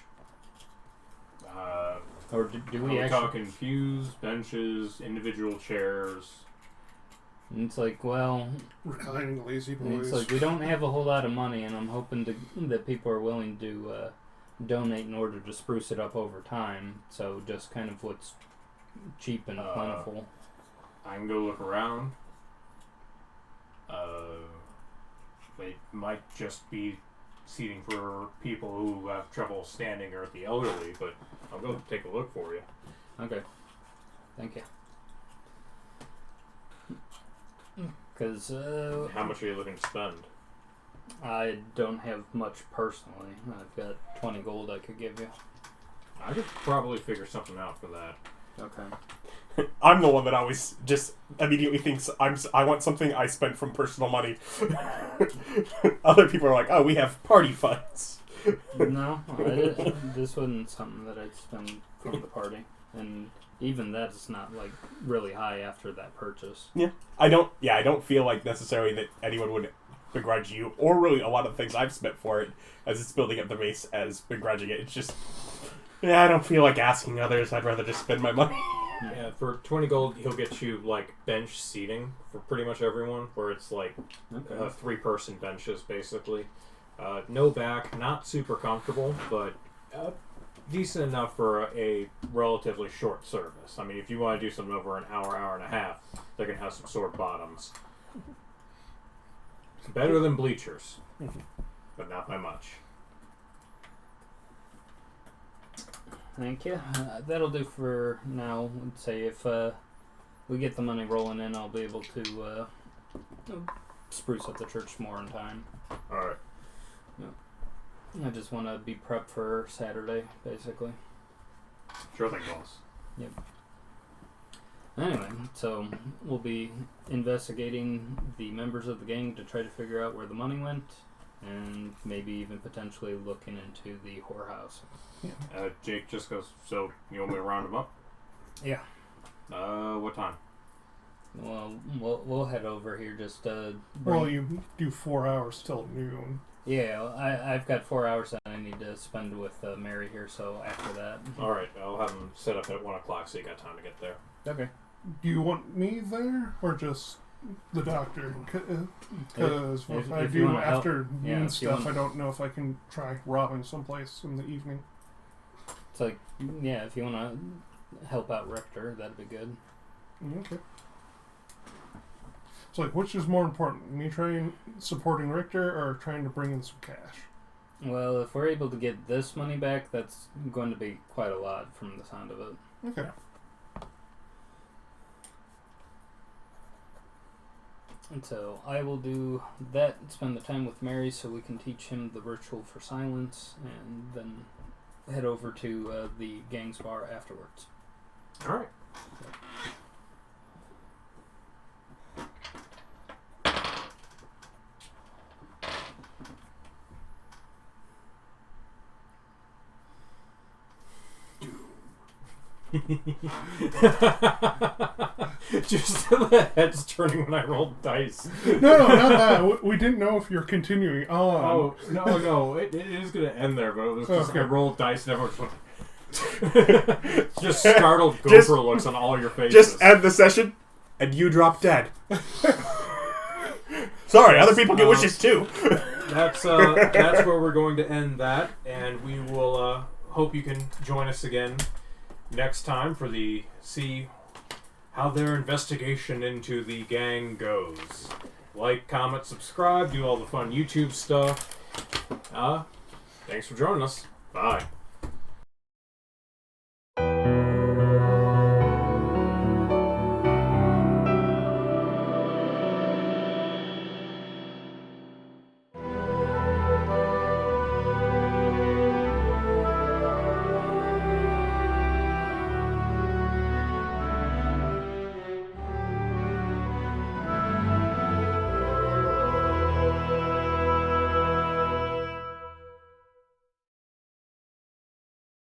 Or do we are actually talking pews, benches, individual chairs? And it's like, well, Reclining lazy and boys. it's like we don't have a whole lot of money, and I'm hoping that people are willing to donate in order to spruce it up over time. So just kind of what's cheap and plentiful. I can go look around. They might just be seating for people who have trouble standing or the elderly, but I'll go take a look for you. Okay, thank you. Because How much are you looking to spend? I don't have much personally. I've got 20 gold I could give you. I could probably figure something out for that. Okay. I'm the one that always just immediately thinks I want something I spent from personal money. Other people are like, oh, we have party funds. No, this wasn't something that I'd spend from the party. And even that's not, like, really high after that purchase. I don't feel like necessarily that anyone would begrudge you, or really a lot of the things I've spent for it, as it's building up the base, as begrudging it. It's just, I don't feel like asking others. I'd rather just spend my money. Yeah, for 20 gold, he'll get you, like, bench seating for pretty much everyone, where it's, like, three-person benches, basically. No back, not super comfortable, but decent enough for a relatively short service. I mean, if you want to do something over an hour, hour and a half, they're going to have some sore bottoms. Better than bleachers, but not by much. Thank you. That'll do for now. Let's say if we get the money rolling in, I'll be able to spruce up the church more in time. Alright. I just want to be prepped for Saturday, basically. Sure thing, boss. Yep. Anyway, so we'll be investigating the members of the gang to try to figure out where the money went, and maybe even potentially looking into the whorehouse. Jake just goes, so you want me to round him up? Yeah. What time? Well, we'll head over here. Just Well, you do 4 hours till noon. Yeah, I've got 4 hours that I need to spend with Mary here. So after that, Alright, I'll have him set up at 1 o'clock so you got time to get there. okay. Do you want me there or just the doctor? Because what If I you do wanna help- after yeah, noon if you stuff, wanna- I don't know if I can try robbing someplace in the evening. It's like, yeah, if you want to help out Richter, that'd be good. Okay. It's like, which is more important? Me supporting Richter or trying to bring in some cash? Well, if we're able to get this money back, that's going to be quite a lot from the sound of it. Okay. And so I will do that, spend the time with Mary so we can teach him the ritual for silence, and then head over to the gang's bar afterwards. Alright. Just the heads turning when I rolled dice. No, not that. We didn't know if you're continuing on. Oh, no, it is going to end there, but it was just, Okay. I rolled dice and everyone just startled gopher looks on all your faces. Just end the session, and you drop dead. Sorry, other people get wishes too. That's where we're going to end that, and we will hope you can join us again next time for see how their investigation into the gang goes. Like, comment, subscribe, do all the fun YouTube stuff. Thanks for joining us. Bye.